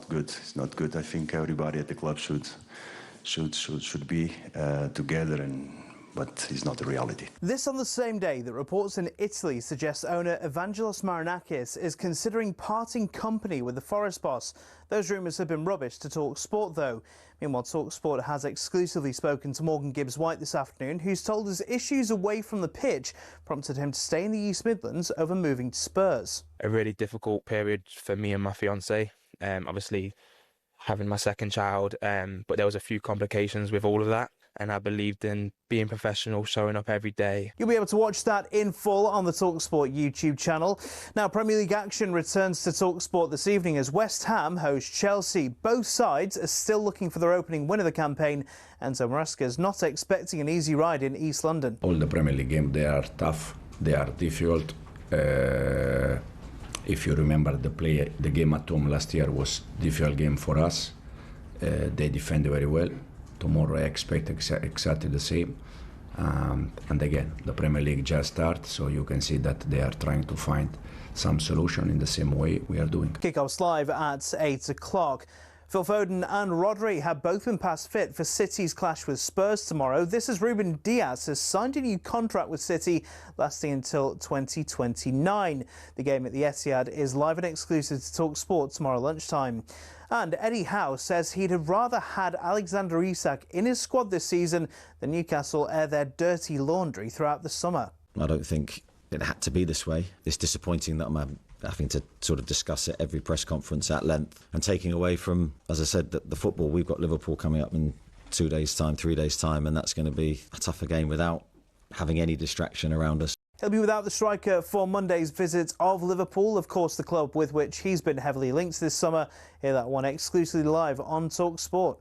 not good. It's not good. I think everybody at the club should be together, but it's not the reality. This on the same day that reports in Italy suggest owner Evangelos Marinakis is considering parting company with the Forest boss. Those rumours have been rubbish to talkSPORT, though. Meanwhile, talkSPORT has exclusively spoken to Morgan Gibbs-White this afternoon, who's told us issues away from the pitch prompted him to stay in the East Midlands over moving to Spurs. A really difficult period for me and my fiancée. Obviously, having my second child, but there was a few complications with all of that. And I believed in being professional, showing up every day. You'll be able to watch that in full on the talkSPORT YouTube channel. Now, Premier League action returns to talkSPORT this evening as West Ham host Chelsea. Both sides are still looking for their opening win of the campaign. Enzo Maresca's not expecting an easy ride in East London. All the Premier League games, they are tough, they are difficult. If you remember the game at home last year was a difficult game for us. They defended very well. Tomorrow I expect exactly the same. And again, the Premier League just started, so you can see that they are trying to find some solution in the same way we are doing. Kickoff's live at 8 o'clock. Phil Foden and Rodri have both been past fit for City's clash with Spurs tomorrow. This as Ruben Dias has signed a new contract with City lasting until 2029. The game at the Etihad is live and exclusive to talkSPORT tomorrow lunchtime. And Eddie Howe says he'd have rather had Alexander Isak in his squad this season than Newcastle air their dirty laundry throughout the summer. I don't think it had to be this way. It's disappointing that I'm having to sort of discuss it every press conference at length and taking away from, as I said, the football. We've got Liverpool coming up in 2 days' time, 3 days' time, and that's going to be a tougher game without having any distraction around us. He'll be without the striker for Monday's visit of Liverpool, of course the club with which he's been heavily linked this summer. Hear that one exclusively live on talkSPORT.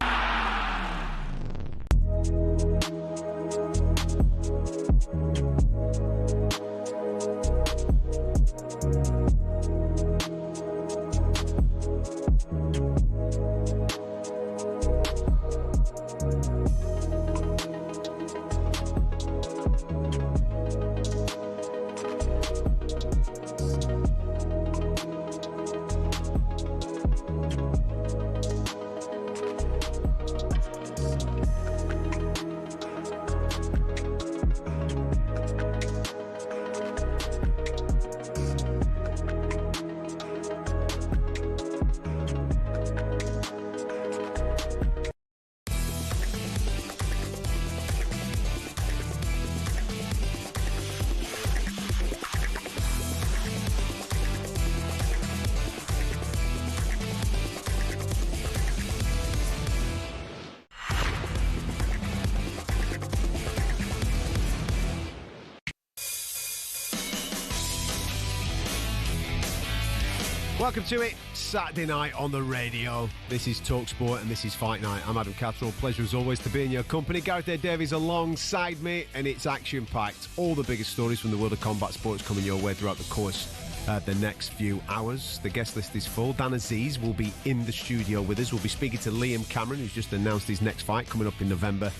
Welcome to it, Saturday night on the radio. This is talkSPORT and this is Fight Night. I'm Adam Catterall. Pleasure as always to be in your company. Gareth Davies alongside me, and it's action-packed. All the biggest stories from the world of combat sports coming your way throughout the course of the next few hours. The guest list is full. Dan Aziz will be in the studio with us. We'll be speaking to Liam Cameron, who's just announced his next fight coming up in November.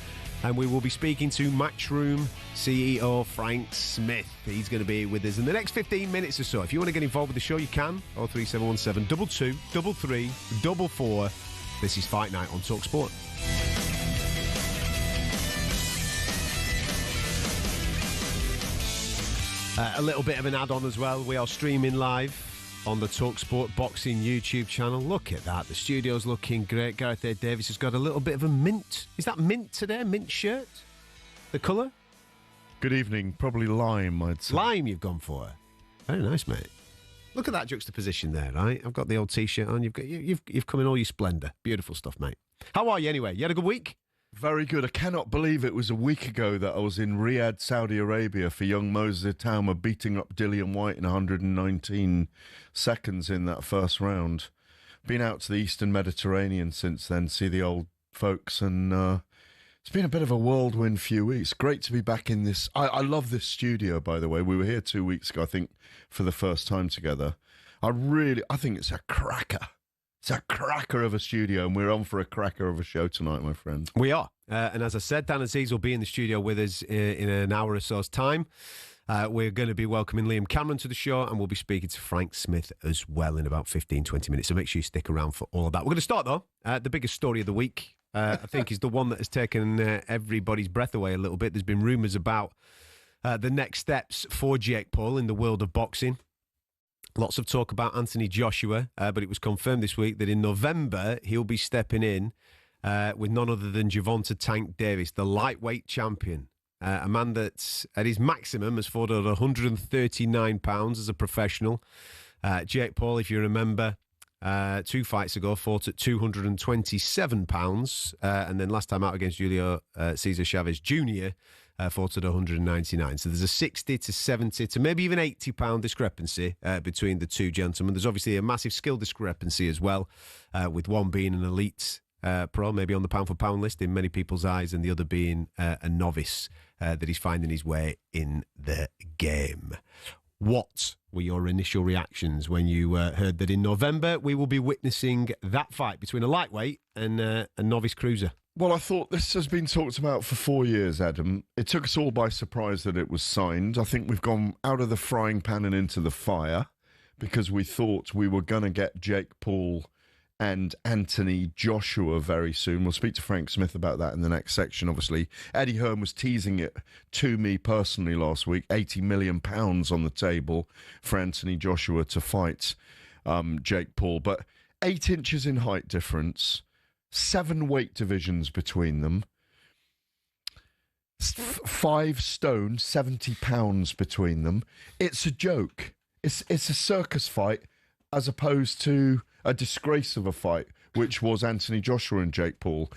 And we will be speaking to Matchroom CEO Frank Smith. He's going to be with us in the next 15 minutes or so. If you want to get involved with the show, you can. 03717 22 33 44. This is Fight Night on talkSPORT. A little bit of an add-on as well. We are streaming live on the talkSPORT Boxing YouTube channel. Look at that. The studio's looking great. Gareth Davies has got a little bit of a mint. Is that mint today? Mint shirt? The colour? Good evening. Probably lime, I'd say. Lime you've gone for. Very nice, mate. Look at that juxtaposition there, right? I've got the old T-shirt on. You've come in all your splendour. Beautiful stuff, mate. How are you anyway? You had a good week? Very good. I cannot believe it was a week ago that I was in Riyadh, Saudi Arabia for young Moses Tama beating up Dillian White in 119 seconds in that first round. Been out to the Eastern Mediterranean since then, see the old folks, and it's been a bit of a whirlwind few weeks. Great to be back in this. I love this studio, by the way. We were here 2 weeks ago, I think, for the first time together. I think it's a cracker. It's a cracker of a studio, and we're on for a cracker of a show tonight, my friend. We are. And as I said, Dan Aziz will be in the studio with us in an hour or so's time. We're going to be welcoming Liam Cameron to the show, and we'll be speaking to Frank Smith as well in about 15, 20 minutes. So make sure you stick around for all of that. We're going to start, though, the biggest story of the week. I think is the one that has taken everybody's breath away a little bit. There's been rumours about the next steps for Jake Paul in the world of boxing. Lots of talk about Anthony Joshua, but it was confirmed this week that in November he'll be stepping in with none other than Gervonta Tank Davies, the lightweight champion. A man that at his maximum has fought at 139 pounds as a professional. Jake Paul, if you remember, 2 fights ago fought at 227 pounds, and then last time out against Julio Cesar Chavez Jr. Fought at 199. So there's a 60 to 70 to maybe even 80 pound discrepancy between the two gentlemen. There's obviously a massive skill discrepancy as well, with one being an elite pro, maybe on the pound for pound list in many people's eyes, and the other being a novice that he's finding his way in the game. What were your initial reactions when you heard that in November we will be witnessing that fight between a lightweight and a novice cruiser? Well, I thought this has been talked about for 4 years, Adam. It took us all by surprise that it was signed. I think we've gone out of the frying pan and into the fire because we thought we were going to get Jake Paul and Anthony Joshua very soon. We'll speak to Frank Smith about that in the next section, obviously. Eddie Hearn was teasing it to me personally last week, £80 million on the table for Anthony Joshua to fight Jake Paul. But 8 inches in height difference, 7 weight divisions between them, 5 stone, 70 pounds between them. It's a joke. It's a circus fight as opposed to a disgrace of a fight, which was Anthony Joshua and Jake Paul.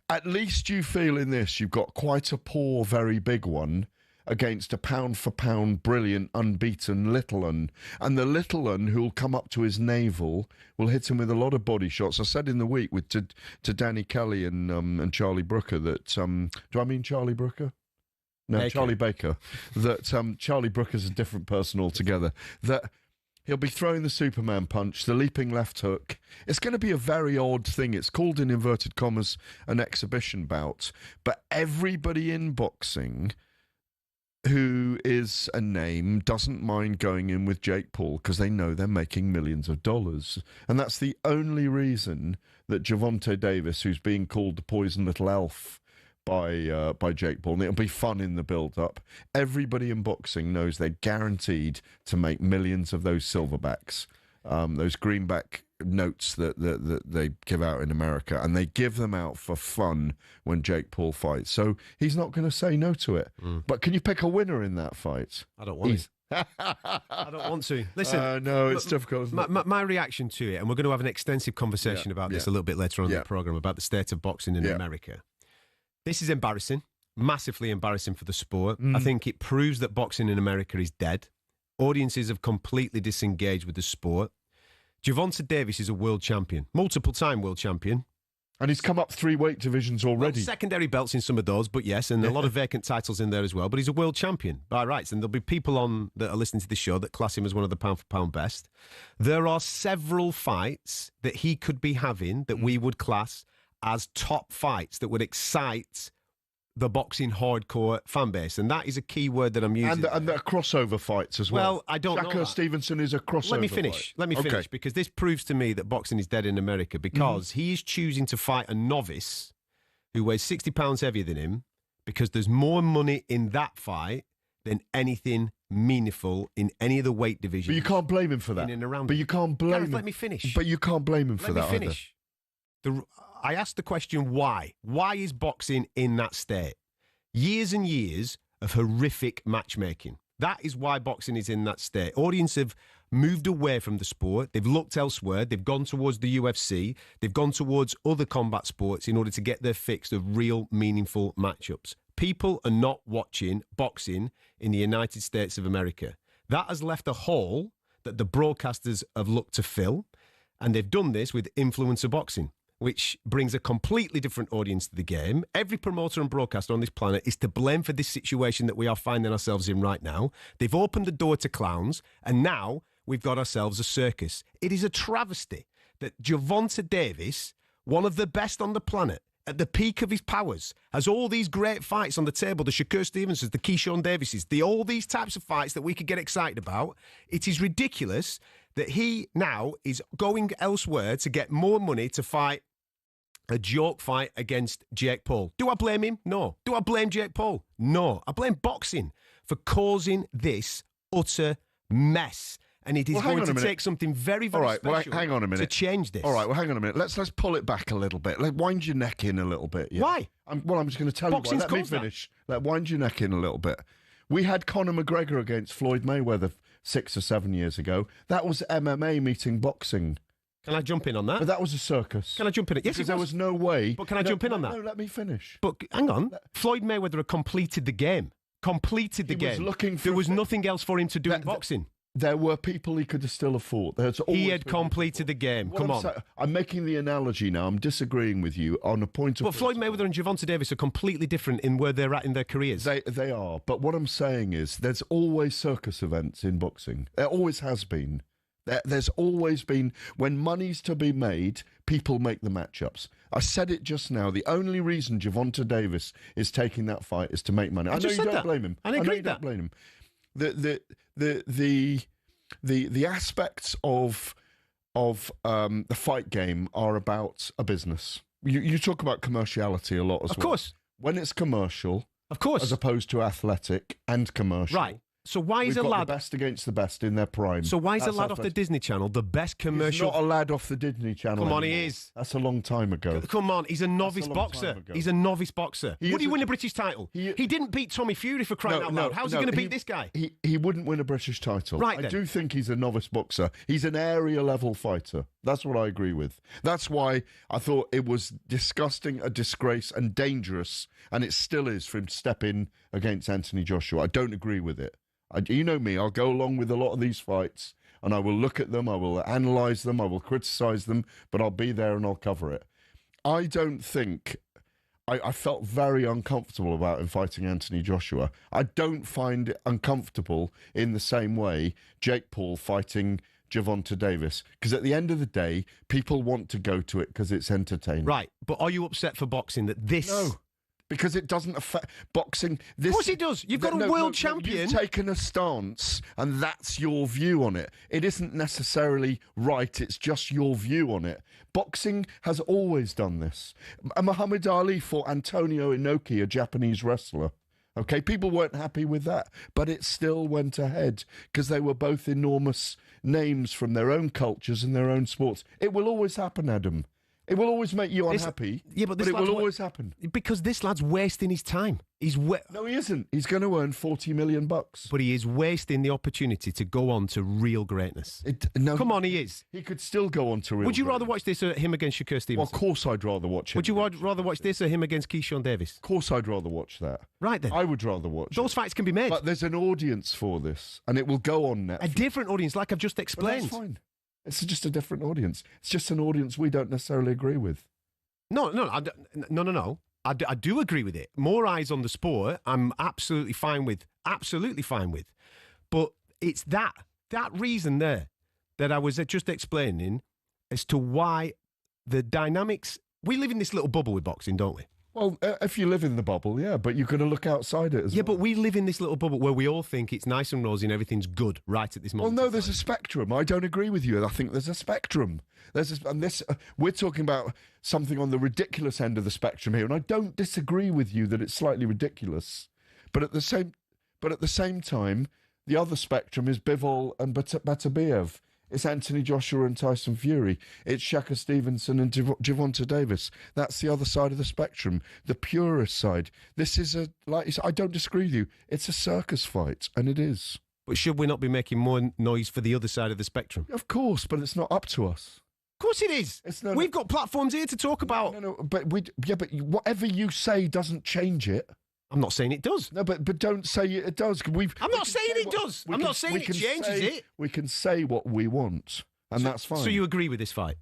At least you feel in this, you've got quite a poor, very big one against a pound-for-pound, brilliant, unbeaten little un. And the little un who'll come up to his navel will hit him with a lot of body shots. I said in the week to Danny Kelly and Charlie Brooker that... do I mean Charlie Brooker? No, Baker. Charlie Baker. That Charlie Brooker's a different person altogether. That... he'll be throwing the Superman punch, the leaping left hook. It's going to be a very odd thing. It's called, in inverted commas, an exhibition bout. But everybody in boxing who is a name doesn't mind going in with Jake Paul because they know they're making millions of dollars. And that's the only reason that Gervonta Davis, who's being called the poison little elf by Jake Paul, and it'll be fun in the build-up. Everybody in boxing knows they're guaranteed to make millions of those silverbacks, those greenback notes that they give out in America, and they give them out for fun when Jake Paul fights. So he's not going to say no to it. But can you pick a winner in that fight? I don't want to. I don't want to. Listen, no, it's difficult. Isn't it? My reaction to it, and we're going to have an extensive conversation about this a little bit later on in the programme, about the state of boxing in America. This is embarrassing, massively embarrassing for the sport. I think it proves that boxing in America is dead. Audiences have completely disengaged with the sport. Gervonta Davis is a world champion, multiple-time world champion. And he's come up 3 weight divisions already. Well, secondary belts in some of those, but yes, and a lot of vacant titles in there as well. But he's a world champion by rights, and there'll be people on that are listening to this show that class him as one of the pound-for-pound best. There are several fights that he could be having that we would class as top fights that would excite the boxing hardcore fan base. And that is a key word that I'm using. And they're crossover fights as well. Well, I don't know. Shakur Stevenson is a crossover Let me finish, because this proves to me that boxing is dead in America, because he is choosing to fight a novice who weighs 60 pounds heavier than him, because there's more money in that fight than anything meaningful in any of the weight divisions. But you can't blame him for that. But you can't blame Gareth, him. let me finish. But you can't blame him for that. Let me finish. I asked the question, why? Why is boxing in that state? Years and years of horrific matchmaking. That is why boxing is in that state. Audience have moved away from the sport. They've looked elsewhere. They've gone towards the UFC. They've gone towards other combat sports in order to get their fix of real, meaningful matchups. People are not watching boxing in the United States of America. That has left a hole that the broadcasters have looked to fill, and they've done this with influencer boxing, which brings a completely different audience to the game. Every promoter and broadcaster on this planet is to blame for this situation that we are finding ourselves in right now. They've opened the door to clowns, and now we've got ourselves a circus. It is a travesty that Gervonta Davis, one of the best on the planet, at the peak of his powers, has all these great fights on the table, the Shakur Stevensons, the Keyshawn Davises, all these types of fights that we could get excited about, it is ridiculous that he now is going elsewhere to get more money to fight a joke fight against Jake Paul. Do I blame him? No. Do I blame Jake Paul? No. I blame boxing for causing this utter mess. And it is going to take something very, very special hang on a minute. to change this. All right, well, hang on a minute. Let's pull it back a little bit. Wind your neck in a little bit. Yeah? Why? I'm just going to tell Boxing's you why. Let me finish. Wind your neck in a little bit. We had Conor McGregor against Floyd Mayweather 6 or 7 years ago. That was MMA meeting boxing. Can I jump in on that? But that was a circus. Can I jump in? Yes, because there was no way. But can I jump in on that? No, let me finish. But hang on. Floyd Mayweather had completed the game. There was nothing else for him to do in boxing. There were people he could have still have fought. He had completed the game. Come on. I'm making the analogy now. I'm disagreeing with you on a point of... Well, Floyd Mayweather and Gervonta Davis are completely different in where they're at in their careers. They are. But what I'm saying is there's always circus events in boxing. There always has been. There's always been, when money's to be made, people make the matchups. I said it just now. The only reason Gervonta Davis is taking that fight is to make money. I know you don't blame him. I agree with that. Don't blame him. The aspects of the fight game are about a business. You talk about commerciality a lot as well. Of course. When it's commercial, of course, as opposed to athletic and commercial, right? So why is We've a got lad the best against the best in their prime? So why is a lad off the Disney Channel the best commercial? He's not a lad off the Disney Channel. Come on, anymore. he is. That's a long time ago. Come on, he's a novice boxer. He's a novice boxer. Would he win a British title? He didn't beat Tommy Fury for crying out loud. How's he going to beat this guy? He wouldn't win a British title. Right, I then. do think he's a novice boxer. He's an area level fighter. That's what I agree with. That's why I thought it was disgusting, a disgrace, and dangerous, and it still is, for him to step in against Anthony Joshua. I don't agree with it. You know me, I'll go along with a lot of these fights and I will look at them, I will analyse them, I will criticise them, but I'll be there and I'll cover it. I don't think... I felt very uncomfortable about him fighting Anthony Joshua. I don't find it uncomfortable in the same way Jake Paul fighting Gervonta Davis, because at the end of the day, people want to go to it because it's entertaining. Right, but are you upset for boxing that this... No. Because it doesn't affect boxing. Of course it does. You've got a world champion. You've taken a stance, and that's your view on it. It isn't necessarily right. It's just your view on it. Boxing has always done this. Muhammad Ali fought Antonio Inoki, a Japanese wrestler. Okay, people weren't happy with that, but it still went ahead because they were both enormous names from their own cultures and their own sports. It will always happen, Adam. It will always make you unhappy, but it will always happen. Because this lad's wasting his time. No, he isn't. He's going to earn $40 million. But he is wasting the opportunity to go on to real greatness. Come on, he is. He could still go on to real Would you greatness. rather watch this or him against Shakur Stevenson? Well, of course I'd rather watch it. Would you rather watch this or him against Keyshawn Davis? Of course I'd rather watch that. Right then. I would rather watch Those fights can be made. But there's an audience for this, and it will go on Netflix. A different audience, like I've just explained. But that's fine. It's just a different audience. It's just an audience we don't necessarily agree with. No. I do agree with it. More eyes on the sport, I'm absolutely fine with. Absolutely fine with. But it's that reason there that I was just explaining as to why the dynamics... We live in this little bubble with boxing, don't we? Well, if you live in the bubble, yeah, but you've got to look outside it as well. Yeah, but we live in this little bubble where we all think it's nice and rosy and everything's good right at this moment. Well, no, there's a spectrum. I don't agree with you. I think there's a spectrum. We're talking about something on the ridiculous end of the spectrum here, and I don't disagree with you that it's slightly ridiculous. But at the same time, the other spectrum is Bivol and Batabiev. It's Anthony Joshua and Tyson Fury. It's Shakur Stevenson and Gervonta Davis. That's the other side of the spectrum, the purist side. This is I don't disagree with you. It's a circus fight, and it is. But should we not be making more noise for the other side of the spectrum? Of course, but it's not up to us. Of course it is. We've got platforms here to talk about. No, but whatever you say doesn't change it. I'm not saying it does. No, but don't say it does. I'm not saying it does. I'm not saying it changes it. We can say what we want, and that's fine. So you agree with this fight?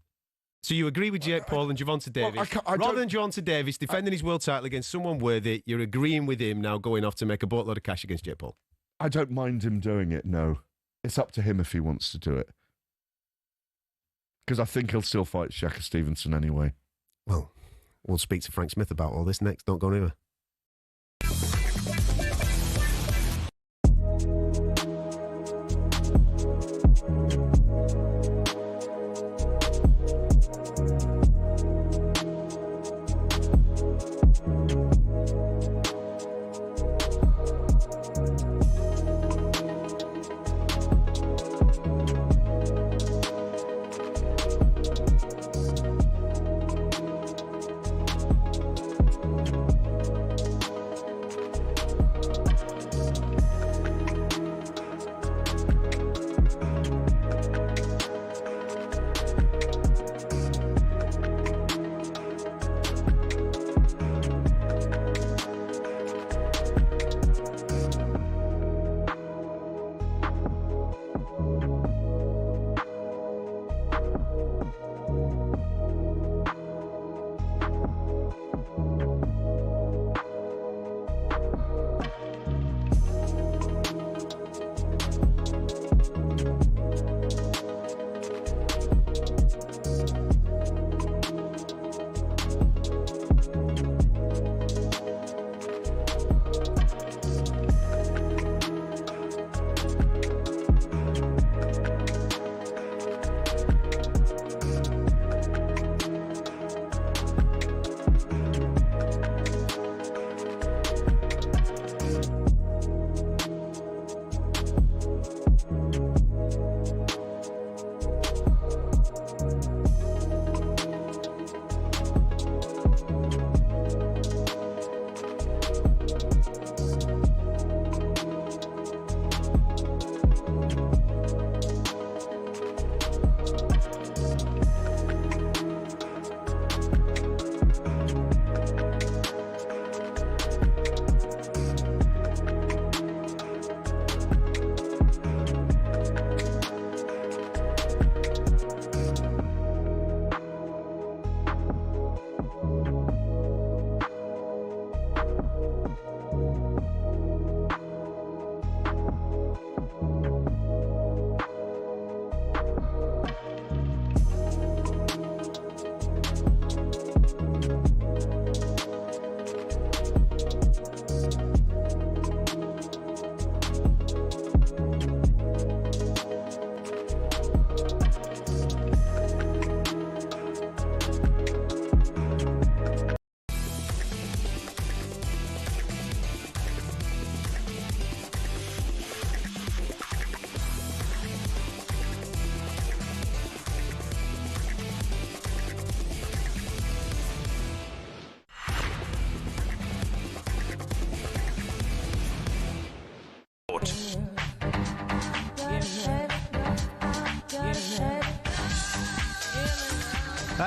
So you agree with Jake Paul and Gervonta Davis? Rather than Gervonta Davis defending his world title against someone worthy, you're agreeing with him now going off to make a boatload of cash against Jake Paul? I don't mind him doing it, no. It's up to him if he wants to do it. Because I think he'll still fight Shakur Stevenson anyway. Well, We'll speak to Frank Smith about all this next. Don't go anywhere.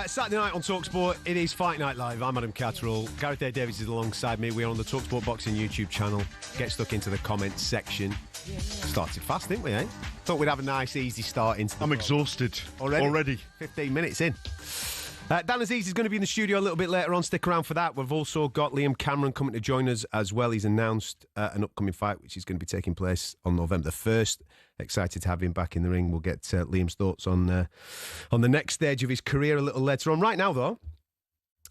Saturday night on talkSPORT, it is Fight Night Live. I'm Adam Catterall. Gareth Davies is alongside me. We're on the talkSPORT Boxing YouTube channel. Get stuck into the comments section. Started fast, didn't we, eh? Thought we'd have a nice, easy start into the I'm exhausted. Already. 15 minutes in. Dan Aziz is going to be in the studio a little bit later on. Stick around for that. We've also got Liam Cameron coming to join us as well. He's announced an upcoming fight, which is going to be taking place on November the 1st. Excited to have him back in the ring. We'll get Liam's thoughts on the next stage of his career a little later on. Right now, though,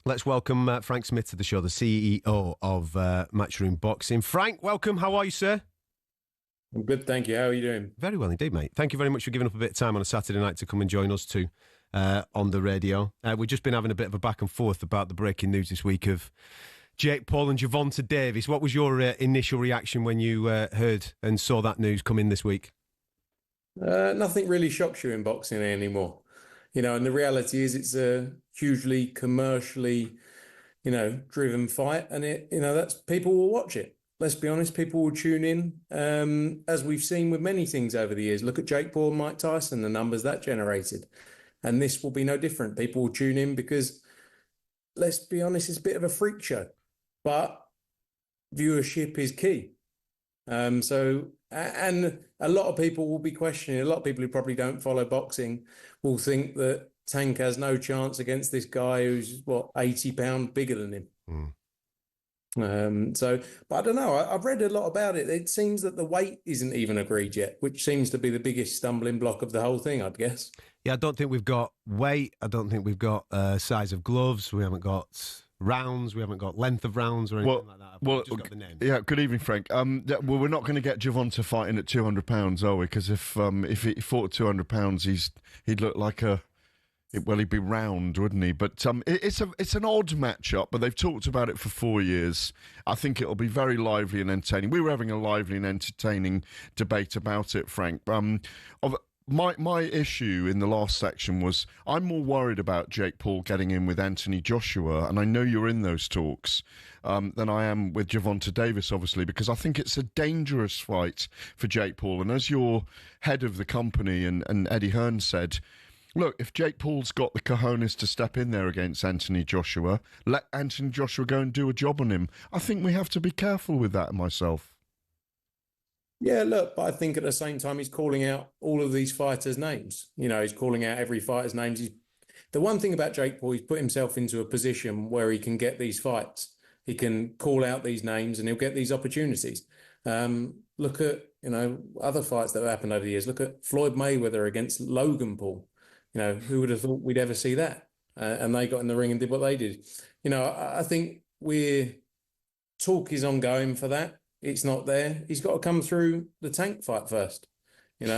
let's welcome Frank Smith to the show, the CEO of Matchroom Boxing. Frank, welcome. How are you, sir? I'm good, thank you. How are you doing? Very well indeed, mate. Thank you very much for giving up a bit of time on a Saturday night to come and join us too on the radio. We've just been having a bit of a back and forth about the breaking news this week of Jake Paul and Gervonta Davies. What was your initial reaction when you heard and saw that news come in this week? Nothing really shocks you in boxing anymore. You know, and the reality is it's a hugely commercially, driven fight. And that's people will watch it. Let's be honest, people will tune in, as we've seen with many things over the years. Look at Jake Paul and Mike Tyson, the numbers that generated. And this will be no different. People will tune in because, let's be honest, it's a bit of a freak show. But viewership is key. And a lot of people will be questioning, a lot of people who probably don't follow boxing will think that Tank has no chance against this guy who's, 80 pounds bigger than him. But I don't know. I've read a lot about it. It seems that the weight isn't even agreed yet, which seems to be the biggest stumbling block of the whole thing, I'd guess. Yeah, I don't think we've got weight. I don't think we've got size of gloves. We haven't got rounds. We haven't got length of rounds or anything like that. We've just got the names. Yeah, good evening, Frank. Well, we're not going to get Gervonta fighting at 200 pounds, are we? Because if he fought at 200 pounds, he'd look like he'd be round, wouldn't he? But it's an odd matchup, but they've talked about it for 4 years. I think it'll be very lively and entertaining. We were having a lively and entertaining debate about it, Frank. My issue in the last section was I'm more worried about Jake Paul getting in with Anthony Joshua, and I know you're in those talks, than I am with Gervonta Davis, obviously, because I think it's a dangerous fight for Jake Paul. And as your head of the company and Eddie Hearn said, look, if Jake Paul's got the cojones to step in there against Anthony Joshua, let Anthony Joshua go and do a job on him. I think we have to be careful with that myself. Yeah, look, but I think at the same time, he's calling out all of these fighters' names. You know, he's calling out every fighter's names. The one thing about Jake Paul, he's put himself into a position where he can get these fights. He can call out these names and he'll get these opportunities. Look at, other fights that have happened over the years. Look at Floyd Mayweather against Logan Paul. Who would have thought we'd ever see that? And they got in the ring and did what they did. I think talk is ongoing for that. It's not there. He's got to come through the Tank fight first. Who would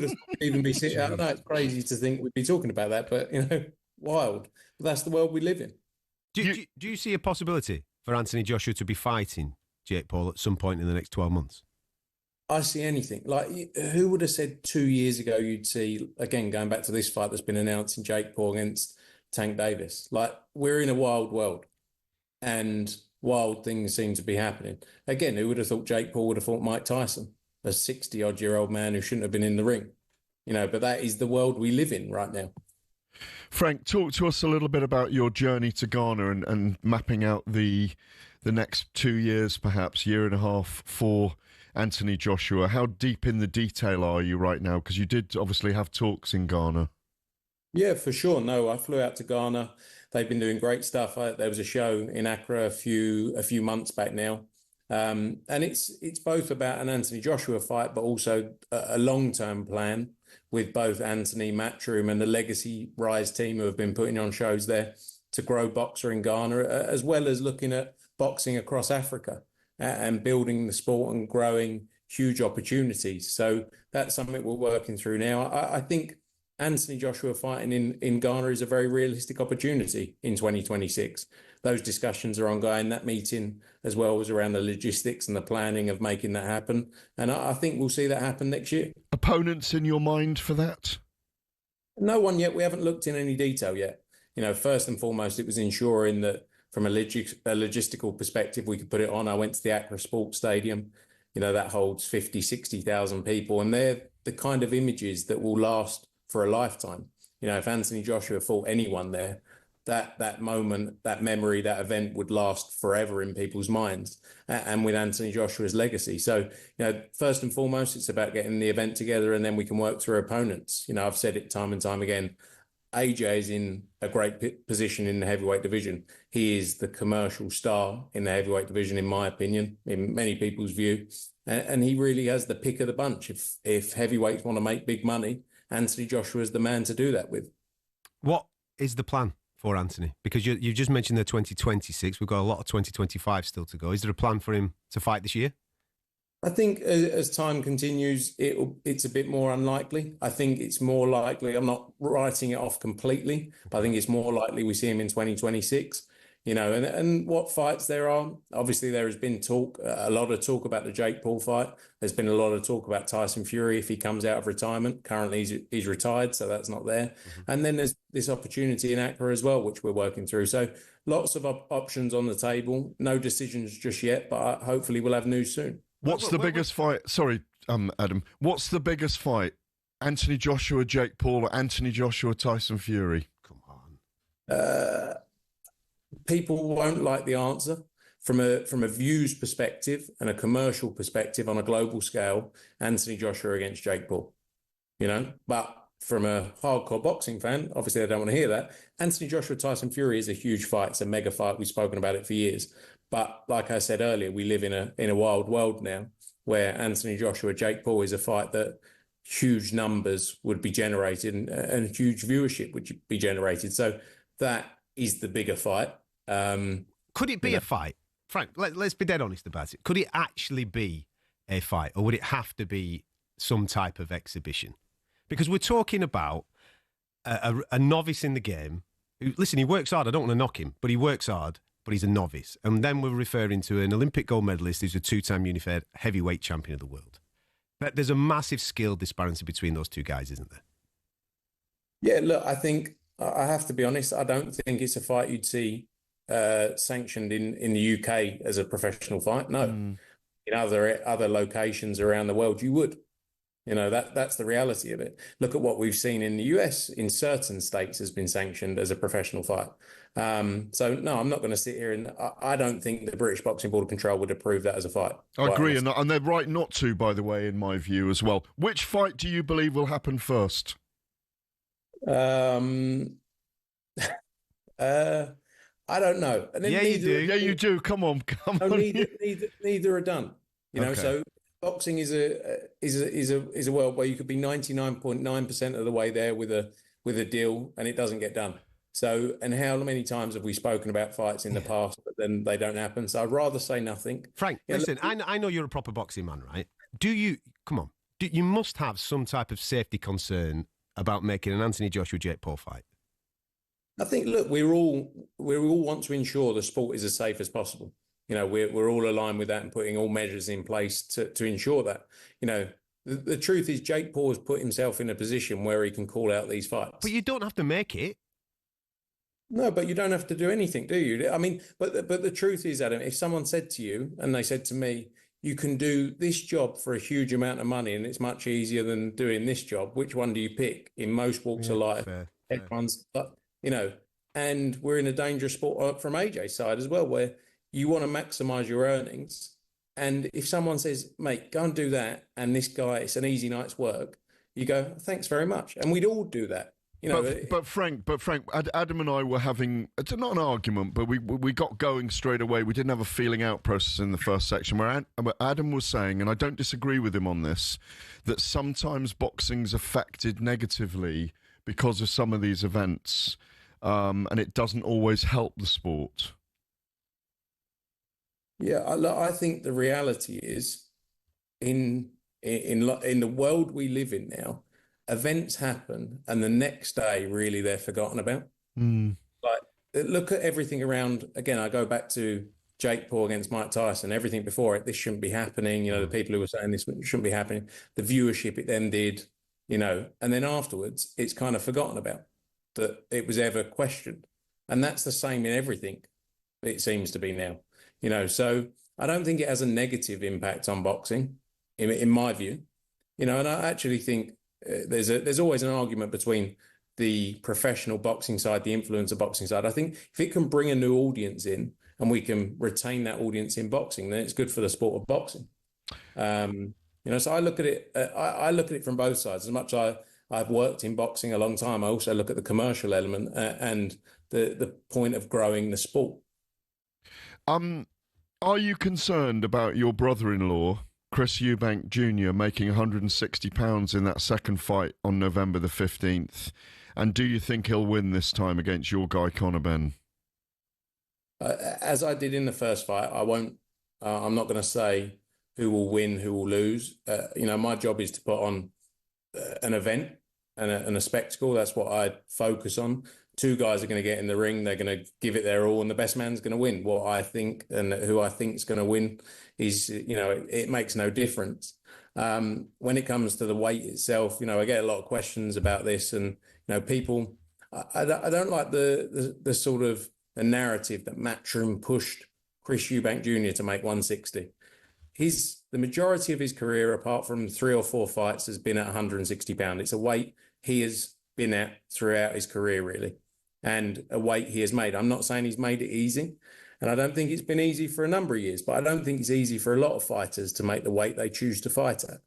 have even be sitting? I know it's crazy to think we'd be talking about that, but wild. But that's the world we live in. Do you see a possibility for Anthony Joshua to be fighting Jake Paul at some point in the next 12 months? I see anything. Like, who would have said 2 years ago you'd see, again, going back to this fight that's been announced in Jake Paul against Tank Davis? Like, we're in a wild world and wild things seem to be happening. Again, who would have thought Jake Paul would have fought Mike Tyson, a 60-odd-year-old man who shouldn't have been in the ring? But that is the world we live in right now. Frank, talk to us a little bit about your journey to Ghana and mapping out the next 2 years, perhaps, year and a half for Anthony Joshua. How deep in the detail are you right now? Because you did obviously have talks in Ghana. Yeah, for sure. No, I flew out to Ghana. They've been doing great stuff. There was a show in Accra a few months back now. And it's both about an Anthony Joshua fight, but also a long-term plan with both Anthony, Matchroom and the Legacy Rise team who have been putting on shows there to grow boxer in Ghana, as well as looking at boxing across Africa and building the sport and growing huge opportunities. So that's something we're working through now. I think Anthony Joshua fighting in Ghana is a very realistic opportunity in 2026. Those discussions are ongoing. That meeting as well was around the logistics and the planning of making that happen. And I think we'll see that happen next year. Opponents in your mind for that? No one yet. We haven't looked in any detail yet. First and foremost, it was ensuring that from a logistical perspective, we could put it on. I went to the Accra Sports Stadium. That holds 50, 60,000 people. And they're the kind of images that will last for a lifetime. If Anthony Joshua fought anyone there, that moment, that memory, that event would last forever in people's minds, and with Anthony Joshua's legacy. So, first and foremost, it's about getting the event together and then we can work through opponents. I've said it time and time again, AJ is in a great position in the heavyweight division. He is the commercial star in the heavyweight division, in my opinion, in many people's view. And he really has the pick of the bunch. If heavyweights want to make big money, Anthony Joshua is the man to do that with. What is the plan for Anthony? Because you just mentioned the 2026. We've got a lot of 2025 still to go. Is there a plan for him to fight this year? I think as time continues, it's a bit more unlikely. I think it's more likely, I'm not writing it off completely, but I think it's more likely we see him in 2026. And what fights there are. Obviously, there has been a lot of talk about the Jake Paul fight. There's been a lot of talk about Tyson Fury if he comes out of retirement. Currently, he's retired, so that's not there. Mm-hmm. And then there's this opportunity in Accra as well, which we're working through. So lots of options on the table. No decisions just yet, but hopefully we'll have news soon. What's the biggest fight? Sorry, Adam. What's the biggest fight? Anthony Joshua, Jake Paul, or Anthony Joshua, Tyson Fury? Come on. People won't like the answer from a views perspective and a commercial perspective on a global scale. Anthony Joshua against Jake Paul, but from a hardcore boxing fan, obviously I don't want to hear that. Anthony Joshua, Tyson Fury is a huge fight. It's a mega fight. We've spoken about it for years. But like I said earlier, we live in a wild world now where Anthony Joshua, Jake Paul is a fight that huge numbers would be generated and huge viewership would be generated. So that is the bigger fight. Could it be a fight? Frank, let's be dead honest about it. Could it actually be a fight, or would it have to be some type of exhibition? Because we're talking about a novice in the game. Listen, he works hard. I don't want to knock him, but he works hard, but he's a novice. And then we're referring to an Olympic gold medalist who's a two-time unified heavyweight champion of the world. But there's a massive skill disparity between those two guys, isn't there? Yeah, look, I think I have to be honest. I don't think it's a fight you'd see sanctioned in the UK as a professional fight. No, in other locations around the world, you would. That's the reality of it. Look at what we've seen in the US. In certain states, has been sanctioned as a professional fight. So no, I'm not going to sit here and I don't think the British Boxing Board of Control would approve that as a fight. I agree, and they're right not to, by the way, in my view as well. Which fight do you believe will happen first? I don't know. And then you do. Yeah, you do. Come on. Neither are done. Okay. So boxing is a world where you could be 99.9% of the way there with a deal, and it doesn't get done. So, and how many times have we spoken about fights in the past, but then they don't happen? So I'd rather say nothing. Frank, listen, I know you're a proper boxing man, right? You must have some type of safety concern about making an Anthony Joshua-Jake Paul fight. I think, look, we all want to ensure the sport is as safe as possible. We're all aligned with that and putting all measures in place to ensure that. The truth is Jake Paul has put himself in a position where he can call out these fights. But you don't have to make it. No, but you don't have to do anything, do you? I mean, but the truth is, Adam, if someone said to you, and they said to me, you can do this job for a huge amount of money and it's much easier than doing this job, which one do you pick? In most walks of life, everyone's, and we're in a dangerous sport from AJ's side as well, where you want to maximize your earnings. And if someone says, mate, go and do that, and this guy, it's an easy night's work, you go, thanks very much. And we'd all do that. But Frank, Adam and I were having, it's not an argument, but we got going straight away. We didn't have a feeling out process in the first section where Adam was saying, and I don't disagree with him on this, that sometimes boxing's affected negatively because of some of these events, and it doesn't always help the sport. Yeah, I think the reality is in the world we live in now, events happen and the next day really they're forgotten about. Like, look at everything around. Again, I go back to Jake Paul against Mike Tyson. Everything before it, this shouldn't be happening. The people who were saying this shouldn't be happening, the viewership it then did, and then afterwards it's kind of forgotten about that it was ever questioned. And that's the same in everything, it seems to be now. So I don't think it has a negative impact on boxing in my view. And I actually think there's always an argument between the professional boxing side, the influencer boxing side. I think if it can bring a new audience in and we can retain that audience in boxing, then it's good for the sport of boxing. So I look at it. I look at it from both sides. As much as I've worked in boxing a long time, I also look at the commercial element and the point of growing the sport. Are you concerned about your brother-in-law, Chris Eubank Jr., making £160 in that second fight on November the 15th? And do you think he'll win this time against your guy, Conor Benn? As I did in the first fight, I won't. I'm not going to say who will win, who will lose. My job is to put on an event and a spectacle. That's what I focus on. Two guys are going to get in the ring. They're going to give it their all, and the best man's going to win. What I think and who I think is going to win is, it makes no difference. When it comes to the weight itself, I get a lot of questions about this, and people. I don't like the sort of the narrative that Matchroom pushed Chris Eubank Jr. to make 160. The majority of his career, apart from 3 or 4 fights, has been at £160. It's a weight he has been at throughout his career, really, and a weight he has made. I'm not saying he's made it easy, and I don't think it's been easy for a number of years, but I don't think it's easy for a lot of fighters to make the weight they choose to fight at.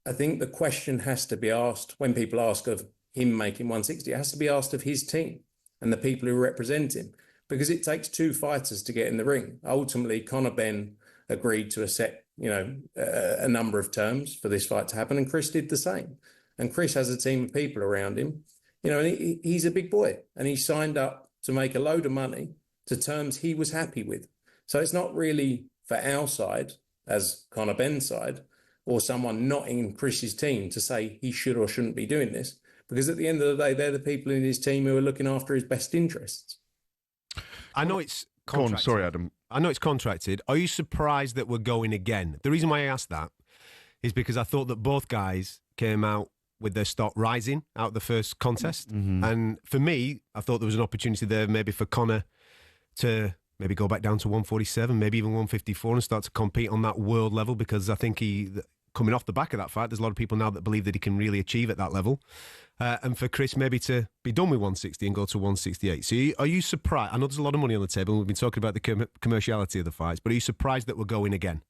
I think the question has to be asked when people ask of him making 160, it has to be asked of his team and the people who represent him, because it takes 2 fighters to get in the ring. Ultimately, Conor Benn agreed to a set, a number of terms for this fight to happen, and Chris did the same. And Chris has a team of people around him, and he's a big boy, and he signed up to make a load of money to terms he was happy with. So it's not really for our side, as Conor Benn's side, or someone not in Chris's team to say he should or shouldn't be doing this, because at the end of the day, they're the people in his team who are looking after his best interests. I know it's contracted. Go on, sorry, Adam. I know it's contracted. Are you surprised that we're going again? The reason why I asked that is because I thought that both guys came out with their stock rising out of the first contest. Mm-hmm. And for me, I thought there was an opportunity there maybe for Conor to maybe go back down to 147, maybe even 154 and start to compete on that world level, because I think coming off the back of that fight, there's a lot of people now that believe that he can really achieve at that level. And for Chris maybe to be done with 160 and go to 168. So are you surprised? I know there's a lot of money on the table, and we've been talking about the commerciality of the fights, but are you surprised that we're going again?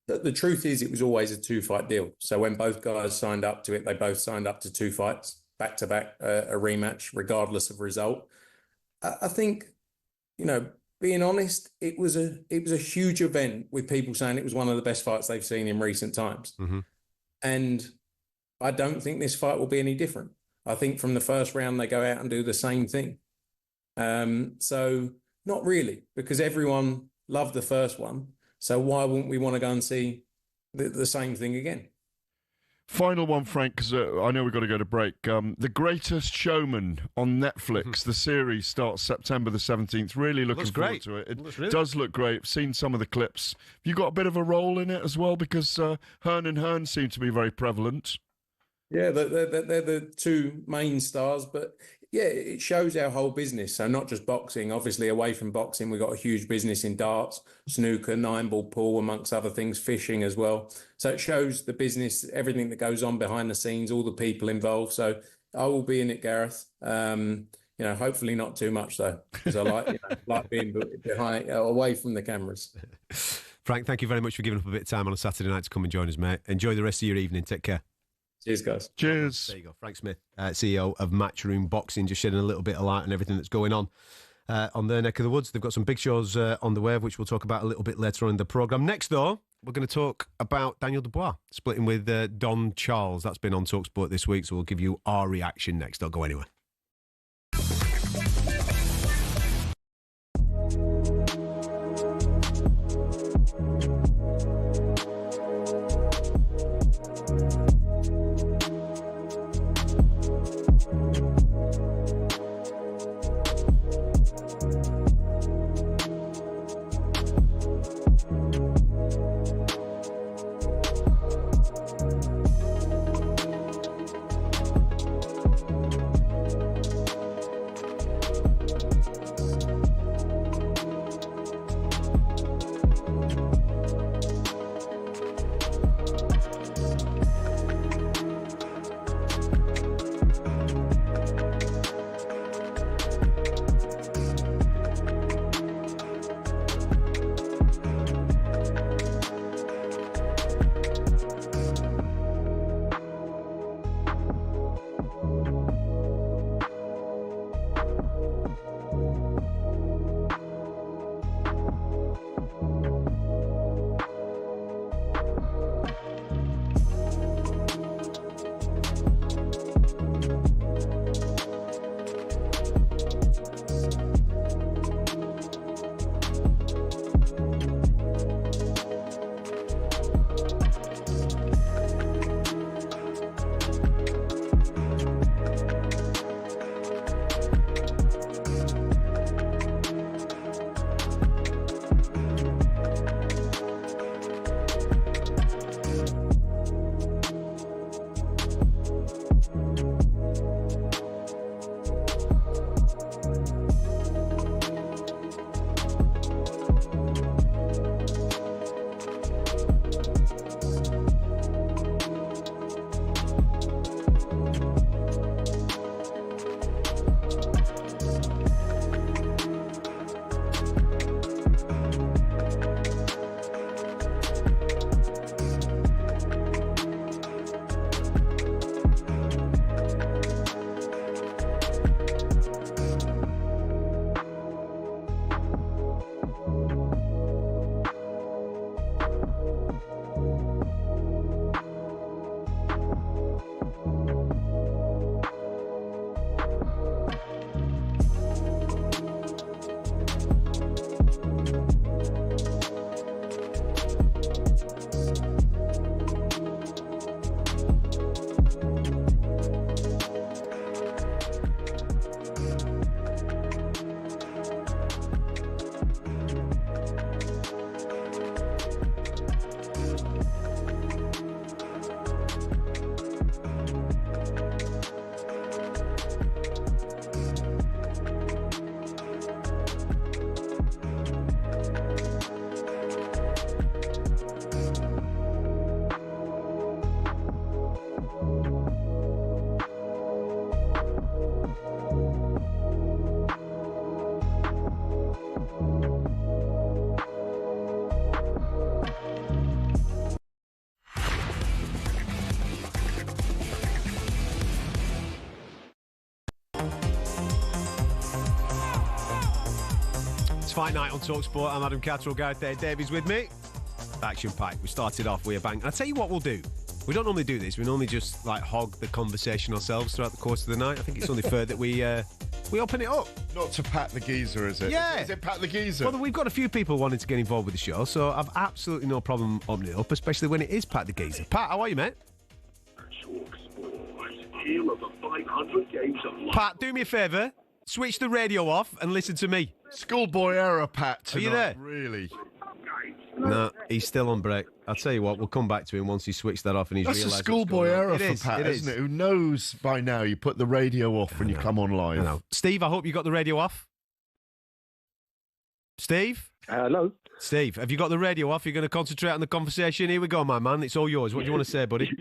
The truth is, it was always a 2-fight deal. So when both guys signed up to it, they both signed up to 2 fights, back-to-back, a rematch, regardless of result. I think, being honest, it was a huge event with people saying it was one of the best fights they've seen in recent times. Mm-hmm. And I don't think this fight will be any different. I think from the first round, they go out and do the same thing. So not really, because everyone loved the first one. So why wouldn't we want to go and see the same thing again? Final one, Frank, because I know we've got to go to break. The Greatest Showman on Netflix. The series starts September the 17th. Really looking forward to it. It does look great. I've seen some of the clips. Have you got a bit of a role in it as well? Because Hearn and Hearn seem to be very prevalent. Yeah, they're the 2 main stars, but yeah, it shows our whole business. So not just boxing. Obviously, away from boxing, we've got a huge business in darts, snooker, 9-ball pool, amongst other things, fishing as well. So it shows the business, everything that goes on behind the scenes, all the people involved. So I will be in it, Gareth. Hopefully not too much though, because I like being behind, away from the cameras. Frank, thank you very much for giving up a bit of time on a Saturday night to come and join us, mate. Enjoy the rest of your evening. Take care. Cheers, guys. Cheers. There you go. Frank Smith, CEO of Matchroom Boxing, just shedding a little bit of light on everything that's going on their neck of the woods. They've got some big shows on the way, which we'll talk about a little bit later on in the programme. Next, though, we're going to talk about Daniel Dubois splitting with Don Charles. That's been on talkSPORT this week, so we'll give you our reaction next. Don't go anywhere. Fight Night on talkSPORT. I'm Adam Catterall, Gareth Davies with me. Action pack. We started off with a bang. I'll tell you what we'll do. We don't normally do this. We normally just hog the conversation ourselves throughout the course of the night. I think it's only fair that we open it up. Not to Pat the Geezer, is it? Yeah. Is it Pat the Geezer? Well, we've got a few people wanting to get involved with the show, so I've absolutely no problem opening it up, especially when it is Pat the Geezer. Pat, how are you, mate? Here are the 500 games of Pat, do me a favour. Switch the radio off and listen to me. Schoolboy error, Pat, tonight. Are you there? Really? No, he's still on break. I'll tell you what, we'll come back to him once he switched that off and he's Realised realised That's a schoolboy error for Pat, it isn't it? Who knows by now you put the radio off when you come on live. I know. Steve, I hope you got the radio off. Steve? Hello. Steve, have you got the radio off? You're going to concentrate on the conversation? Here we go, my man. It's all yours. What do you want to say, buddy?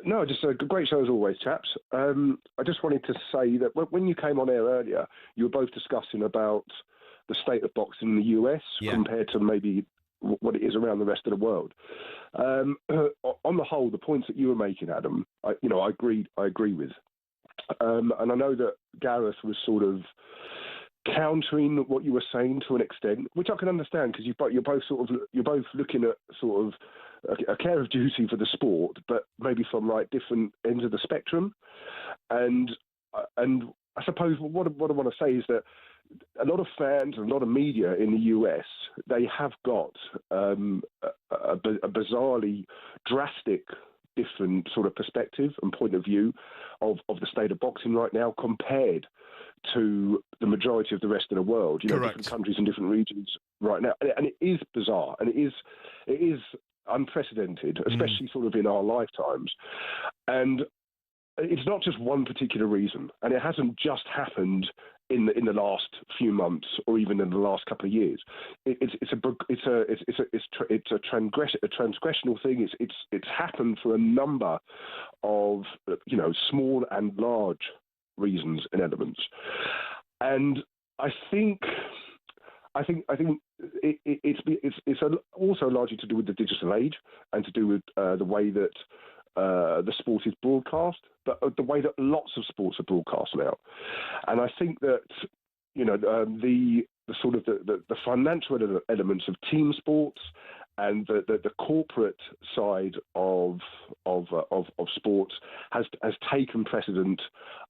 No, just a great show as always, chaps. I just wanted to say that when you came on air earlier, you were both discussing about the state of boxing in the US compared to maybe what it is around the rest of the world. On the whole, the points that you were making, Adam, I agree with. And I know that Gareth was sort of countering what you were saying to an extent, which I can understand because you're both looking at sort of a care of duty for the sport, but maybe from different ends of the spectrum. And I suppose what I want to say is that a lot of fans and a lot of media in the US, they have got a bizarrely drastic different sort of perspective and point of view of the state of boxing right now compared to the majority of the rest of the world. You know, different countries and different regions right now. And it is bizarre and it is unprecedented, especially sort of in our lifetimes. And it's not just one particular reason, and it hasn't just happened in the last few months or even in the last couple of years. It's a transgressional thing. It's happened for a number of small and large reasons and elements, and I think it's also largely to do with the digital age and to do with the way that the sport is broadcast, but the way that lots of sports are broadcast now. And I think that the sort of the financial elements of team sports and the corporate side of sports has taken precedent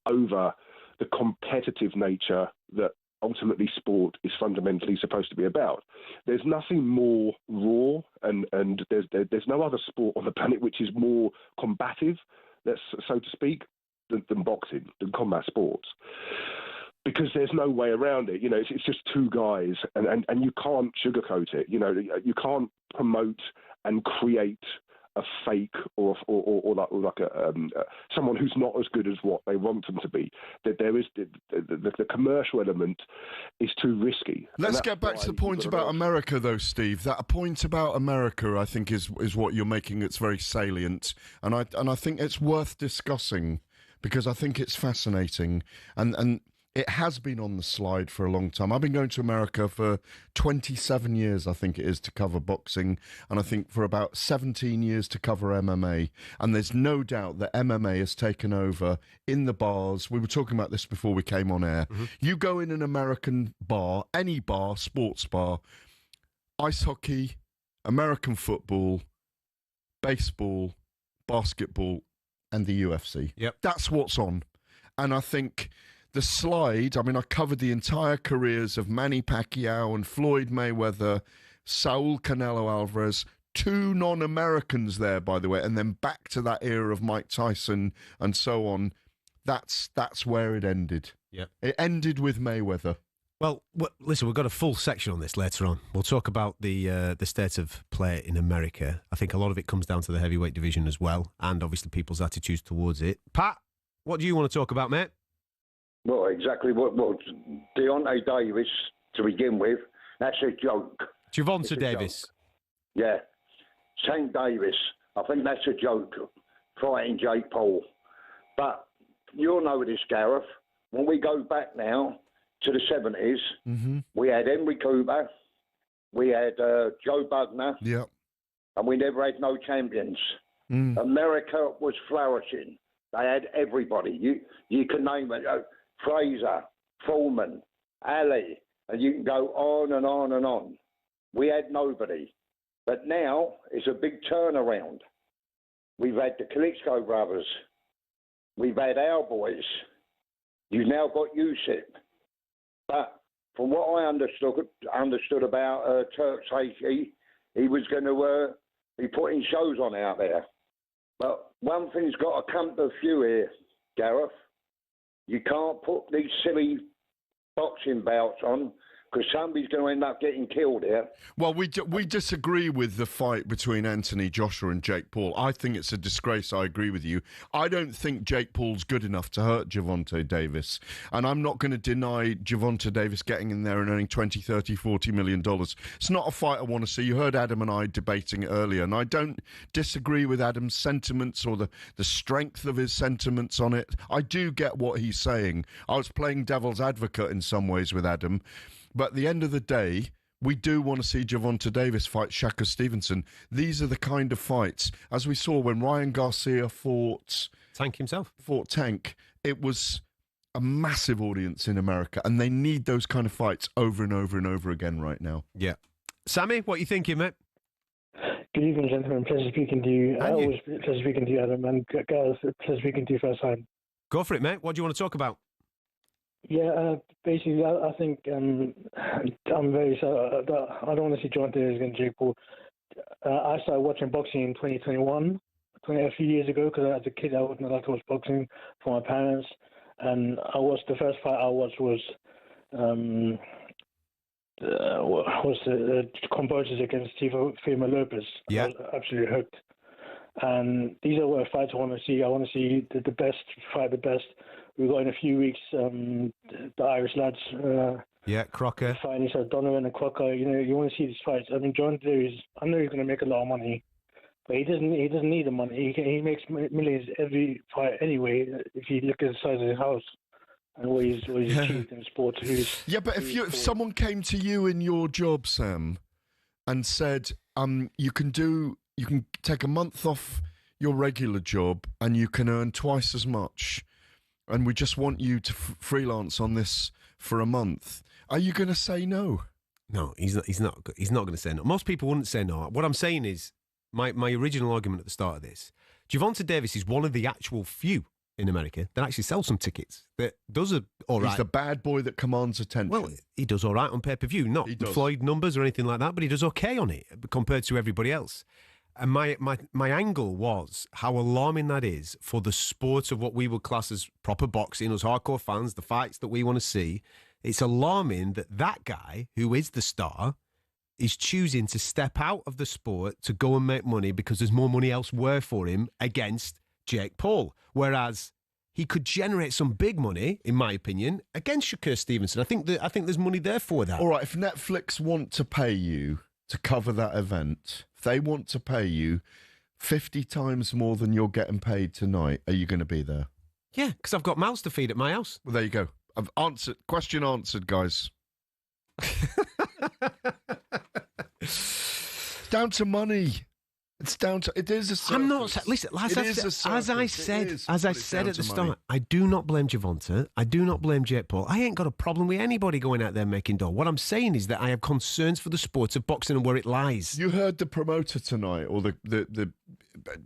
over the competitive nature that ultimately sport is fundamentally supposed to be about. There's nothing more raw and there's no other sport on the planet which is more combative, so to speak, than boxing, than combat sports. Because there's no way around it. It's just two guys and you can't sugarcoat it. You can't promote and create a fake or someone who's not as good as what they want them to be. That there is the commercial element is too risky. Let's get back to the point about America, though, Steve. That point about America, I think, is what you're making. It's very salient, and I think it's worth discussing because I think it's fascinating and. It has been on the slide for a long time. I've been going to America for 27 years, I think it is, to cover boxing, and I think for about 17 years to cover MMA. And there's no doubt that MMA has taken over in the bars. We were talking about this before we came on air. Mm-hmm. You go in an American bar, any bar, sports bar, ice hockey, American football, baseball, basketball, and the UFC. Yep. That's what's on. And I think the slide, I covered the entire careers of Manny Pacquiao and Floyd Mayweather, Saul Canelo Alvarez, two non-Americans there, by the way, and then back to that era of Mike Tyson and so on. That's where it ended. Yeah, it ended with Mayweather. Well, listen, we've got a full section on this later on. We'll talk about the state of play in America. I think a lot of it comes down to the heavyweight division as well, and obviously people's attitudes towards it. Pat, what do you want to talk about, mate? Well, exactly. Well, Deontay Davis, to begin with, that's a joke. Gervonta Davis. Yeah. Tank Davis, I think that's a joke, fighting Jake Paul. But you'll know this, Gareth. When we go back now to the 70s, we had Henry Cooper, we had Joe Bugner, and we never had no champions. America was flourishing. They had everybody. You can name it. Fraser, Foreman, Ali, and you can go on and on and on. We had nobody. But now it's a big turnaround. We've had the Klitschko brothers. We've had our boys. You've now got USIP. But from what I understood about Turk Safety, he was going to be putting shows on out there. But one thing's got to come to a few here, Gareth. You can't put these silly boxing bouts on, because somebody's going to end up getting killed here. Well, we disagree with the fight between Anthony Joshua and Jake Paul. I think it's a disgrace. I agree with you. I don't think Jake Paul's good enough to hurt Gervonta Davis. And I'm not going to deny Gervonta Davis getting in there and earning $20, $30, $40 million. It's not a fight I want to see. You heard Adam and I debating it earlier, and I don't disagree with Adam's sentiments or the strength of his sentiments on it. I do get what he's saying. I was playing devil's advocate in some ways with Adam. But at the end of the day, we do want to see Gervonta Davis fight Shaka Stevenson. These are the kind of fights, as we saw when Ryan Garcia fought Tank himself. Fought Tank. It was a massive audience in America, and they need those kind of fights over and over and over again right now. Yeah. Sammy, what are you thinking, mate? Good evening, gentlemen. Pleasure speaking to you. Always pleasure speaking to you, Adam. And Gareth, pleasure speaking to you first time. Go for it, mate. What do you want to talk about? Yeah, basically, I think I'm very sad. I don't want to see John Davies against Jake Paul. I started watching boxing in 2021, a few years ago, because as a kid I wasn't allowed to watch boxing for my parents. And the first fight I watched was the Convergence against Teofimo Lopez. Yeah. I was absolutely hooked. And these are fights I want to see. I want to see the best fight the best. We've got in a few weeks the Irish lads. Crocker. Fighting Donovan and Crocker. You want to see these fights. I mean, John Davies, I know he's going to make a lot of money, but he doesn't need the money. He makes millions every fight anyway. If you look at the size of his house and what he's achieved in sports. But if someone came to you in your job, Sam, and said, you can take a month off your regular job and you can earn twice as much, and we just want you to freelance on this for a month, are you going to say no? No, he's not going to say no. Most people wouldn't say no. What I'm saying is, my original argument at the start of this, Gervonta Davis is one of the actual few in America that actually sells some tickets, that does all right. He's the bad boy that commands attention. Well, he does all right on pay-per-view, not Floyd numbers or anything like that, but he does okay on it compared to everybody else. And my angle was how alarming that is for the sport of what we would class as proper boxing, us hardcore fans, the fights that we want to see. It's alarming that guy, who is the star, is choosing to step out of the sport to go and make money because there's more money elsewhere for him against Jake Paul. Whereas he could generate some big money, in my opinion, against Shakur Stevenson. I think there's money there for that. All right, if Netflix want to pay you to cover that event, if they want to pay you 50 times more than you're getting paid tonight, are you going to be there? Yeah, because I've got mouths to feed at my house. Well, there you go. I've answered. Question answered, guys. Down to money. It's down to. It is a circus. I'm not. Listen, as I said at the start, I do not blame Gervonta. I do not blame Jake Paul. I ain't got a problem with anybody going out there making dough. What I'm saying is that I have concerns for the sport of boxing and where it lies. You heard the promoter tonight, or the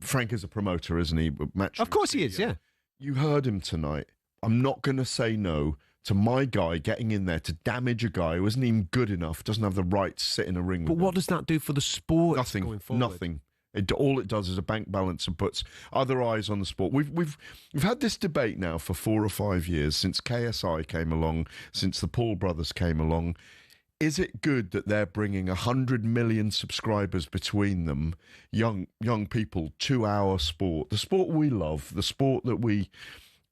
Frank is a promoter, isn't he? Of course he is. Yeah. You heard him tonight. I'm not going to say no to my guy getting in there to damage a guy who isn't even good enough, doesn't have the right to sit in a ring. But what does that do for the sport? Nothing. Going forward? Nothing. All it does is a bank balance and puts other eyes on the sport. We've had this debate now for 4 or 5 years, since KSI came along, since the Paul brothers came along. Is it good that they're bringing 100 million subscribers between them, young people, to our sport, the sport we love, the sport that we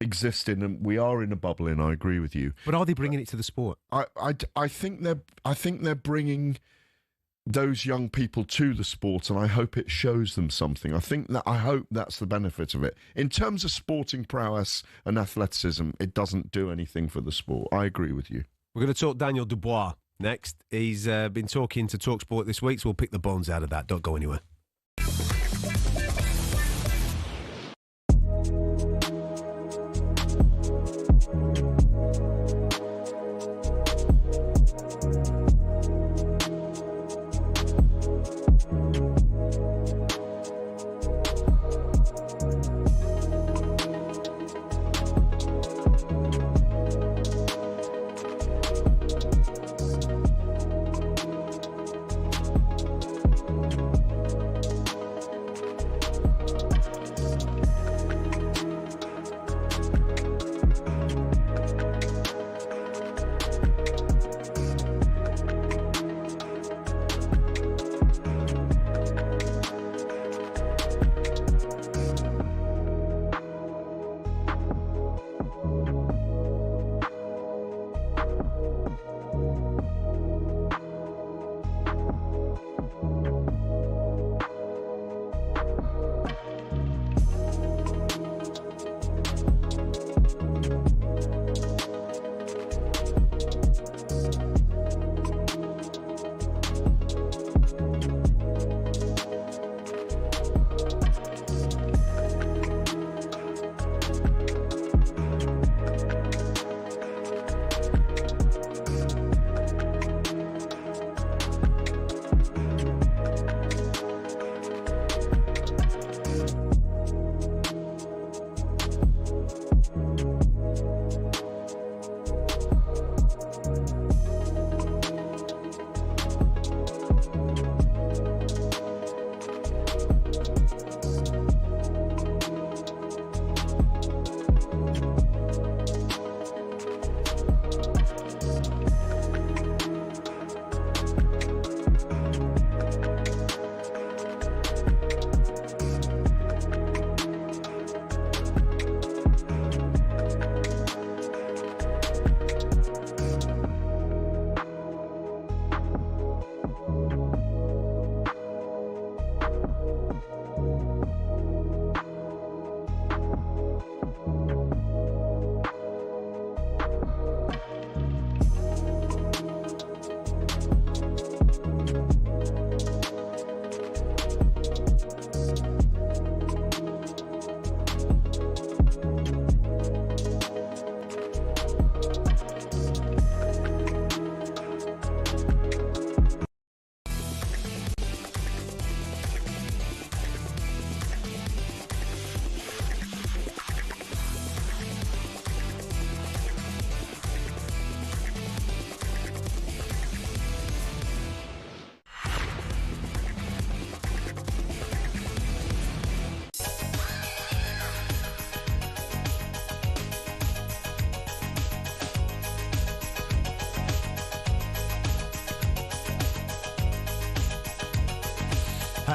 exist in, and we are in a bubble in? I agree with you. But are they bringing it to the sport? I think they're bringing those young people to the sport, and I hope it shows them something. I hope that's the benefit of it. In terms of sporting prowess and athleticism, it doesn't do anything for the sport. I agree with you. We're going to talk Daniel Dubois next. He's been talking to talkSPORT this week, so we'll pick the bones out of that. Don't go anywhere.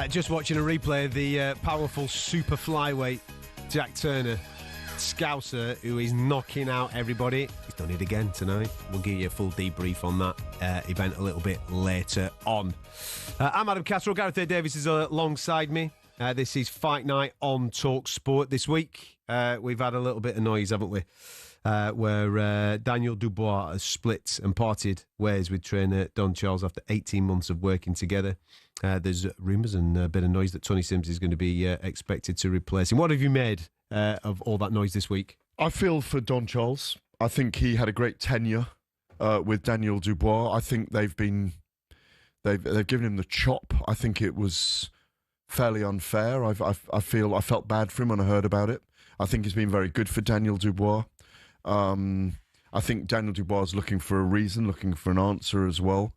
Just watching a replay of the powerful super flyweight Jack Turner, Scouser, who is knocking out everybody. He's done it again tonight. We'll give you a full debrief on that event a little bit later on. I'm Adam Catterall. Gareth Davies is alongside me. This is Fight Night on talkSPORT. This week, we've had a little bit of noise, haven't we? Where Daniel Dubois has split and parted ways with trainer Don Charles after 18 months of working together. There's rumours and a bit of noise that Tony Sims is going to be expected to replace him. What have you made of all that noise this week? I feel for Don Charles. I think he had a great tenure with Daniel Dubois. I think they've given him the chop. I think it was fairly unfair. I felt bad for him when I heard about it. I think it's been very good for Daniel Dubois. I think Daniel Dubois is looking for a reason, looking for an answer as well.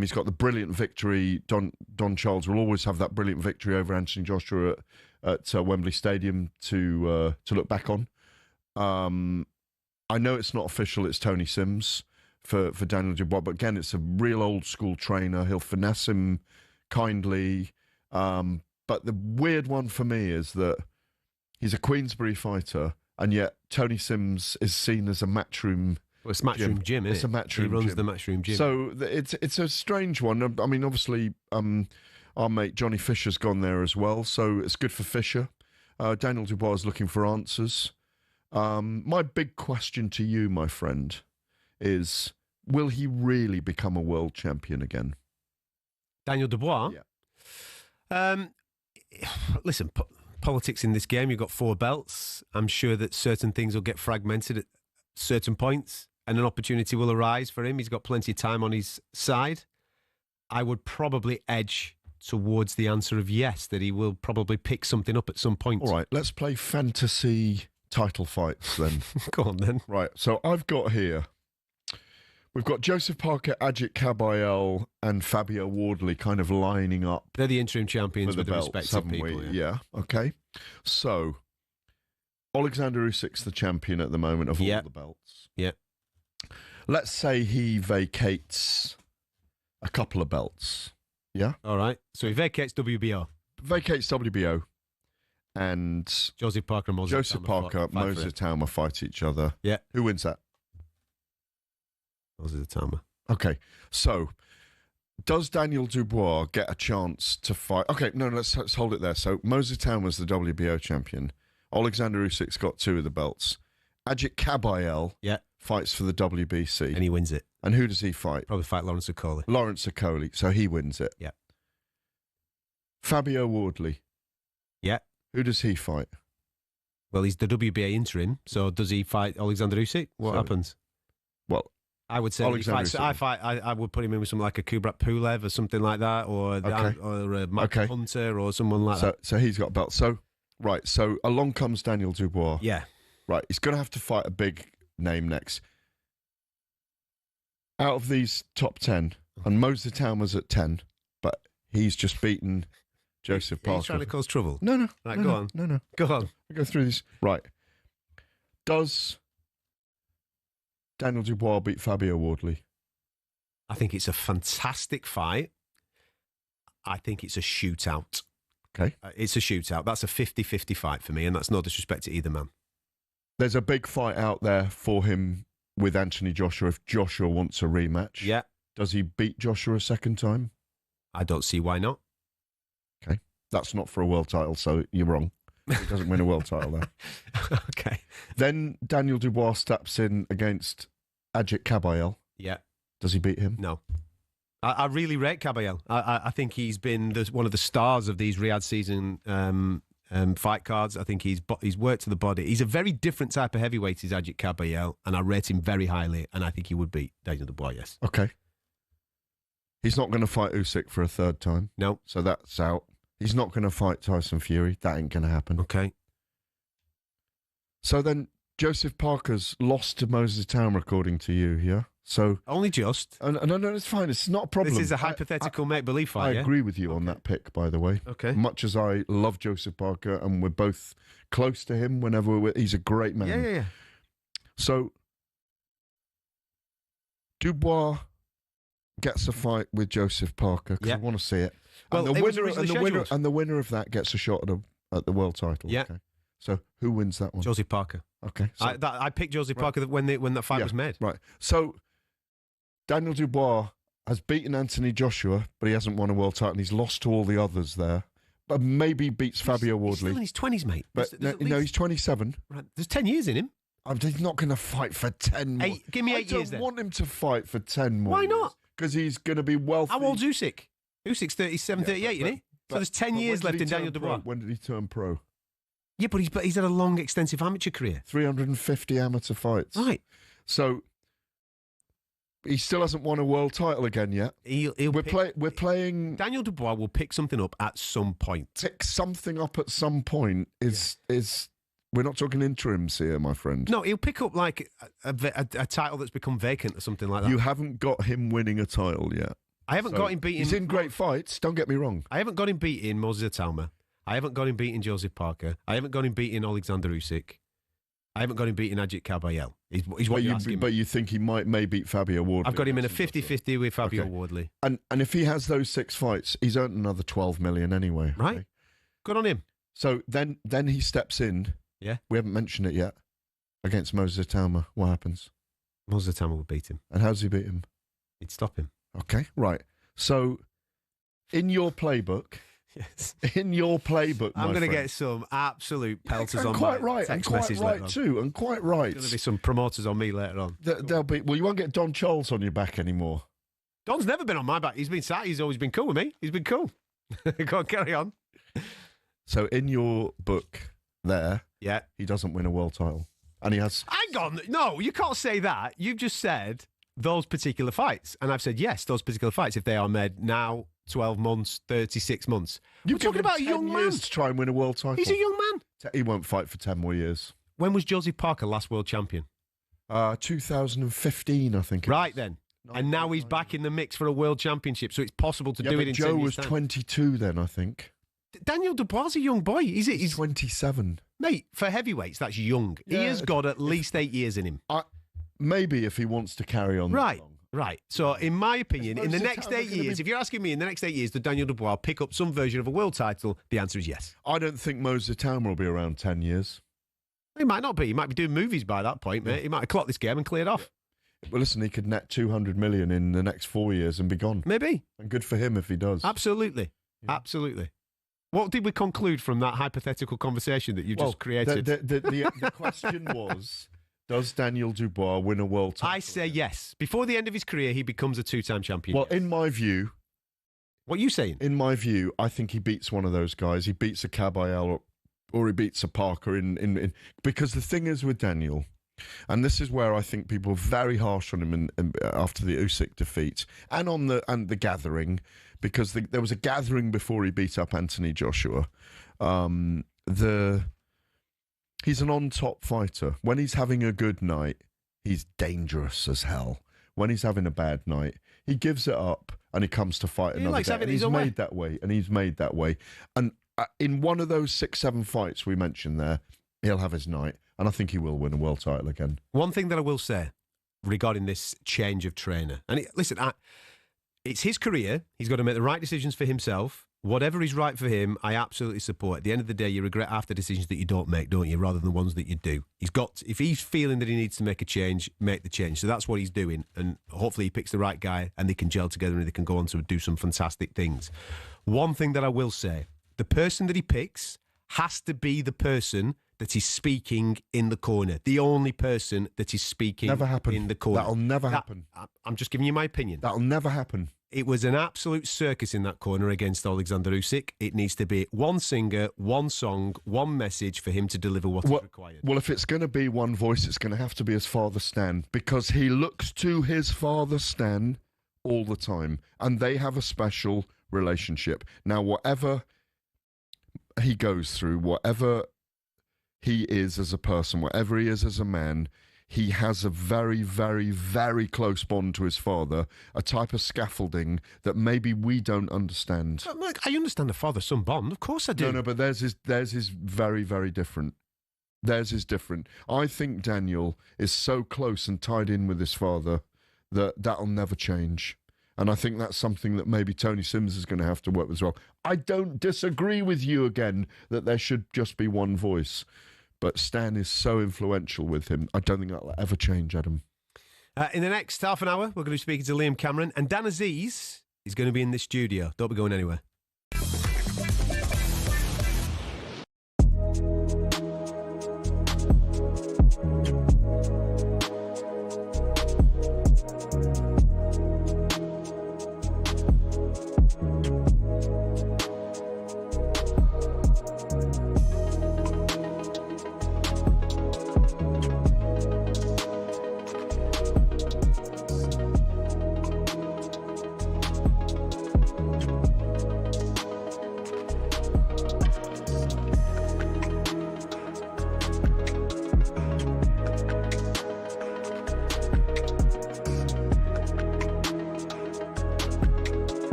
He's got the brilliant victory. Don Charles will always have that brilliant victory over Anthony Joshua at Wembley Stadium to look back on. I know it's not official, it's Tony Sims for Daniel Dubois, but again, it's a real old school trainer. He'll finesse him kindly. But the weird one for me is that he's a Queensberry fighter, and yet Tony Sims is seen as a matchroom. Well, it's Matchroom Gym, isn't it? It's a Matchroom He runs gym. the Matchroom Gym. So it's a strange one. I mean, obviously, our mate Johnny Fisher's gone there as well, so it's good for Fisher. Daniel Dubois is looking for answers. My big question to you, my friend, is will he really become a world champion again? Daniel Dubois? Yeah. Listen, politics in this game, you've got 4 belts. I'm sure that certain things will get fragmented at certain points and an opportunity will arise for him. He's got plenty of time on his side. I would probably edge towards the answer of yes, that he will probably pick something up at some point. All right, let's play fantasy title fights then. Go on then. Right, so we've got Joseph Parker, Ajit Kabayel and Fabio Wardley kind of lining up. They're the interim champions with the belts, respective haven't people. we? Yeah, okay. So, Alexander Usyk's the champion at the moment of all the belts. Yeah. Let's say he vacates a couple of belts. Yeah? All right. So he vacates WBO. Vacates WBO. And Joseph Parker and Moses Tama fight each other. Yeah. Who wins that? Moses Tama. Okay. So, does Daniel Dubois get a chance to fight? Okay, no, let's hold it there. So, Moses Tama's the WBO champion. Alexander Usyk's got 2 of the belts. Ajit Kabayel fights for the WBC. And he wins it. And who does he fight? Probably fight Lawrence Okoli. Lawrence Okoli. So he wins it. Yeah. Fabio Wardley. Yeah. Who does he fight? Well, he's the WBA interim. So does he fight Alexander Usyk? What happens? Well, I would say I would put him in with something like a Kubrat Pulev or something like that, or a Michael Hunter or someone like that. So he's got a belt. So along comes Daniel Dubois. Yeah. Right, he's going to have to fight a big name next. Out of these top 10, and Moses Tama's at 10, but he's just beaten Joseph Parker. He's trying to cause trouble. No. Right, go on. No. Go on. I'll go through this. Right. Does Daniel Dubois beat Fabio Wardley? I think it's a fantastic fight. I think it's a shootout. Okay. It's a shootout. That's a 50-50 fight for me, and that's no disrespect to either man. There's a big fight out there for him with Anthony Joshua if Joshua wants a rematch. Yeah. Does he beat Joshua a second time? I don't see why not. Okay. That's not for a world title, so you're wrong. He doesn't win a world title there. Okay. Then Daniel Dubois steps in against Ajit Kabayel. Yeah. Does he beat him? No. I really rate Kabayel. I think he's been one of the stars of these Riyadh season fight cards. I think he's worked to the body. He's a very different type of heavyweight, is Ajit Kabayel, and I rate him very highly, and I think he would beat Daniel Dubois, yes. Okay. He's not going to fight Usyk for a third time. No. So that's out. He's not going to fight Tyson Fury. That ain't going to happen. Okay. So then Joseph Parker's lost to Moses Tama, according to you, yeah? So only just. No, it's fine. It's not a problem. This is a hypothetical make-believe fight, I agree with you on that pick, by the way. Okay. Much as I love Joseph Parker, and we're both close to him whenever he's a great man. Yeah. So Dubois gets a fight with Joseph Parker, because I want to see it. Well, And the winner of that gets a shot at the world title. Yeah. Okay. So who wins that one? Joseph Parker. Okay. So, I picked Joseph Parker when that fight was made. Right. So Daniel Dubois has beaten Anthony Joshua, but he hasn't won a world title. And he's lost to all the others there. But maybe beats Fabio Wardley. He's still in his 20s, mate. But he's 27. Right. There's 10 years in him. He's not going to fight for 10 more. Give me 8 years I then. don't want him to fight for 10 more. Why not? Because he's going to be wealthy. How old's Usyk? Usyk's 37, 38, isn't he? So there's 10 years left in Daniel Dubois. When did he turn pro? Yeah, but he's had a long, extensive amateur career. 350 amateur fights. Right. So he still hasn't won a world title again yet. We're playing. Daniel Dubois will pick something up at some point. Pick something up at some point is. We're not talking interims here, my friend. No, he'll pick up like a title that's become vacant or something like that. You haven't got him winning a title yet. I haven't got him beating. He's in great fights. Don't get me wrong. I haven't got him beating Moses Tama. I haven't got him beating Joseph Parker. I haven't got him beating Alexander Usyk. I haven't got him beating Ajit Kabayel. He's what you're asking me. But you think he may beat Fabio Wardley? I've got him in a 50-50 with Fabio Wardley. And if he has those 6 fights, he's earned another 12 million anyway. Right. Okay? Good on him. So then he steps in. Yeah. We haven't mentioned it yet. Against Moses Tama, what happens? Moses Tama would beat him. And how does he beat him? He'd stop him. Okay, right. So, in your playbook, I'm going to get some absolute pelters on quite my right, text and quite message right later on. too, and quite right. There's going to be some promoters on me later on. There'll be. Well, you won't get Don Charles on your back anymore. Don's never been on my back. He's been sat. He's always been cool with me. He's been cool. Go on, carry on. So, in your book, yeah, he doesn't win a world title, and he has. Hang on, no, you can't say that. You've just said those particular fights, and I've said yes, those particular fights, if they are made now, 12 months, 36 months. We're talking about a young man to try and win a world title. He's a young man. He won't fight for 10 more years. When was Joseph Parker last world champion? 2015, I think. Right then. And now he's back in the mix for a world championship, so it's possible to do it in 10 years' Joe was time. 22 then, I think. Daniel Dubois is a young boy. He's 27. Mate, for heavyweights, that's young. Yeah, he has got at least 8 years in him. Maybe if he wants to carry on right, that long. Right. So, in my opinion, in the next 8 years, if you're asking me in the next 8 years, does Daniel Dubois pick up some version of a world title? The answer is yes. I don't think Moses Tama will be around 10 years. He might not be. He might be doing movies by that point, mate. He might have clocked this game and cleared off. Well, listen, he could net 200 million in the next 4 years and be gone. Maybe. And good for him if he does. Absolutely. Yeah. Absolutely. What did we conclude from that hypothetical conversation that you just created? The question was, does Daniel Dubois win a world title? I say yes. Before the end of his career, he becomes a two-time champion. Well, in my view... What are you saying? In my view, I think he beats one of those guys. He beats a Kabayel or he beats a Parker because the thing is with Daniel, and this is where I think people are very harsh on him after the Usyk defeat and on the gathering, because there was a gathering before he beat up Anthony Joshua. He's an on-top fighter. When he's having a good night, he's dangerous as hell. When he's having a bad night, he gives it up and he comes to fight another day. And he's made that way. And in one of those 6-7 fights we mentioned there, he'll have his night. And I think he will win a world title again. One thing that I will say regarding this change of trainer, and listen, it's his career. He's got to make the right decisions for himself. Whatever is right for him, I absolutely support. At the end of the day, you regret after decisions that you don't make, don't you, rather than the ones that you do. If he's feeling that he needs to make a change, make the change. So that's what he's doing. And hopefully he picks the right guy and they can gel together and they can go on to do some fantastic things. One thing that I will say, the person that he picks has to be the person that is speaking in the corner. The only person that is speaking in the corner. That'll never happen. I'm just giving you my opinion. That'll never happen. It was an absolute circus in that corner against Alexander Usyk. It needs to be one singer, one song, one message for him to deliver what is required. Well, if it's going to be one voice, it's going to have to be his father Stan, because he looks to his father Stan all the time, and they have a special relationship. Now, whatever he goes through, whatever he is as a person, whatever he is as a man, he has a very, very, very close bond to his father, a type of scaffolding that maybe we don't understand. I understand the father-son bond, of course I do. No, but theirs is very, very different. Theirs is different. I think Daniel is so close and tied in with his father that that'll never change. And I think that's something that maybe Tony Sims is going to have to work with as well. I don't disagree with you again that there should just be one voice. But Stan is so influential with him. I don't think that'll ever change, Adam. In the next half an hour, we're going to be speaking to Liam Cameron. And Dan Aziz is going to be in this studio. Don't be going anywhere.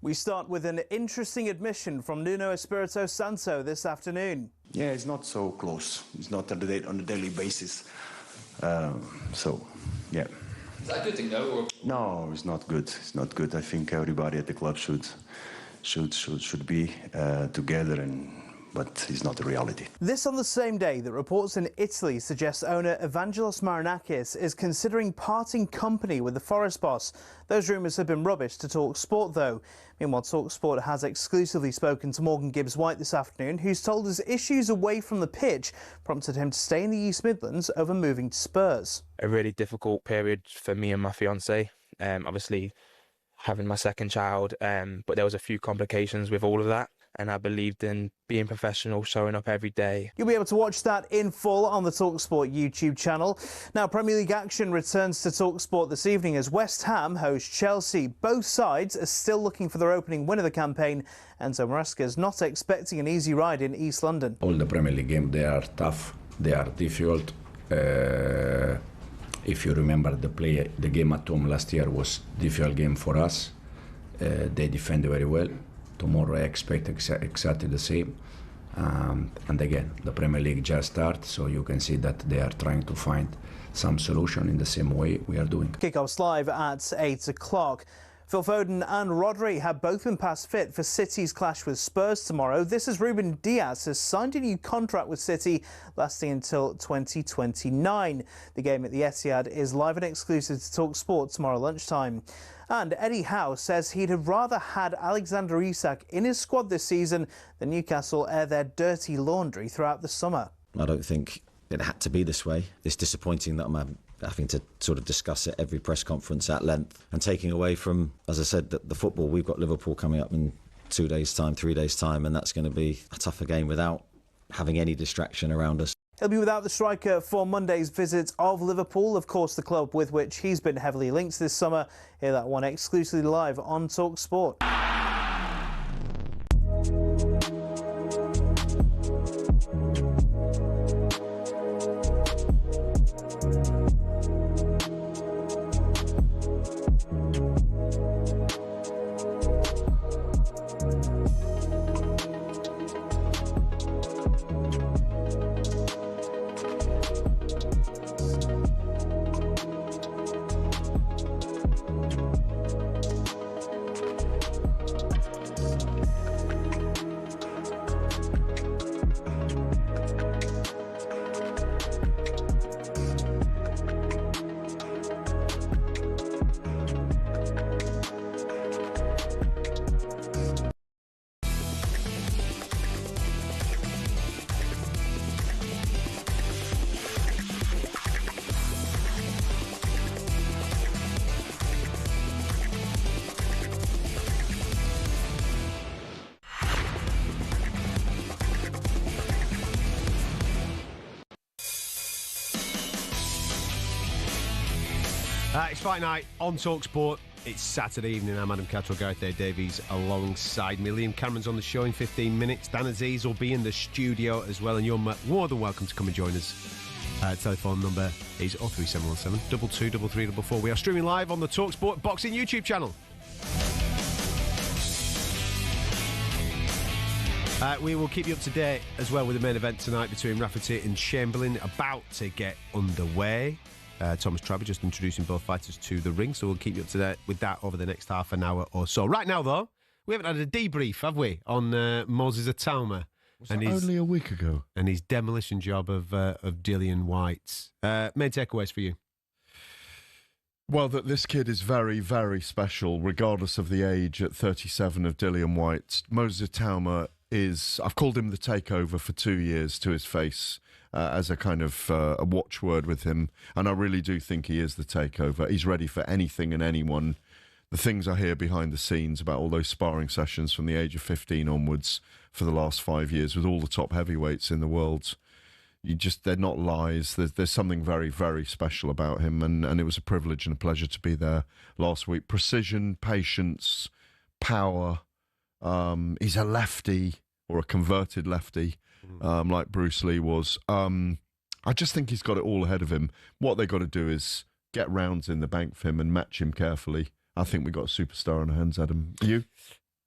We start with an interesting admission from Nuno Espirito Santo this afternoon. Yeah, it's not so close. It's not on a daily basis. So, yeah. Is that a good thing, though? Or? No, it's not good. It's not good. I think everybody at the club should be together, but it's not the reality. This on the same day that reports in Italy suggest owner Evangelos Marinakis is considering parting company with the Forest boss. Those rumours have been rubbish to talkSPORT, though. Meanwhile, talkSPORT has exclusively spoken to Morgan Gibbs-White this afternoon, who's told us issues away from the pitch prompted him to stay in the East Midlands over moving to Spurs. A really difficult period for me and my fiancée. Obviously, having my second child, but there was a few complications with all of that. And I believed in being professional, showing up every day. You'll be able to watch that in full on the talkSPORT YouTube channel. Now, Premier League action returns to talkSPORT this evening as West Ham host Chelsea. Both sides are still looking for their opening win of the campaign. Enzo Maresca's not expecting an easy ride in East London. All the Premier League games, they are tough, they are difficult. If you remember the game at home last year was a difficult game for us. They defended very well. Tomorrow I expect exactly the same. And again, the Premier League just started, so you can see that they are trying to find some solution in the same way we are doing. Kickoff's live at 8 o'clock. Phil Foden and Rodri have both been past fit for City's clash with Spurs tomorrow. This as Ruben Dias has signed a new contract with City lasting until 2029. The game at the Etihad is live and exclusive to talkSPORT tomorrow lunchtime. And Eddie Howe says he'd have rather had Alexander Isak in his squad this season than Newcastle air their dirty laundry throughout the summer. I don't think it had to be this way. It's disappointing that I'm having to sort of discuss it every press conference at length and taking away from, as I said, the football. We've got Liverpool coming up in 2 days' time, 3 days' time, and that's going to be a tougher game without having any distraction around us. He'll be without the striker for Monday's visit of Liverpool, of course the club with which he's been heavily linked this summer. Hear that one exclusively live on talkSPORT. It's Fight Night on talkSPORT. It's Saturday evening. I'm Adam Catterall, Gareth Davies alongside me. Liam Cameron's on the show in 15 minutes. Dan Aziz will be in the studio as well, and you're more than welcome to come and join us. Telephone number is 03717 223344. We are streaming live on the talkSPORT Boxing YouTube channel. We will keep you up to date as well with the main event tonight between Rafferty and Chamberlain, about to get underway. Thomas Trabby just introducing both fighters to the ring, so we'll keep you up to date with that over the next half an hour or so. Right now, though, we haven't had a debrief, have we, on Moses Tama? And only a week ago. And his demolition job of Dillian Whyte. Main takeaways for you? Well, that this kid is very, very special, regardless of the age at 37 of Dillian Whyte. Moses Tama is, I've called him the takeover for 2 years to his face. As a kind of a watchword with him, and I really do think he is the takeover. He's ready for anything and anyone. The things I hear behind the scenes about all those sparring sessions from the age of 15 onwards for the last 5 years with all the top heavyweights in the world, they're not lies. There's something very, very special about him, and it was a privilege and a pleasure to be there last week. Precision, patience, power. He's a lefty, or a converted lefty. Like Bruce Lee was. I just think he's got it all ahead of him. What they got to do is get rounds in the bank for him and match him carefully. I think we've got a superstar on our hands, Adam. You?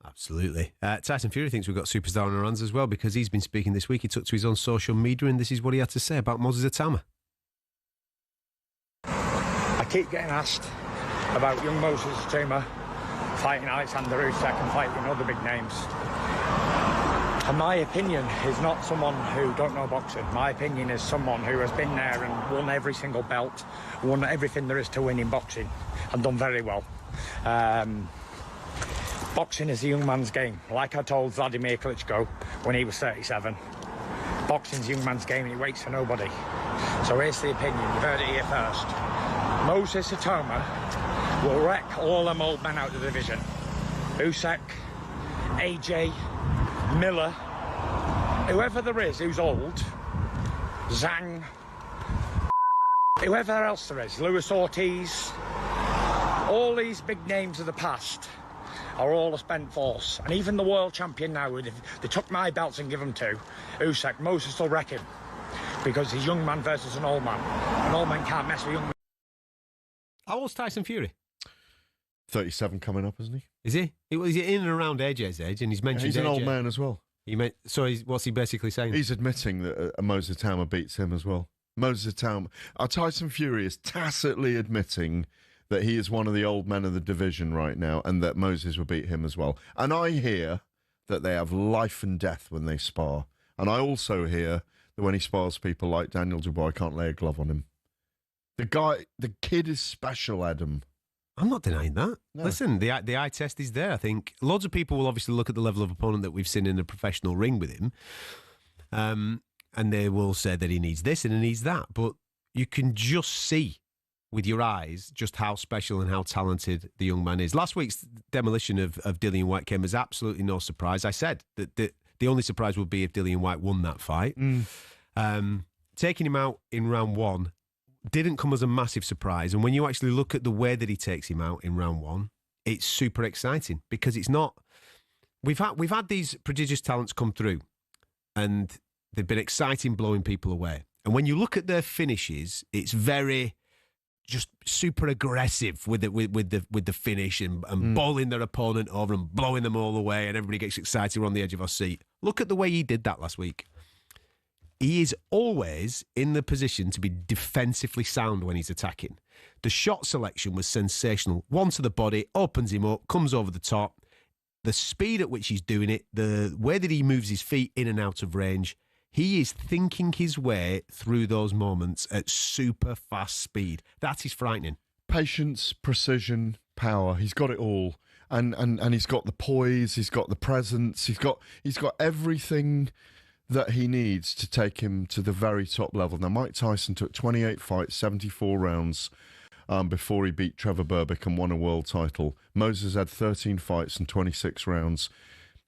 Absolutely. Tyson Fury thinks we've got a superstar on our hands as well, because he's been speaking this week. He took to his own social media, and this is what he had to say about Moses Tama. I keep getting asked about young Moses Tama fighting Alexander Usyk and fighting other big names. And my opinion is not someone who don't know boxing. My opinion is someone who has been there and won every single belt, won everything there is to win in boxing, and done very well. Boxing is a young man's game. Like I told Vladimir Klitschko when he was 37, boxing's a young man's game and he waits for nobody. So here's the opinion, you've heard it here first. Moses Tama will wreck all them old men out of the division. Usyk, AJ, Miller, whoever there is who's old, Zhang, whoever else there is, Luis Ortiz, all these big names of the past are all a spent force. And even the world champion now, if they took my belts and give them to Usyk, Moses will wreck him, because he's a young man versus an old man. An old man can't mess with young men. How old's Tyson Fury? 37 coming up, isn't he? Is he? He's in and around AJ's age, and he's mentioned he's an AJ. old man as well. What's he basically saying? He's admitting that Moses Tama beats him as well. Moses Tama, Tyson Fury is tacitly admitting that he is one of the old men of the division right now, and that Moses will beat him as well. And I hear that they have life and death when they spar. And I also hear that when he spars people like Daniel Dubois, I can't lay a glove on him. The kid is special, Adam. I'm not denying that. No. Listen, the eye test is there. I think loads of people will obviously look at the level of opponent that we've seen in a professional ring with him, and they will say that he needs this and he needs that. But you can just see with your eyes just how special and how talented the young man is. Last week's demolition of Dillian Whyte came as absolutely no surprise. I said that the only surprise would be if Dillian Whyte won that fight. To taking him out in round 1 didn't come as a massive surprise. And when you actually look at the way that he takes him out in round 1, it's super exciting because it's not. We've had these prodigious talents come through, and they've been exciting, blowing people away. And when you look at their finishes, it's very just super aggressive with the finish and bowling their opponent over and blowing them all away, and everybody gets excited. We're on the edge of our seat. Look at the way he did that last week. He is always in the position to be defensively sound when he's attacking. The shot selection was sensational. One to the body, opens him up, comes over the top. The speed at which he's doing it, the way that he moves his feet in and out of range, he is thinking his way through those moments at super fast speed. That is frightening. Patience, precision, power. He's got it all. And he's got the poise, he's got the presence, he's got everything that he needs to take him to the very top level. Now, Mike Tyson took 28 fights, 74 rounds before he beat Trevor Berbick and won a world title. Moses had 13 fights and 26 rounds.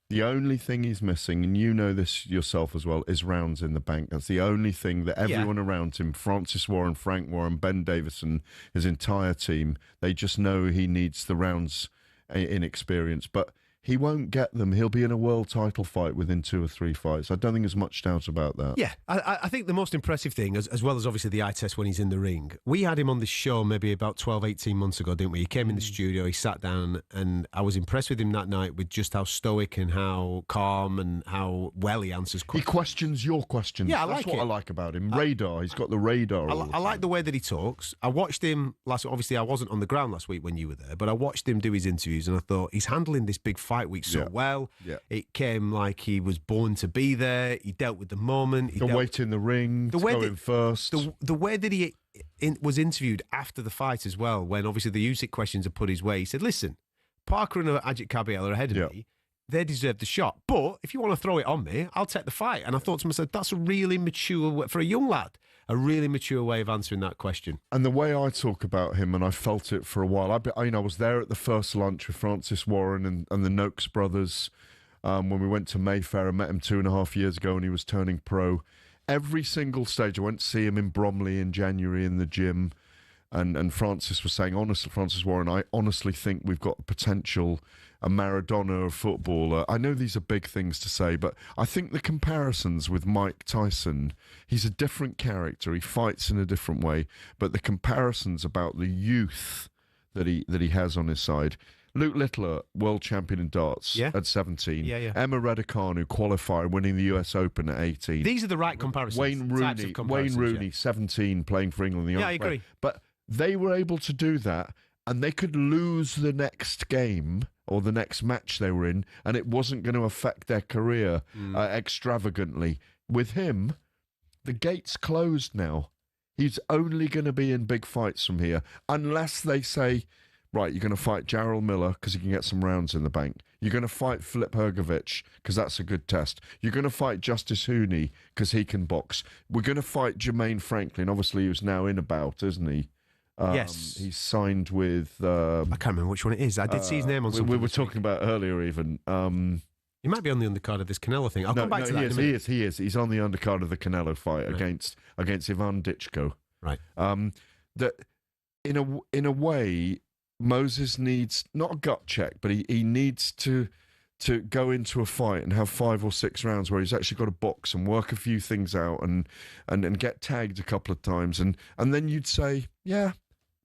The only thing he's missing, and you know this yourself as well, is rounds in the bank. That's the only thing that everyone around him, Francis Warren, Frank Warren, Ben Davison, his entire team, they just know he needs the rounds in experience. But he won't get them. He'll be in a world title fight within 2 or 3 fights. I don't think there's much doubt about that. Yeah, I think the most impressive thing, as well as obviously the eye test when he's in the ring, we had him on this show maybe about 12, 18 months ago, didn't we? He came in the studio, he sat down, and I was impressed with him that night with just how stoic and how calm and how well he answers questions. He questions your questions. Yeah, That's what I like about him. Radar. He's got the radar. I like the way that he talks. I watched him obviously I wasn't on the ground last week when you were there, but I watched him do his interviews and I thought he's handling this big fight week so well. Yeah. It came like he was born to be there. He dealt with the moment. The weight in the ring, going first. The way that he was interviewed after the fight as well, when obviously the Usyk questions are put his way, he said, listen, Parker and Ajit Kabiel are ahead of me. They deserve the shot. But if you want to throw it on me, I'll take the fight. And I thought to myself, that's a really mature, for a young lad, a really mature way of answering that question. And the way I talk about him, and I felt it for a while, I was there at the first lunch with Francis Warren and the Noakes brothers when we went to Mayfair. I met him 2.5 years ago and he was turning pro. Every single stage, I went to see him in Bromley in January in the gym. And Francis was saying, honestly, Francis Warren, I honestly think we've got the potential, a Maradona of football. I know these are big things to say, but I think the comparisons with Mike Tyson, he's a different character. He fights in a different way, but the comparisons about the youth that he has on his side. Luke Littler, world champion in darts at 17. Emma Raducanu, qualifier, winning the US Open at 18. These are the right comparisons. Wayne Rooney, 17, playing for England. I agree. But they were able to do that, and they could lose the next game or the next match they were in, and it wasn't going to affect their career extravagantly. With him, the gate's closed now. He's only going to be in big fights from here, unless they say, right, you're going to fight Jarrell Miller because he can get some rounds in the bank. You're going to fight Filip Hrgovic because that's a good test. You're going to fight Justice Hooney because he can box. We're going to fight Jermaine Franklin, obviously, who's now in a bout, isn't he? Yes. He's signed with... I can't remember which one it is. I did see his name on something. We were talking about earlier even. He might be on the undercard of this Canelo thing. I'll come back to that in a minute. He is. He's on the undercard of the Canelo fight against Ivan Ditchko. Right. That in a way, Moses needs not a gut check, but he needs to go into a fight and have 5 or 6 rounds where he's actually got to box and work a few things out and get tagged a couple of times and then you'd say, yeah,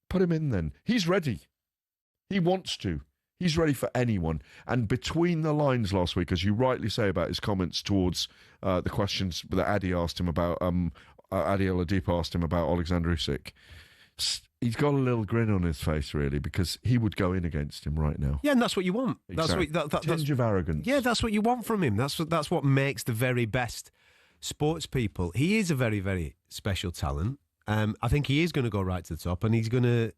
put him in then. He's ready. He wants to. He's ready for anyone. And between the lines last week, as you rightly say about his comments towards the questions that Adi asked him about, Adi Oladipo asked him about Alexander Usyk, he's got a little grin on his face, really, because he would go in against him right now. Yeah, and that's what you want. Exactly. That's tinge of arrogance. Yeah, that's what you want from him. That's what makes the very best sports people. He is a very, very special talent. I think he is going to go right to the top, and he's going to...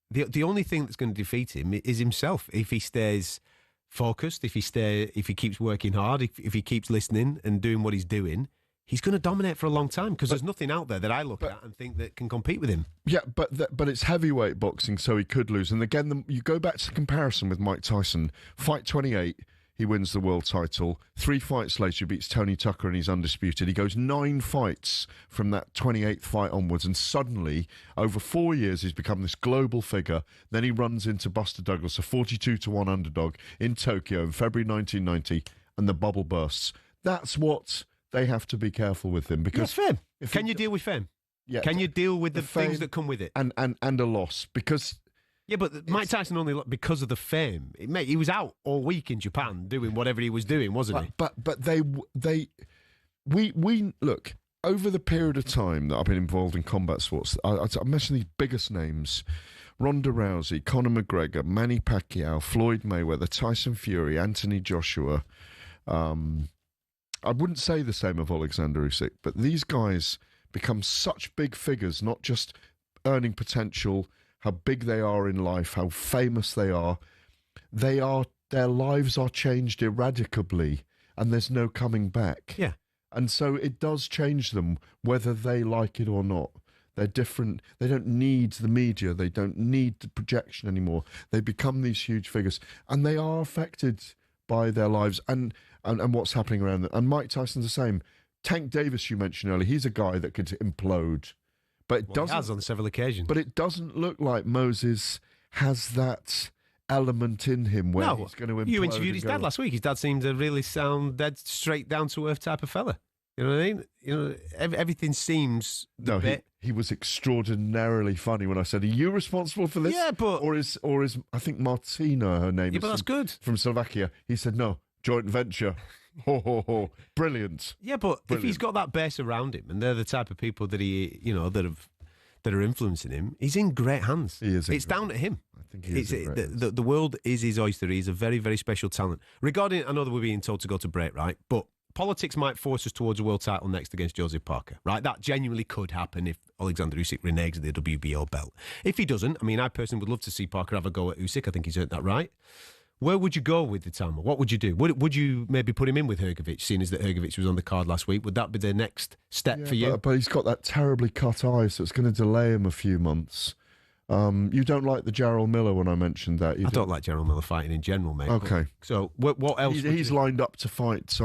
The only thing that's going to defeat him is himself. If he stays focused, if he keeps working hard, if he keeps listening and doing what he's doing, he's going to dominate for a long time because there's nothing out there that I look at and think that can compete with him. Yeah, but it's heavyweight boxing, so he could lose. And again, you go back to the comparison with Mike Tyson. Fight 28, he wins the world title. 3 fights later, he beats Tony Tucker and he's undisputed. He goes 9 fights from that 28th fight onwards, and suddenly, over 4 years, he's become this global figure. Then he runs into Buster Douglas, a 42-1 underdog in Tokyo in February 1990, and the bubble bursts. That's what they have to be careful with him, because fame. Can you deal with fame? Yeah, can you deal with the fame things that come with it? And a loss, because... Yeah, but Mike Tyson only because of the fame. Mate, he was out all week in Japan doing whatever he was doing, wasn't he? But we look, over the period of time that I've been involved in combat sports, I mentioned these biggest names: Ronda Rousey, Conor McGregor, Manny Pacquiao, Floyd Mayweather, Tyson Fury, Anthony Joshua. I wouldn't say the same of Alexander Usyk, but these guys become such big figures, not just earning potential, how big they are in life, how famous they are. Their lives are changed irrevocably, and there's no coming back. Yeah. And so it does change them, whether they like it or not. They're different. They don't need the media. They don't need the projection anymore. They become these huge figures, and they are affected by their lives and what's happening around them. And Mike Tyson's the same. Tank Davis, you mentioned earlier, he's a guy that could implode. But it doesn't, he has on several occasions. But it doesn't look like Moses has that element in him where he's going to implode. You interviewed his dad last week. His dad seemed a really sound, dead, straight, down-to-earth type of fella. You know what I mean? You know, everything seems... No, he was extraordinarily funny when I said, "Are you responsible for this?" Yeah, but... Or is I think Martina, her name is. Yeah, but that's good. From Slovakia. He said, "No, joint venture." Ho, ho, ho. Brilliant. Yeah, but if he's got that base around him, and they're the type of people that that are influencing him, he's in great hands. He is. It's down to him. I think he is. The world is his oyster. He's a very, very special talent. Regarding, I know that we're being told to go to break, right? But politics might force us towards a world title next against Joseph Parker, right? That genuinely could happen if Alexander Usyk reneges the WBO belt. If he doesn't, I mean, I personally would love to see Parker have a go at Usyk. I think he's earned that right. Where would you go with the Tama? What would you do? Would you maybe put him in with Hrgovic, seeing as that Hrgovic was on the card last week? Would that be the next step for you? But he's got that terribly cut eye, so it's going to delay him a few months. You don't like the Jarrell Miller when I mentioned that? I don't like Jarrell Miller fighting in general, mate. Okay. So what else? He's lined up to fight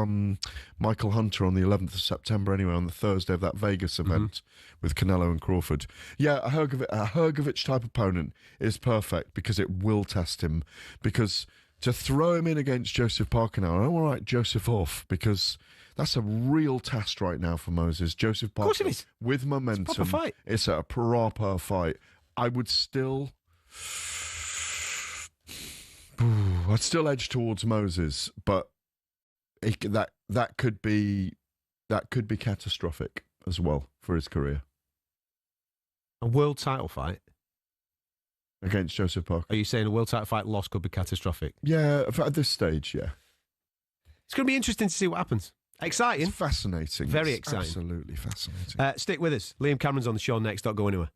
Michael Hunter on the 11th of September anyway, on the Thursday of that Vegas event with Canelo and Crawford. Yeah, a Hrgovic type opponent is perfect because it will test him. Because to throw him in against Joseph Parker now, I don't want to write Joseph off because that's a real test right now for Moses. Joseph Parker, of course it is. With momentum. It's a proper fight. It's a proper fight. I'd still edge towards Moses, but that could be catastrophic as well for his career. A world title fight against Joseph Parker. Are you saying a world title fight loss could be catastrophic? Yeah, at this stage, yeah. It's going to be interesting to see what happens. Exciting. It's fascinating. Very exciting. Absolutely fascinating. Stick with us. Liam Cameron's on the show next. Don't go anywhere.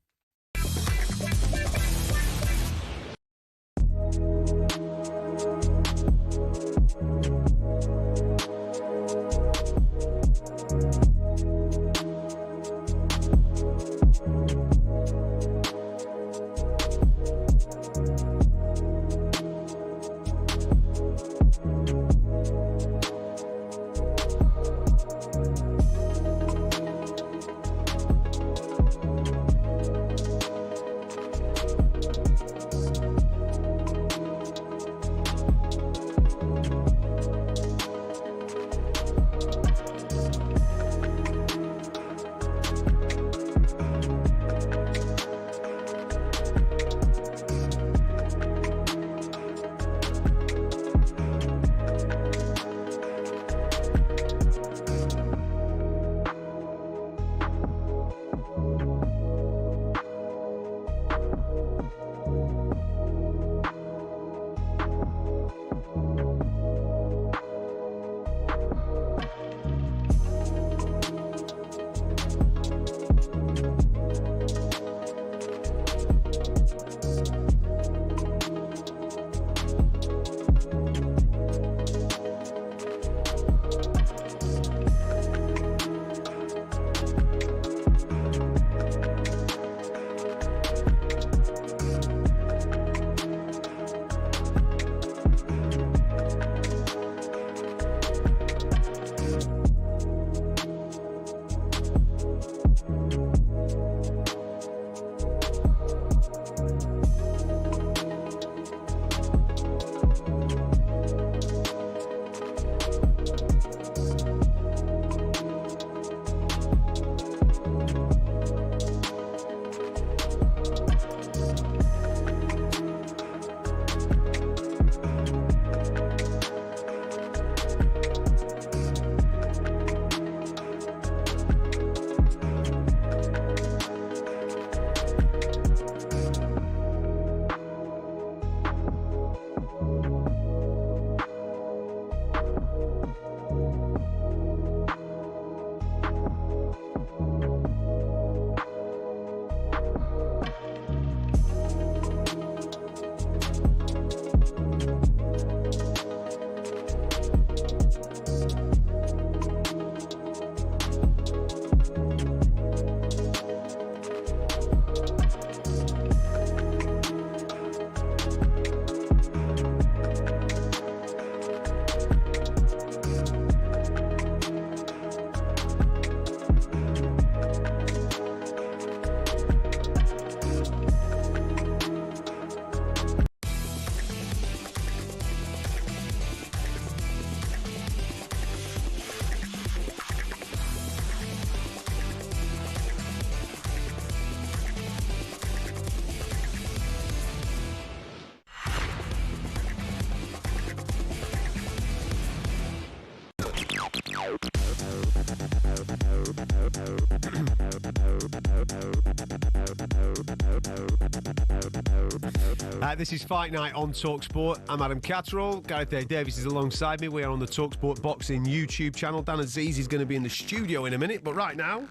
This is Fight Night on talkSPORT. I'm Adam Catterall. Gareth Davies is alongside me. We are on the talkSPORT Boxing YouTube channel. Dan Aziz is going to be in the studio in a minute, but right now,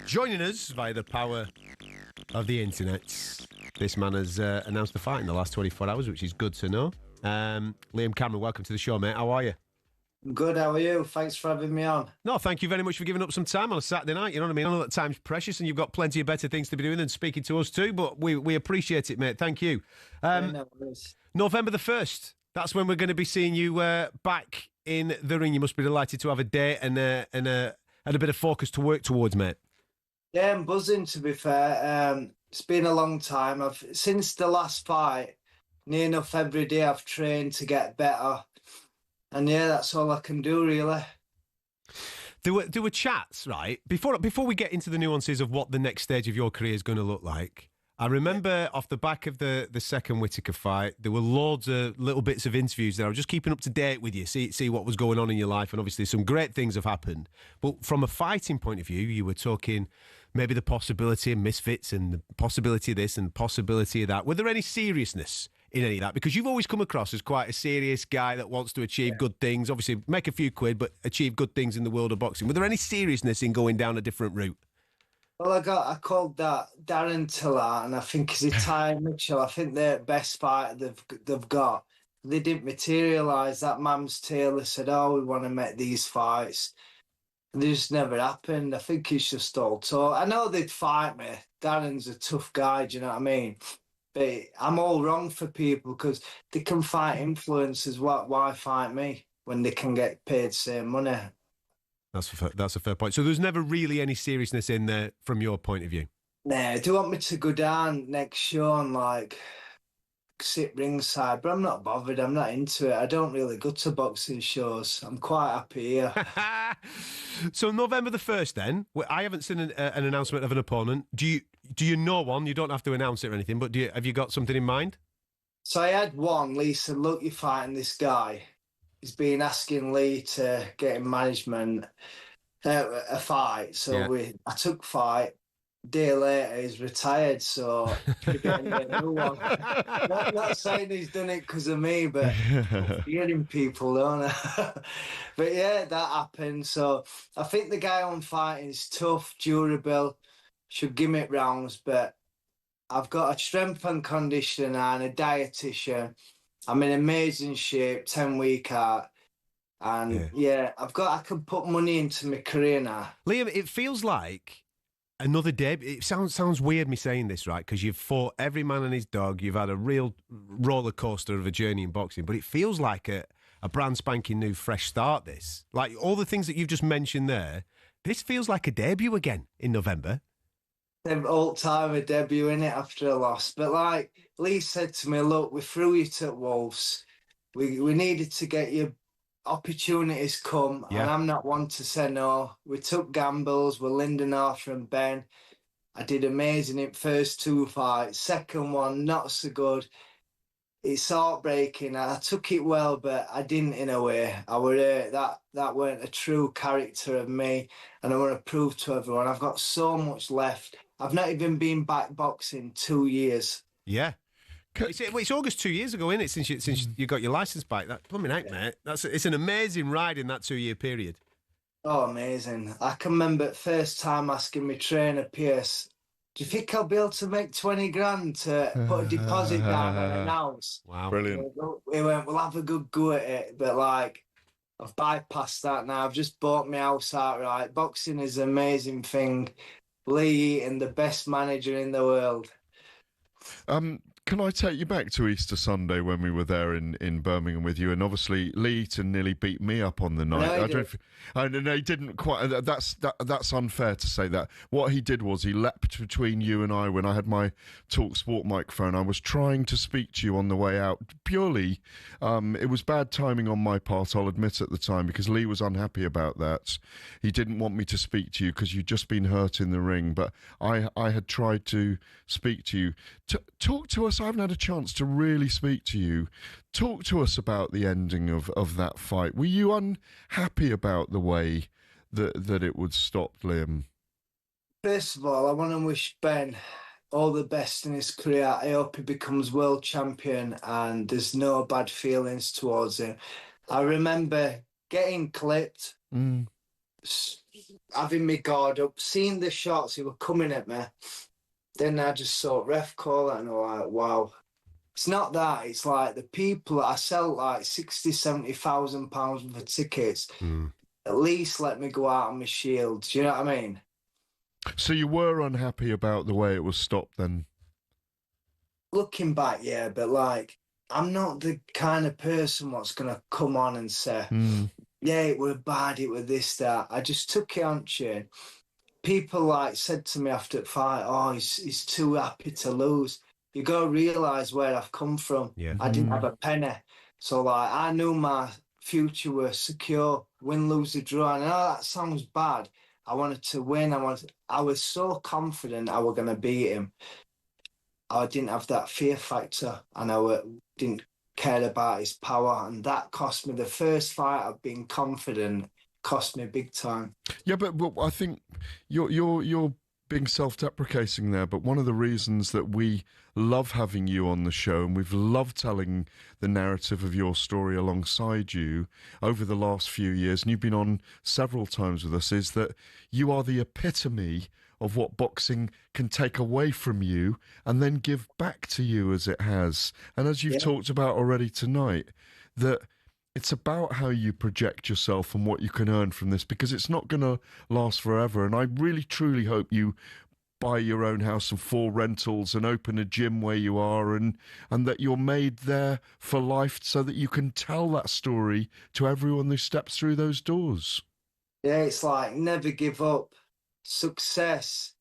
joining us via the power of the internet, this man has announced the fight in the last 24 hours, which is good to know. Liam Cameron, welcome to the show, mate. How are you? Good, how are you? Thanks for having me on. No, thank you very much for giving up some time on a Saturday night. You know what I mean? I know that time's precious and you've got plenty of better things to be doing than speaking to us too, but we appreciate it, mate. Thank you. No worries. November the 1st, that's when we're going to be seeing you back in the ring. You must be delighted to have a date and a bit of focus to work towards, mate. Yeah, I'm buzzing, to be fair. It's been a long time. Since the last fight, near enough every day I've trained to get better. And yeah, that's all I can do, really. There were chats, right? Before we get into the nuances of what the next stage of your career is going to look like, I remember off the back of the second Whittaker fight, there were loads of little bits of interviews there. I was just keeping up to date with you, see what was going on in your life, and obviously some great things have happened. But from a fighting point of view, you were talking maybe the possibility of misfits and the possibility of this and the possibility of that. Were there any seriousness in any of that? Because you've always come across as quite a serious guy that wants to achieve good things, obviously make a few quid, but achieve good things in the world of boxing. Were there any seriousness in going down a different route? Well, I called that Darren Tiller, and I think he's a Ty Mitchell. I think they're the best fighter they've got. They didn't materialise. That Mams Taylor said, "Oh, we want to make these fights." And they just never happened. I think it's just all talk. I know they'd fight me. Darren's a tough guy, do you know what I mean? But I'm all wrong for people because they can fight influencers. Why fight me when they can get paid the same money? That's a fair point. So there's never really any seriousness in there from your point of view? Nah, do you want me to go down next show and like sit ringside? But I'm not bothered. I'm not into it. I don't really go to boxing shows. I'm quite happy here. So November the 1st then, I haven't seen an announcement of an opponent. Do you know one? You don't have to announce it or anything, but have you got something in mind? So I had one. Lee said, "Look, you're fighting this guy." He's been asking Lee to get in management a fight. So yeah. I took fight. Day later, he's retired, so we're getting a new one. Not saying he's done it because of me, but hearing people, don't I? But yeah, that happened. So I think the guy I'm fighting is tough, durable, should give me rounds, but I've got a strength and conditioner and a dietitian. I'm in amazing shape, 10-week out. And yeah, I can put money into my career now. Liam, it feels like another day. It sounds weird me saying this, right? Because you've fought every man and his dog. You've had a real roller coaster of a journey in boxing, but it feels like a brand spanking new fresh start. This, like all the things that you've just mentioned there, this feels like a debut again in November. All-timer debut in it after a loss. But like Lee said to me, "Look, we threw you to Wolves. We needed to get you opportunities come, and I'm not one to say no. We took gambles with Lyndon Arthur and Ben. I did amazing in first two fights. Second one, not so good. It's heartbreaking. I took it well, but I didn't in a way. I would that weren't a true character of me, and I want to prove to everyone I've got so much left. I've not even been back boxing 2 years. Yeah. It's August 2 years ago, isn't it? Since you got your licence back. That blooming heck, mate. It's an amazing ride in that 2 year period. Oh, amazing! I can remember the first time asking my trainer, Pierce, "Do you think I'll be able to make 20 grand to put a deposit down on an house?" Wow, brilliant! We went, "We'll have a good go at it," but like, I've bypassed that now. I've just bought my house outright. Boxing is an amazing thing. Lee Eaton, the best manager in the world. Can I take you back to Easter Sunday when we were there in Birmingham with you? And obviously, Lee Eaton nearly beat me up on the night. No, he didn't quite. That's unfair to say that. What he did was he leapt between you and I when I had my talkSPORT microphone. I was trying to speak to you on the way out. Purely, it was bad timing on my part, I'll admit at the time, because Lee was unhappy about that. He didn't want me to speak to you because you'd just been hurt in the ring. But I had tried to speak to you. Talk to us. I haven't had a chance to really speak to you. Talk to us about the ending of that fight. Were you unhappy about the way that it would stop, Liam? First of all, I want to wish Ben all the best in his career. I hope he becomes world champion and there's no bad feelings towards him. I remember getting clipped, having me guard up, seeing the shots he were coming at me. Then I just saw ref call it and I'm like, wow. It's not that. It's like the people, I sell like 60, 70,000 pounds worth of tickets. At least let me go out on my shield. Do you know what I mean? So you were unhappy about the way it was stopped then? Looking back, yeah, but like, I'm not the kind of person what's going to come on and say, yeah, it were bad, it were this, that. I just took it on chin. People like said to me after the fight, oh, he's too happy to lose. You got to realise where I've come from. Yeah. I didn't have a penny. So like, I knew my future was secure, win, lose, or draw. And I know that sounds bad. I wanted to win. I was so confident I was going to beat him. I didn't have that fear factor and I didn't care about his power. And that cost me the first fight. I've been confident. Cost me big time. Yeah, but I think you're being self-deprecating there, but one of the reasons that we love having you on the show and we've loved telling the narrative of your story alongside you over the last few years, and you've been on several times with us, is that you are the epitome of what boxing can take away from you and then give back to you as it has. And as you've talked about already tonight, that it's about how you project yourself and what you can earn from this, because it's not going to last forever. And I really, truly hope you buy your own house and 4 rentals and open a gym where you are, and that you're made there for life so that you can tell that story to everyone who steps through those doors. Yeah, it's like never give up. Success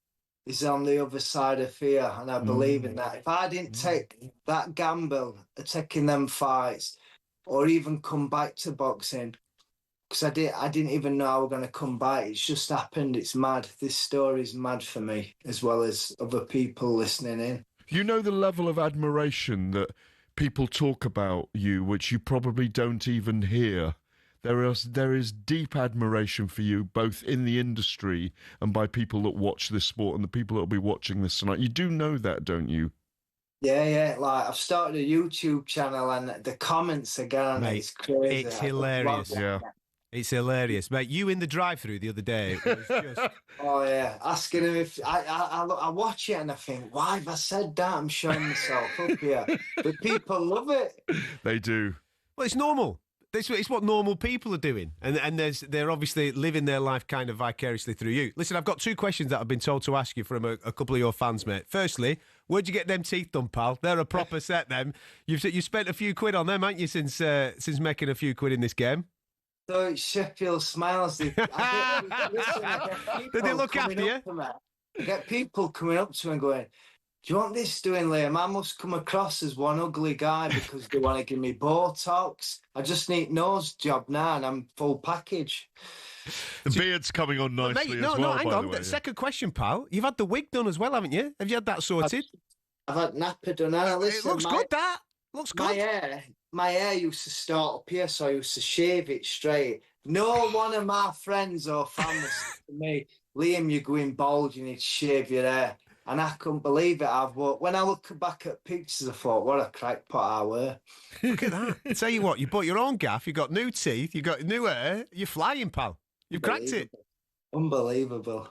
is on the other side of fear, and I believe in that. If I didn't take that gamble of taking them fights, or even come back to boxing, because I didn't even know I was going to come back. It's just happened. It's mad. This story's mad for me, as well as other people listening in. You know the level of admiration that people talk about you, which you probably don't even hear. There is deep admiration for you, both in the industry and by people that watch this sport and the people that will be watching this tonight. You do know that, don't you? Yeah. Like, I've started a YouTube channel and the comments again, mate, it's crazy. It's hilarious. Yeah. It's hilarious, mate. You in the drive-through the other day. It was just... Oh, yeah. Asking him if... I watch it and I think, why have I said that? I'm showing myself up here. But people love it. They do. Well, it's normal. It's what normal people are doing. And they're obviously living their life kind of vicariously through you. Listen, I've got 2 questions that I've been told to ask you from a couple of your fans, mate. Firstly, where'd you get them teeth done, pal? They're a proper set, them. You've spent a few quid on them, haven't you, since making a few quid in this game? So it's Sheffield Smiles. Did they look after you? I get people coming up to me and going, do you want this doing, Liam? I must come across as one ugly guy because they want to give me Botox. I just need nose job now and I'm full package. The beard's coming on nicely mate, as well, hang by on. the way. Second question, pal. You've had the wig done as well, haven't you? Have you had that sorted? I've had napper done. Listen, it looks good, that. Looks good. My hair used to start up here, so I used to shave it straight. No one of my friends or family said to me, Liam, you're going bald, you need to shave your hair. And I couldn't believe it. But when I look back at pictures, I thought, what a crackpot I were. Look at that. I tell you what, you bought your own gaff, you've got new teeth, you've got new hair, you're flying, pal. You've cracked it. Unbelievable.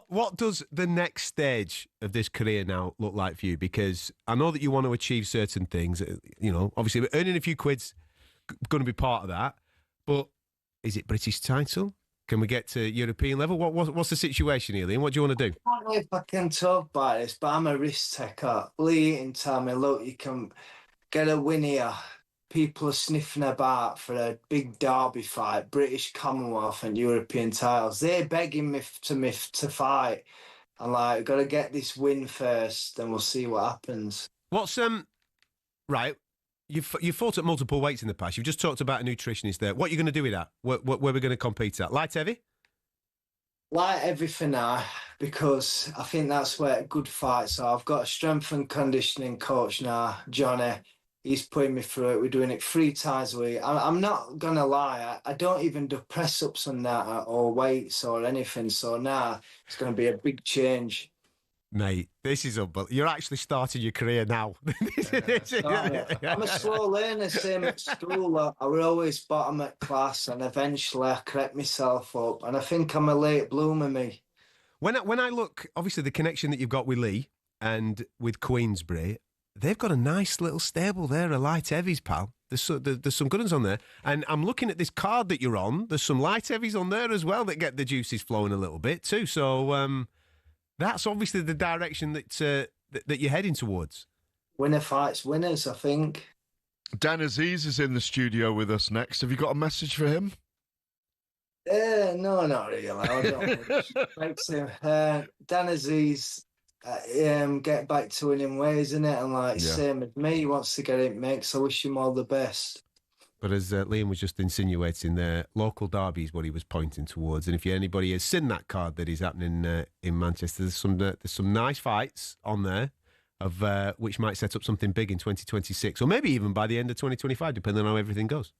What does the next stage of this career now look like for you? Because I know that you want to achieve certain things. You know, obviously earning a few quid's going to be part of that. But is it British title? Can we get to European level? What's the situation here, Liam? What do you want to do? I don't know if I can talk about this, but I'm a risk taker. Lee Eaton told me, look, you can get a win here. People are sniffing about for a big derby fight, British Commonwealth and European titles. They're begging me to fight. I'm like, got to get this win first, then we'll see what happens. What's right? You've fought at multiple weights in the past. You've just talked about a nutritionist there. What are you going to do with that? Where we're going to compete at? Light heavy? Light heavy for now, because I think that's where a good fight. So I've got a strength and conditioning coach now, Johnny. He's putting me through it. We're doing it 3 times a week. I'm not going to lie. I don't even do press-ups on that or weights or anything. So now it's going to be a big change. Mate, this is unbelievable. You're actually starting your career now. I'm a slow learner, same at school. I was always bottom at class, and eventually I correct myself up. And I think I'm a late bloomer, me. When I look, obviously the connection that you've got with Lee and with Queensberry, they've got a nice little stable there of light heavies, pal. There's some good ones on there. And I'm looking at this card that you're on. There's some light heavies on there as well that get the juices flowing a little bit too. So that's obviously the direction that you're heading towards. Winner fights winners, I think. Dan Aziz is in the studio with us next. Have you got a message for him? No, not really. I don't Thanks him. Dan Aziz, get back to winning ways, innit? And same as me, he wants to get it mixed. I wish him all the best. But as Liam was just insinuating there, local derby is what he was pointing towards. And if anybody has seen that card that is happening in Manchester, there's some nice fights on there of which might set up something big in 2026, or maybe even by the end of 2025, depending on how everything goes.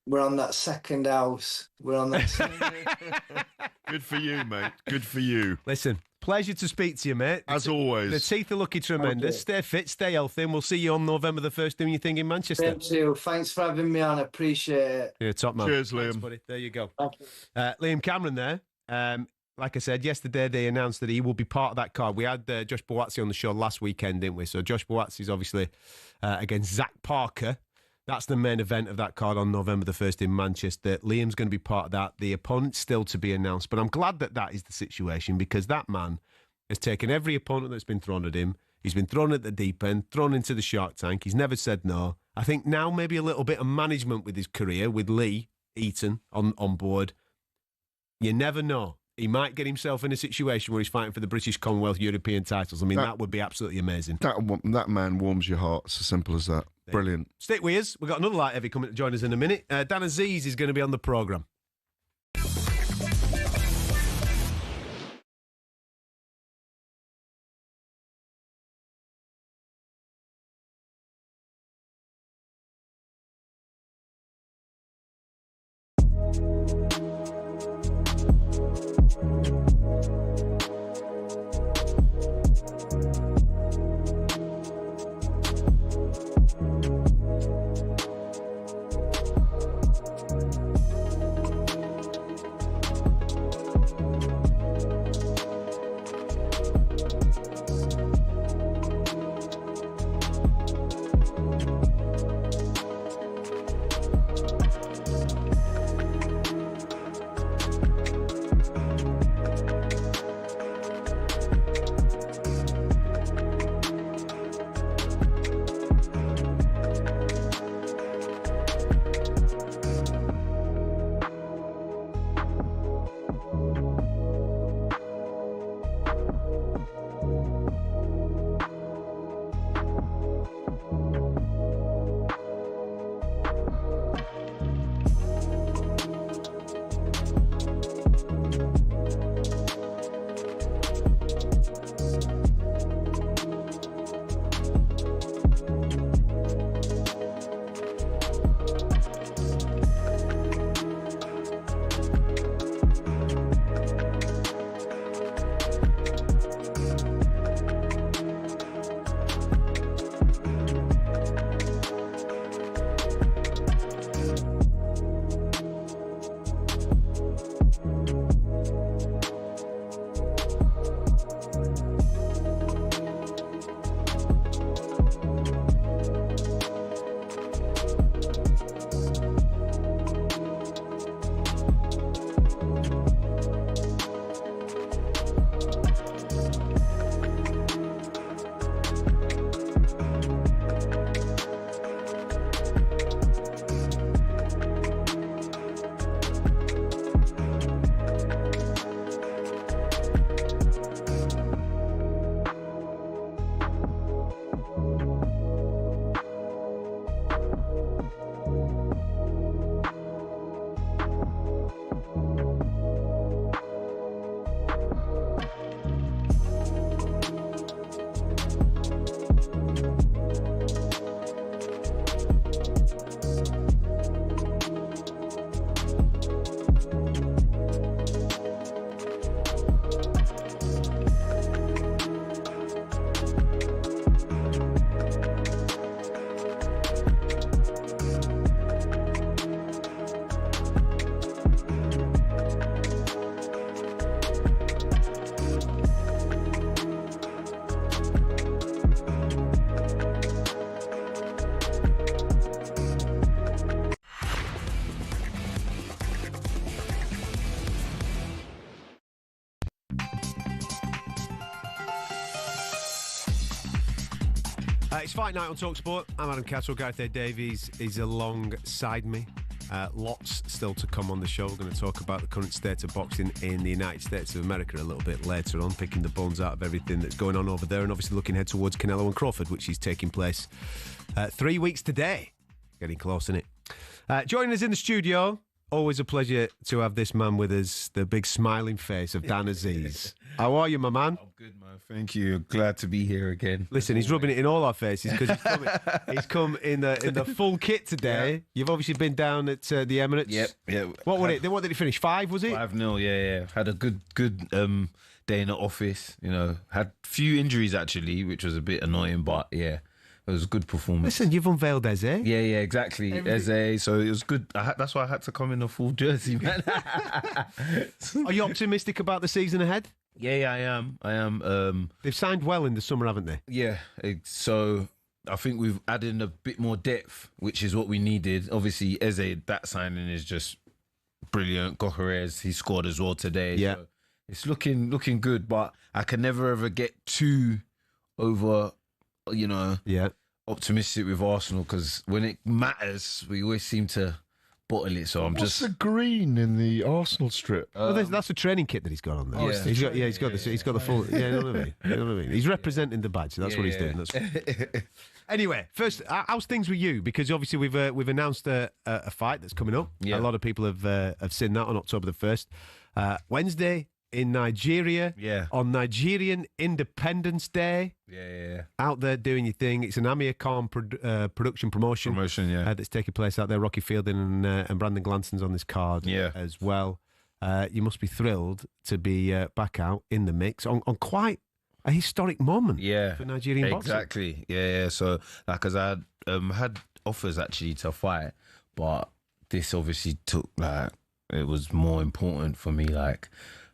We're on that second house. We're on that. Good for you, mate. Good for you. Listen, pleasure to speak to you, mate. As always. The teeth are looking tremendous. Okay. Stay fit, stay healthy, and we'll see you on November the 1st doing your thing in Manchester. Thank you. Thanks for having me on. I appreciate it. Yeah, top man. Cheers, Liam. Thanks, buddy. There you go. Thank you. Liam Cameron there. Like I said, yesterday they announced that he will be part of that card. We had Josh Boazzi on the show last weekend, didn't we? So Josh Boazzi is obviously against Zach Parker. That's the main event of that card on November the 1st in Manchester. Liam's going to be part of that. The opponent's still to be announced. But I'm glad that is the situation, because that man has taken every opponent that's been thrown at him. He's been thrown at the deep end, thrown into the shark tank. He's never said no. I think now maybe a little bit of management with his career, with Lee Eaton on board. You never know. He might get himself in a situation where he's fighting for the British Commonwealth European titles. I mean, that would be absolutely amazing. That man warms your heart. It's as simple as that. Brilliant. Stick with us. We've got another light heavy coming to join us in a minute. Dan Aziz is going to be on the programme. It's Fight Night on talkSPORT. I'm Adam Catterall. Gareth Davies is alongside me. Lots still to come on the show. We're going to talk about the current state of boxing in the United States of America a little bit later on, picking the bones out of everything that's going on over there, and obviously looking ahead towards Canelo and Crawford, which is taking place 3 weeks today. Getting close, isn't it? Joining us in the studio, always a pleasure to have this man with us, the big smiling face of Dan Aziz. How are you, my man? I'm good, man. Thank you. Glad to be here again. Listen, he's rubbing it in all our faces because he's come in the full kit today. Yeah. You've obviously been down at the Emirates. Yep. What did it finish? 5, was it? 5-0, yeah. Had a good day in the office. You know, had a few injuries actually, which was a bit annoying, but yeah. It was a good performance. Listen, you've unveiled Eze. Yeah, exactly. Eze, so it was good. That's why I had to come in a full jersey, man. Are you optimistic about the season ahead? Yeah, I am. They've signed well in the summer, haven't they? Yeah, so I think we've added a bit more depth, which is what we needed. Obviously, Eze, that signing is just brilliant. Goharez, he scored as well today. Yeah. So it's looking good, but I can never ever get too over... optimistic with Arsenal, because when it matters, we always seem to bottle it. So What's the green in the Arsenal strip? That's a training kit that he's got on there. He's got the full. Yeah, you know what I mean. He's representing the badge. That's what he's doing. Anyway, first, how's things with you? Because obviously we've announced a fight that's coming up. Yeah. A lot of people have seen that on October the 1st, Wednesday. In Nigeria, on Nigerian Independence Day, out there doing your thing. It's an Amir Khan production promotion, that's taking place out there. Rocky Fielding and Brandon Glanson's on this card, as well. You must be thrilled to be back out in the mix on quite a historic moment, for Nigerian boxing. Exactly, yeah. So, because I had offers actually to fight, but this obviously took it was more important for me,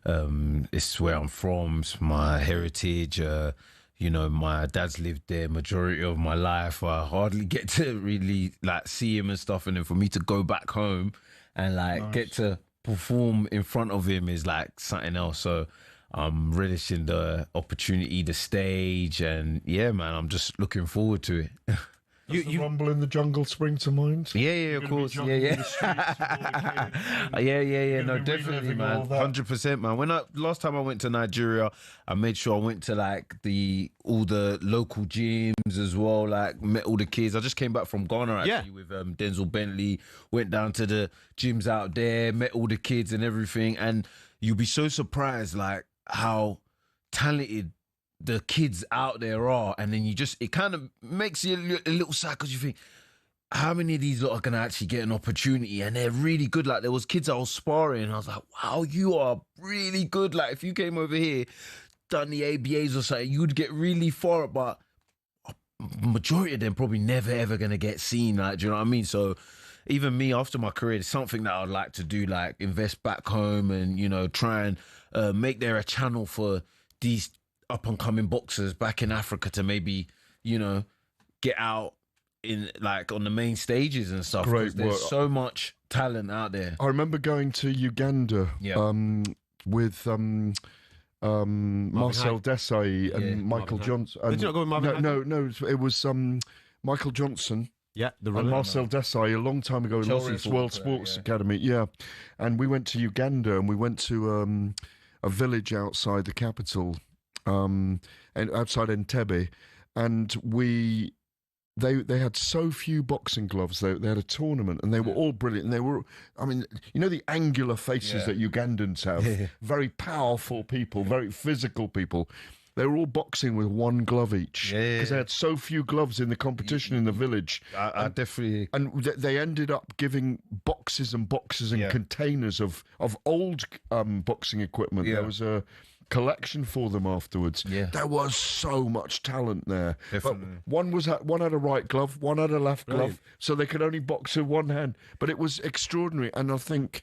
it's where I'm from, it's my heritage, my dad's lived there majority of my life. I hardly get to really see him and stuff, and then for me to go back home and get to perform in front of him is something else. So I'm relishing the opportunity, the stage, and yeah, man, I'm just looking forward to it. Does the rumble in the jungle spring to mind? Yeah, of course. Yeah. No, definitely, man. 100%, man. Last time I went to Nigeria, I made sure I went to all the local gyms as well. Met all the kids. I just came back from Ghana actually with Denzel Bentley. Went down to the gyms out there, met all the kids and everything. And you'll be so surprised, how talented the kids out there are, and then it kind of makes you a little sad, because you think, how many of these lot are going to actually get an opportunity? And they're really good. There was kids I was sparring, and I was like, wow, you are really good. If you came over here, done the ABAs or something, you'd get really far, but majority of them probably never ever going to get seen. Do you know what I mean? So even me, after my career, it's something that I'd like to do, invest back home and, try and make there a channel for these up-and-coming boxers back in Africa to maybe, get out in on the main stages and stuff. Great There's work. So much talent out there. I remember going to Uganda with Marcel Desailly and Michael Johnson. Did you not go with Marvin Hagler? No, it was Michael Johnson. Yeah, and Marcel Desailly a long time ago in Lawrence World Sports Academy. Yeah, and we went to Uganda, and we went to a village outside the capital, and outside Entebbe, and they had so few boxing gloves. They had a tournament, and they were all brilliant. And they were, the angular faces that Ugandans have, very powerful people, very physical people. They were all boxing with one glove each because they had so few gloves in the competition in the village. I definitely... And they ended up giving boxes and boxes and containers of old boxing equipment. There was a collection for them afterwards. There was so much talent there. Definitely. But one had a right glove, one had a left glove, so they could only box with one hand. But it was extraordinary, and I think...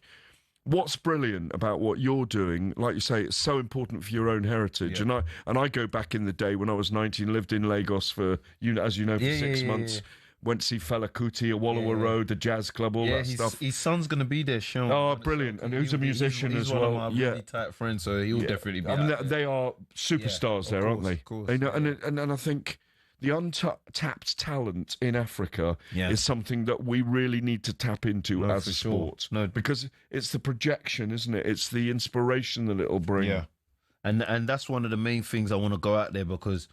What's brilliant about what you're doing, like you say, it's so important for your own heritage. And I go back in the day when I was 19, lived in Lagos for 6 months. Went to see Fela Kuti at Wallowa Road, the jazz club, all that stuff. His son's going to be there, Sean. Oh, brilliant. And who's a musician as well. He's one of my really tight friends, so he'll definitely be They are superstars there, aren't they? Of course. And I think the untapped talent in Africa is something that we really need to tap into as a sport. No, because it's the projection, isn't it? It's the inspiration that it'll bring. Yeah, and that's one of the main things I want to go out there, because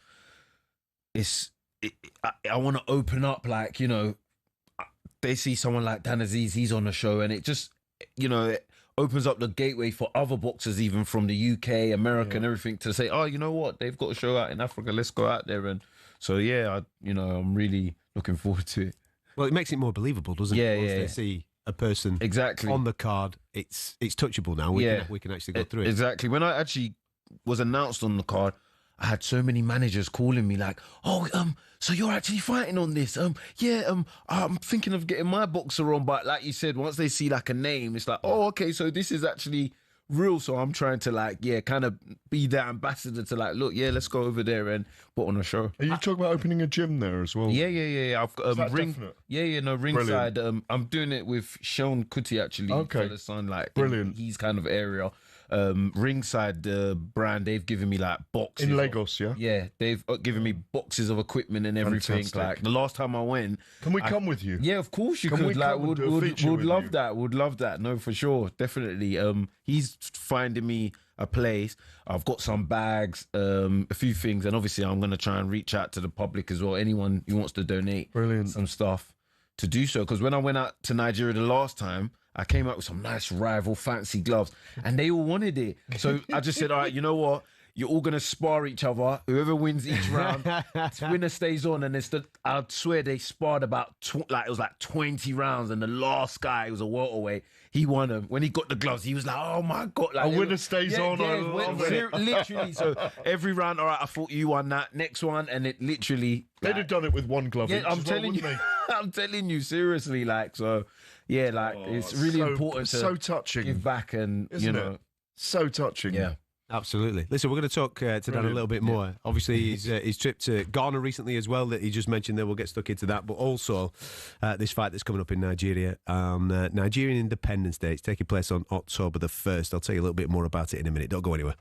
I want to open up, like, you know, they see someone like Dan Aziz, he's on the show, and it just, you know, it opens up the gateway for other boxers, even from the UK, America, and everything, to say, oh, you know what, they've got a show out in Africa, let's go out there. And so, yeah, I'm really looking forward to it. Well, it makes it more believable, doesn't it? Once they see a person on the card, it's touchable now. We can actually go through it. Exactly. When I actually was announced on the card, I had so many managers calling me like, oh, so you're actually fighting on this? I'm thinking of getting my boxer on. But like you said, once they see like a name, it's like, oh, okay, so this is actually real. So I'm trying to like, kind of be that ambassador to like, look, let's go over there and put on a show. Are you talking about opening a gym there as well? Yeah. I've got definite? ringside. I'm doing it with Sean Kuti, actually. Okay. For the son, like, brilliant. He's kind of area. Ringside, the brand, they've given me like boxes in Lagos. They've given me boxes of equipment and everything. Fantastic. Like the last time I went, can we come with you? Yeah, of course you can could. We like, would love that. Would love that. No, for sure, definitely. He's finding me a place. I've got some bags, a few things, and obviously I'm going to try and reach out to the public as well. Anyone who wants to donate some stuff to do so. Because when I went out to Nigeria the last time, I came out with some nice rival fancy gloves, and they all wanted it. So I just said, all right, you know what? You're all going to spar each other. Whoever wins each round, winner stays on. And I swear they sparred about, it was like 20 rounds. And the last guy, was a welterweight, he won them. When he got the gloves, he was like, oh my God. Like, a winner stays on. I love it. Literally. So every round, all right, I thought you won that. Next one. And it literally. They'd have done it with one glove each. I'm telling you. I'm telling you, seriously. Like, so, yeah, like, it's really important to touching. Give back and, Isn't you know. It? So touching. Yeah. Absolutely. Listen, we're going to talk to Dan a little bit more. Yeah. Obviously, his trip to Ghana recently as well, that he just mentioned there, we'll get stuck into that. But also, this fight that's coming up in Nigeria, Nigerian Independence Day. It's taking place on October the 1st. I'll tell you a little bit more about it in a minute. Don't go anywhere.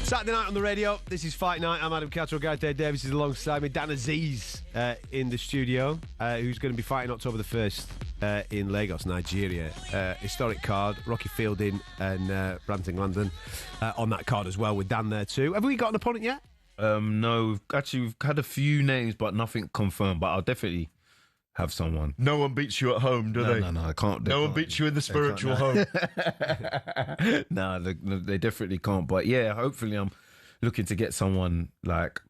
Saturday night on the radio. This is Fight Night. I'm Adam Catterall. Gareth Davies is alongside me. Dan Aziz in the studio, who's going to be fighting October the 1st in Lagos, Nigeria. Historic card. Rocky Fielding and Brampton London on that card as well, with Dan there too. Have we got an opponent yet? No, we've had a few names, but nothing confirmed. But I'll definitely have someone. No one beats you at home, do they? No, I can't. No one beats you in the spiritual home. No, they definitely can't. But yeah, hopefully I'm looking to get someone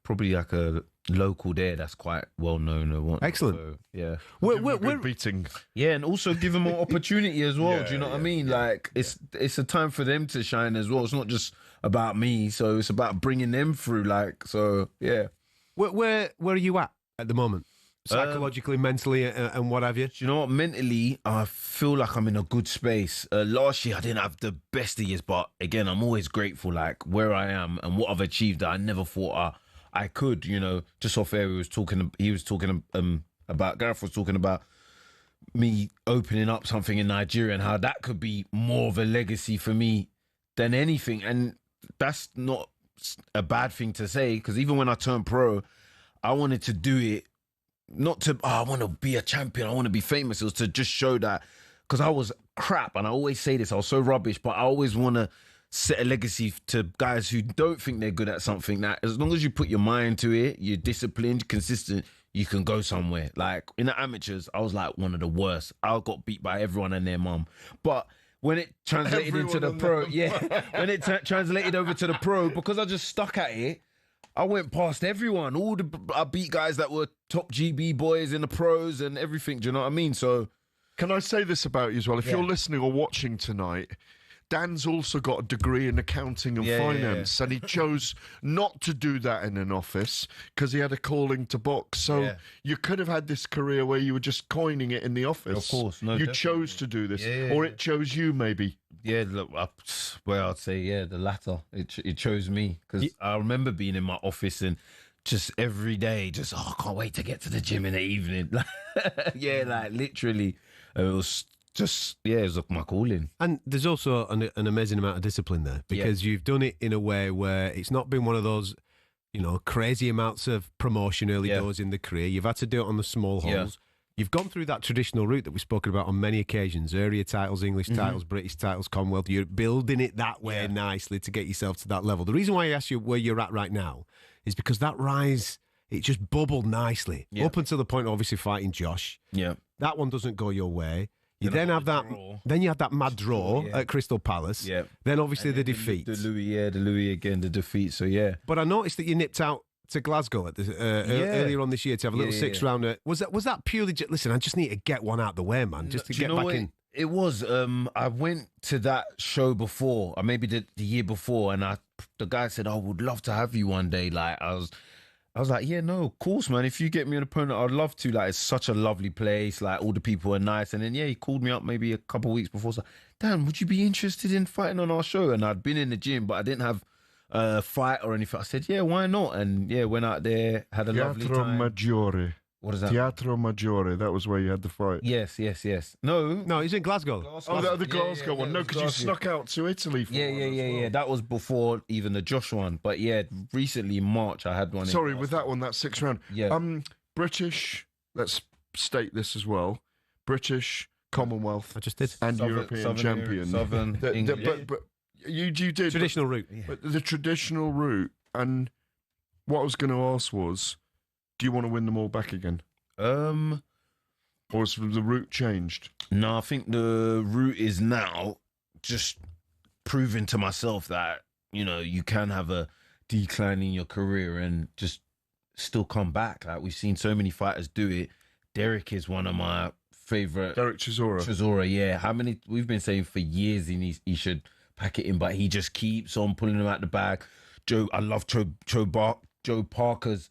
probably like a local there that's quite well known or what. Excellent. So, yeah. We're beating. Yeah, and also give them more opportunity as well. Yeah, do you know what I mean? It's a time for them to shine as well. It's not just about me, so it's about bringing them through. So yeah. Where are you at the moment? Psychologically, mentally, and what have you? Do you know what? Mentally, I feel like I'm in a good space. Last year, I didn't have the best of years, but again, I'm always grateful, where I am and what I've achieved that I never thought I could. You know, just off air, Gareth was talking about me opening up something in Nigeria and how that could be more of a legacy for me than anything. And that's not a bad thing to say, because even when I turned pro, I wanted to do it. Not to, I want to be a champion, I want to be famous. It was to just show that, because I was crap, and I always say this, I was so rubbish, but I always want to set a legacy to guys who don't think they're good at something, that as long as you put your mind to it, you're disciplined, consistent, you can go somewhere. Like in the amateurs, I was like one of the worst. I got beat by everyone and their mum. But when it translated into the pro, when it translated over to the pro, because I just stuck at it, I went past everyone. I beat guys that were top GB boys in the pros and everything. Do you know what I mean? So, can I say this about you as well? If you're listening or watching tonight, Dan's also got a degree in accounting and finance, and he chose not to do that in an office because he had a calling to box. So you could have had this career where you were just coining it in the office. Of course, no, you definitely. chose to do this, or it chose you, maybe. Yeah, look, I'd say the latter. It chose me, because I remember being in my office and just every day, I can't wait to get to the gym in the evening. Literally, it was just it was my calling. And there's also an amazing amount of discipline there, because you've done it in a way where it's not been one of those, crazy amounts of promotion early doors in the career. You've had to do it on the small holes. You've gone through that traditional route that we've spoken about on many occasions, area titles, English titles, British titles, Commonwealth. You're building it that way nicely to get yourself to that level. The reason why I ask you where you're at right now is because that rise, it just bubbled nicely up until the point of obviously fighting Josh. Yeah. That one doesn't go your way. You then have that. Then you had that mad draw at Crystal Palace. Yeah. Then obviously the defeat. The Louis again, the defeat. So yeah. But I noticed that you nipped out to Glasgow at the, earlier on this year to have a little six rounder. Was that purely? Listen, I just need to get one out the way, man, just to get back in. It was. I went to that show before, or maybe the year before, and the guy said, "I would love to have you one day." Like I was like, yeah, no, of course, man. If you get me an opponent, I'd love to. Like, it's such a lovely place. Like, all the people are nice. And then, he called me up maybe a couple of weeks before. So, Dan, would you be interested in fighting on our show? And I'd been in the gym, but I didn't have a fight or anything. I said, yeah, why not? And, went out there, had a lovely time. Teatro Maggiore. What is that? Teatro Maggiore. That was where you had the fight. Yes. No, he's in Glasgow. The Glasgow one. No, because you snuck out to Italy for Yeah. That was before even the Josh one. But recently in March I had one. Sorry, with that one, that 6th round. Yeah. British. Let's state this as well. British, Commonwealth. I just did. And European champion. Southern England. But you did traditional route. But the traditional route. And what I was going to ask was, do you want to win them all back again? Or has the route changed? No, I think the route is now just proving to myself that, you can have a decline in your career and just still come back. Like, we've seen so many fighters do it. Derek is one of my favourite. Derek Chisora. Chisora, yeah. How many, we've been saying for years he should pack it in, but he just keeps on pulling them out the bag. I love Joe Parker's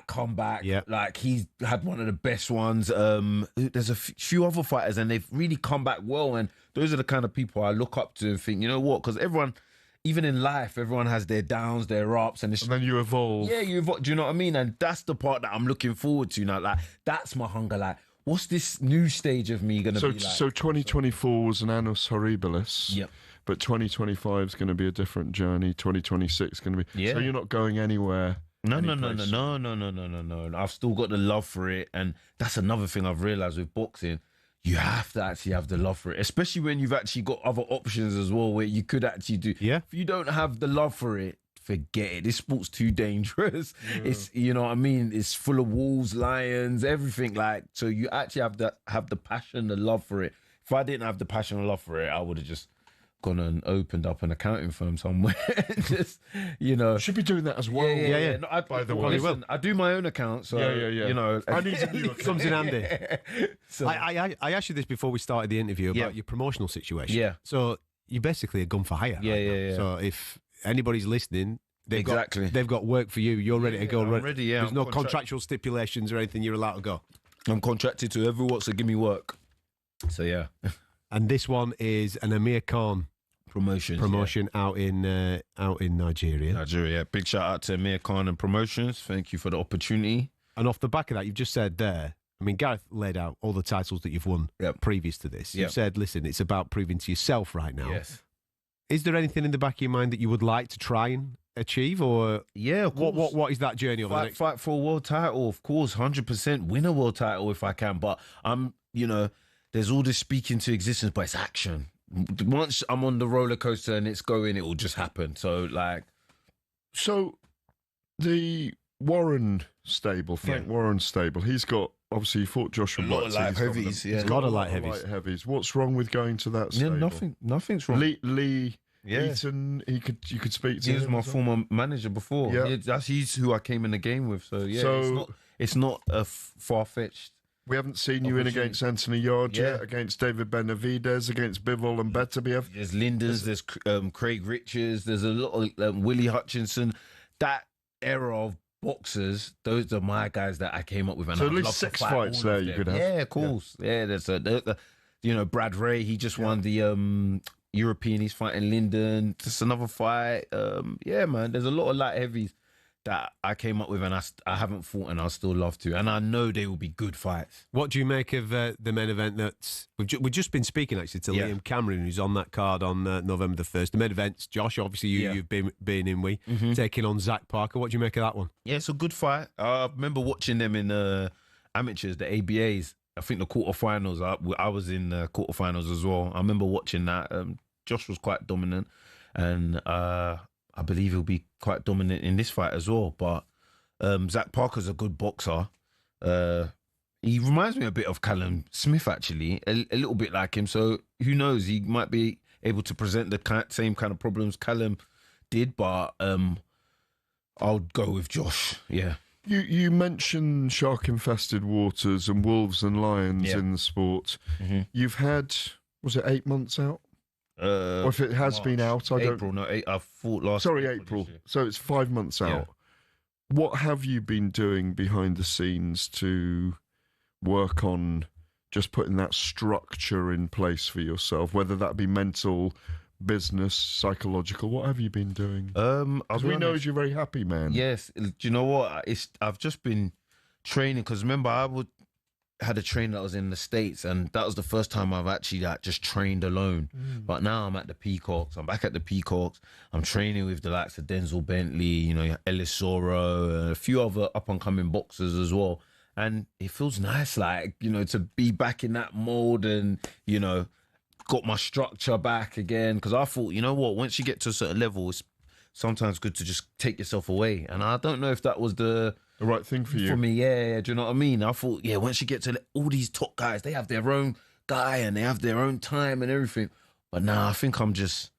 comeback. Like, he's had one of the best ones. There's a few other fighters and they've really come back well, and those are the kind of people I look up to and think, you know what, because everyone, even in life, everyone has their downs, their ups, and then you evolve. Yeah, you evolve. Do you know what I mean? And that's the part that I'm looking forward to now. Like, that's my hunger. Like, what's this new stage of me gonna be like? So 2024 was an annus horribilis. Yep. but 2025 is going to be a different journey. 2026 is going to be. Yeah. So you're not going anywhere. No. anyplace. I've still got the love for it, and that's another thing I've realised with boxing. You have to actually have the love for it, especially when you've actually got other options as well, where you could actually do. Yeah. If you don't have the love for it, forget it. This sport's too dangerous. It's, you know what I mean? It's full of wolves, lions, everything. Like, so you actually have the passion, the love for it. If I didn't have the passion and love for it, I would have just gone and opened up an accounting firm somewhere. Just, you know. Should be doing that as well. Yeah. No, By the way, listen, I do my own account, so you know. I need a new account. Comes in handy. So, I asked you this before we started the interview about your promotional situation. Yeah. So you're basically a gun for hire. Yeah. So if anybody's listening, they've Exactly. got work for you. You're ready to go. I'm ready, yeah. There's I'm no contractual stipulations or anything. You're allowed to go. I'm contracted to whoever wants to give me work. So yeah. And this one is an Amir Khan promotion out in Nigeria. Nigeria. Big shout out to Amir Khan and Promotions. Thank you for the opportunity. And off the back of that, you've just said there, I mean, Gareth laid out all the titles that you've won previous to this. You've said, listen, it's about proving to yourself right now. Yes. Is there anything in the back of your mind that you would like to try and achieve, or of course. What is that journey over the next? Fight for a world title, of course, 100%. Win a world title if I can, but there's all this speaking to existence, but it's action. Once I'm on the roller coaster and it's going, it will just happen. So the Warren stable, Frank Warren stable, he's got, obviously he fought Joshua a lot White, of so light he's got heavies. them. Yeah, He's a got lot of light heavies. What's wrong with going to that stable? Nothing's wrong. Lee Eaton, you could speak to He was him my as well. former manager before. Yeah. He's who I came in the game with. So it's not a far-fetched. We haven't seen you in against Anthony Yard yet, against David Benavides, against Bivol and Beterbiev. There's Linders, there's Craig Richards, there's a lot of Willie Hutchinson. That era of boxers, those are my guys that I came up with. And So I'd at least love to 6 fight fights all there of you them. could have. Yeah, of course. Yeah, there's Brad Ray, he just won the European, he's fighting Linden. Just another fight. Man, there's a lot of light heavies that I came up with, and I haven't fought, and I still love to, and I know they will be good fights. What do you make of the main event that we've just been speaking actually to Liam Cameron, who's on that card on November the 1st? The main event's Josh, obviously you've been in taking on Zach Parker. What do you make of that one? Yeah, it's a good fight. I remember watching them in amateurs, the ABAs. I think the quarterfinals. I was in the quarterfinals as well. I remember watching that. Josh was quite dominant, and I believe he'll be quite dominant in this fight as well. But Zach Parker's a good boxer. He reminds me a bit of Callum Smith, actually, a little bit like him. So who knows? He might be able to present the same kind of problems Callum did. But I'll go with Josh. Yeah. You mentioned shark-infested waters and wolves and lions in the sport. Mm-hmm. You've had, was it 8 months out? Or if it has been out, I fought last. Sorry, April. So it's 5 months out. What have you been doing behind the scenes to work on just putting that structure in place for yourself? Whether that be mental, business, psychological. What have you been doing? Because we know you're a very happy man. Yes. Do you know what? I've just been training, because remember I had a trainer that was in the States, and that was the first time I've actually just trained alone. But now I'm at the Peacocks. I'm back at the Peacocks. I'm training with the likes of Denzel Bentley, Ellis Soro, a few other up-and-coming boxers as well. And it feels nice, like, to be back in that mode and, got my structure back again. Because I thought, you know what, once you get to a certain level, it's sometimes good to just take yourself away. And I don't know if that was the right thing for you. For me, yeah. Do you know what I mean? I thought, once you get to all these top guys, they have their own guy and they have their own time and everything. But now I think I'm just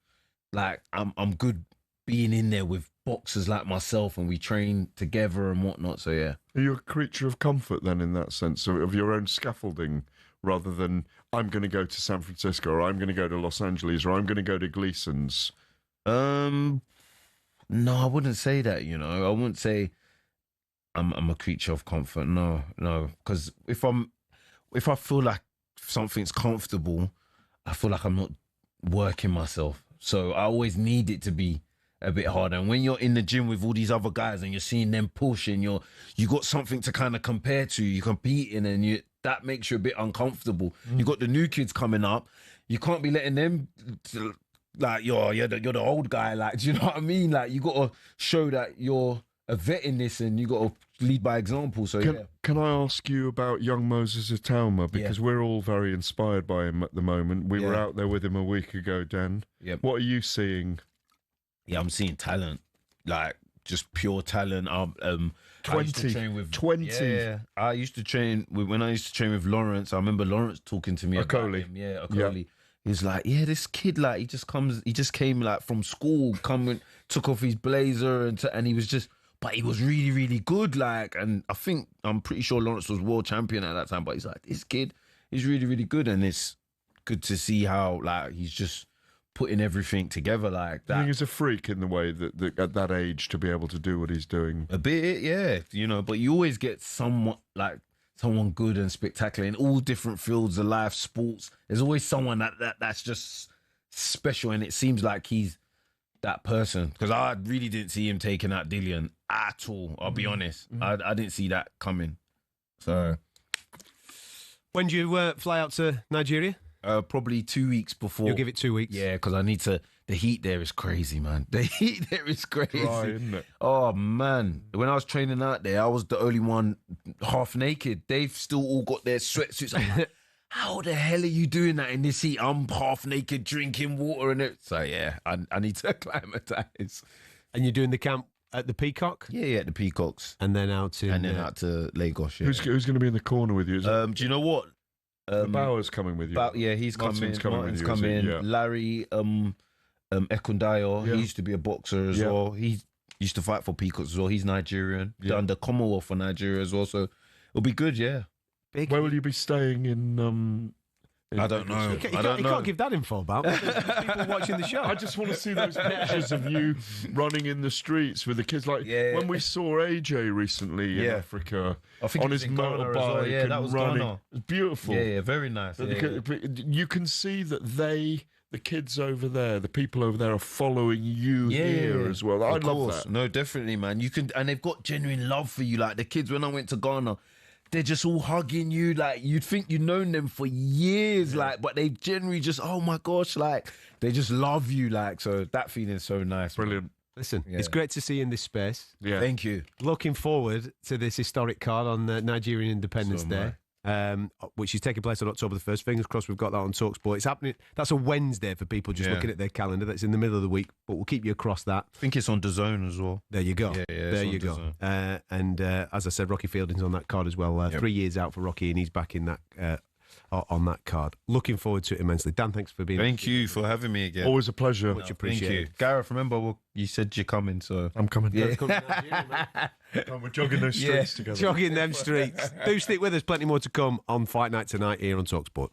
like, I'm good being in there with boxers like myself, and we train together and whatnot. So yeah. Are you a creature of comfort then, in that sense, of your own scaffolding, rather than I'm going to go to San Francisco, or I'm going to go to Los Angeles, or I'm going to go to Gleason's? No, I wouldn't say that. I wouldn't say I'm a creature of comfort. No, because if I feel like something's comfortable, I feel like I'm not working myself. So I always need it to be a bit harder. And when you're in the gym with all these other guys and you're seeing them push, and you got something to kind of compare to, you're competing, and that makes you a bit uncomfortable. You got the new kids coming up. You can't be letting them like you're the old guy. Like, do you know what I mean? Like, you got to show that you're a vet in this, and you got to lead by example. So Can I ask you about young Moses Tama, because we're all very inspired by him at the moment. We were out there with him a week ago, Dan. Yep. What are you seeing? Yeah, I'm seeing talent, like just pure talent. 20. I used to train with 20. Yeah, I used to train when I used to train with Lawrence. I remember Lawrence talking to me about him. Yeah, Okoli. He's like, this kid, like, he just came like from school, took off his blazer and he was just, but he was really, really good. Like, and I'm pretty sure Lawrence was world champion at that time, but he's like, this kid is really, really good. And it's good to see how, like, he's just putting everything together like that. I think he's a freak in the way that at that age to be able to do what he's doing. A bit, yeah, but you always get someone good and spectacular in all different fields of life, sports. There's always someone that's just special, and it seems like he's that person, because I really didn't see him taking out Dillian at all. I'll be honest. I didn't see that coming. So when do you fly out to Nigeria? Probably 2 weeks before. You'll give it 2 weeks? Yeah, because I need to. The heat there is crazy, man. The heat there is crazy. Dry, isn't it? Oh, man. When I was training out there, I was the only one half naked. They've still all got their sweatsuits. I'm like, how the hell are you doing that in this heat? I'm half naked drinking water and it. So, yeah, I need to acclimatise. And you're doing the camp at the Peacock? Yeah, at the Peacocks. And then out to... And then out to Lagos, yeah. Who's going to be in the corner with you? Do you know what? Bauer's coming with you. Yeah, he's Martin's coming. With you, coming. Yeah. Larry Ekundayo, he used to be a boxer as well. He used to fight for Peacocks as well. He's Nigerian. Done the Commonwealth for Nigeria as well. So it'll be good, yeah. Big. Where will you be staying in I don't know. You can't give that info about. People watching the show. I just want to see those pictures of you running in the streets with the kids. Like when we saw AJ recently in Africa on his motorbike and that was running. Ghana. It's beautiful. Yeah, very nice. You can see that the kids over there, the people over there are following you here as well. I love that. No, definitely, man. And they've got genuine love for you. Like the kids, when I went to Ghana, they're just all hugging you. Like, you'd think you've known them for years, like, but they generally just, oh my gosh, like, they just love you. Like, so that feeling's so nice. Brilliant. Man. Listen, it's great to see you in this space. Yeah. Thank you. Looking forward to this historic card on Nigerian Independence Day. Which is taking place on October the 1st. Fingers crossed we've got that on talkSPORT. It's happening. That's a Wednesday for people just looking at their calendar. That's in the middle of the week, but we'll keep you across that. I think it's on DAZN as well. There you go. Yeah, there you go. And as I said, Rocky Fielding's on that card as well. 3 years out for Rocky, and he's back in that on that card. Looking forward to it immensely. Dan, thanks for being here. Thank you for having me again. Always a pleasure. Much appreciated. Thank you. Gareth, remember, you said you're coming, so... I'm coming. Yeah. We're jogging those streets together. Jogging them streets. Do stick with us. Plenty more to come on Fight Night tonight here on talkSPORT.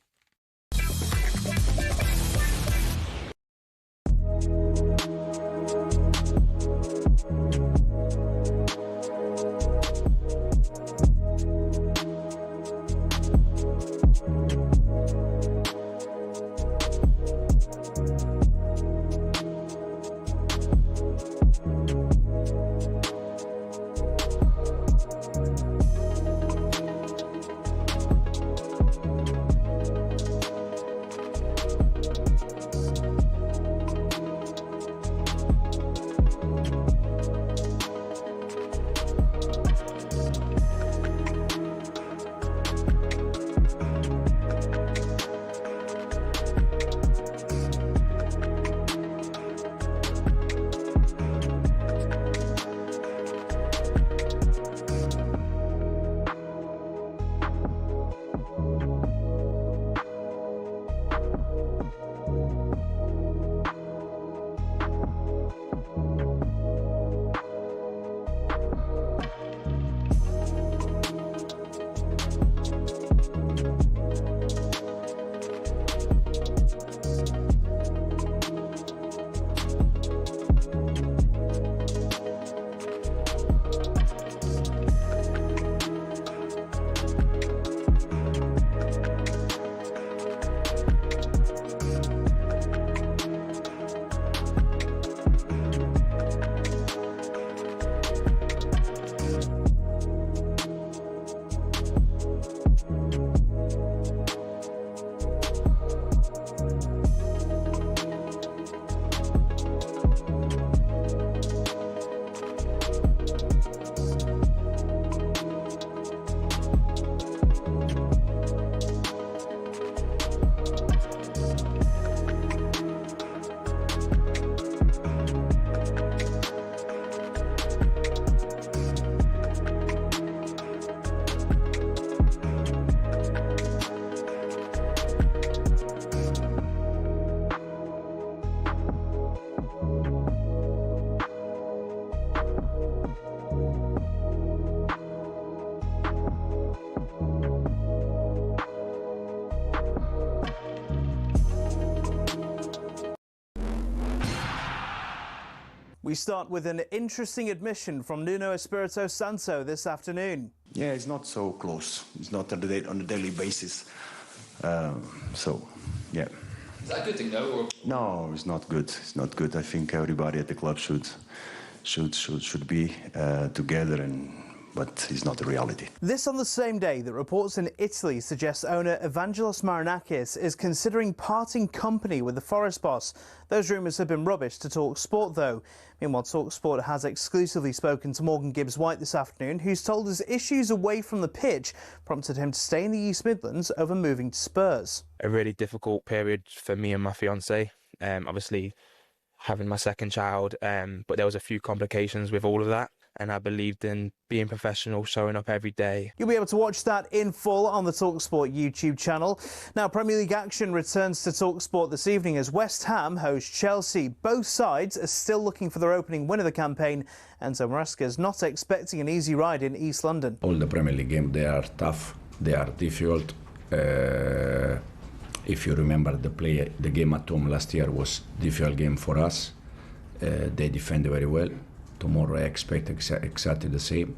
We start with an interesting admission from Nuno Espirito Santo this afternoon. Yeah, it's not so close. It's not on a daily basis. So, yeah. Is that a good thing, though? Or? No, it's not good. It's not good. I think everybody at the club should be together, but it's not the reality. This on the same day that reports in Italy suggest owner Evangelos Marinakis is considering parting company with the Forest boss. Those rumours have been rubbish to talkSPORT, though. Meanwhile, talkSPORT has exclusively spoken to Morgan Gibbs-White this afternoon, who's told us issues away from the pitch prompted him to stay in the East Midlands over moving to Spurs. A really difficult period for me and my fiancée. Obviously, having my second child, but there was a few complications with all of that. And I believed in being professional, showing up every day. You'll be able to watch that in full on the talkSPORT YouTube channel. Now, Premier League action returns to talkSPORT this evening as West Ham host Chelsea. Both sides are still looking for their opening win of the campaign. Enzo Maresca's not expecting an easy ride in East London. All the Premier League games, they are tough, they are difficult. If you remember the game at home last year was a difficult game for us. They defended very well. Tomorrow I expect exactly the same.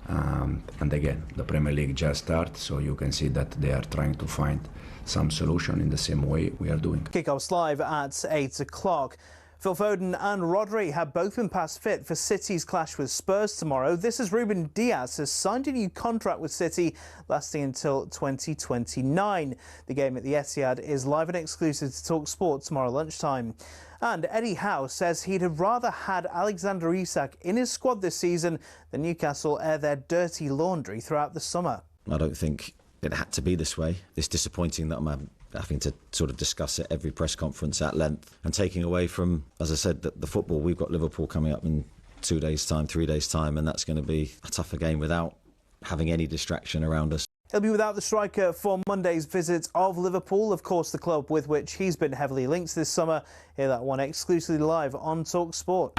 And again, the Premier League just started, so you can see that they are trying to find some solution in the same way we are doing. Kickoff's live at 8 o'clock. Phil Foden and Rodri have both been past fit for City's clash with Spurs tomorrow. This as Ruben Dias has signed a new contract with City lasting until 2029. The game at the Etihad is live and exclusive to talkSPORT tomorrow lunchtime. And Eddie Howe says he'd have rather had Alexander Isak in his squad this season than Newcastle air their dirty laundry throughout the summer. I don't think it had to be this way. It's disappointing that I'm having to sort of discuss it every press conference at length and taking away from, as I said, the football. We've got Liverpool coming up in 2 days' time, 3 days' time, and that's going to be a tougher game without having any distraction around us. He'll be without the striker for Monday's visit of Liverpool, of course the club with which he's been heavily linked this summer. Hear that one exclusively live on talkSPORT.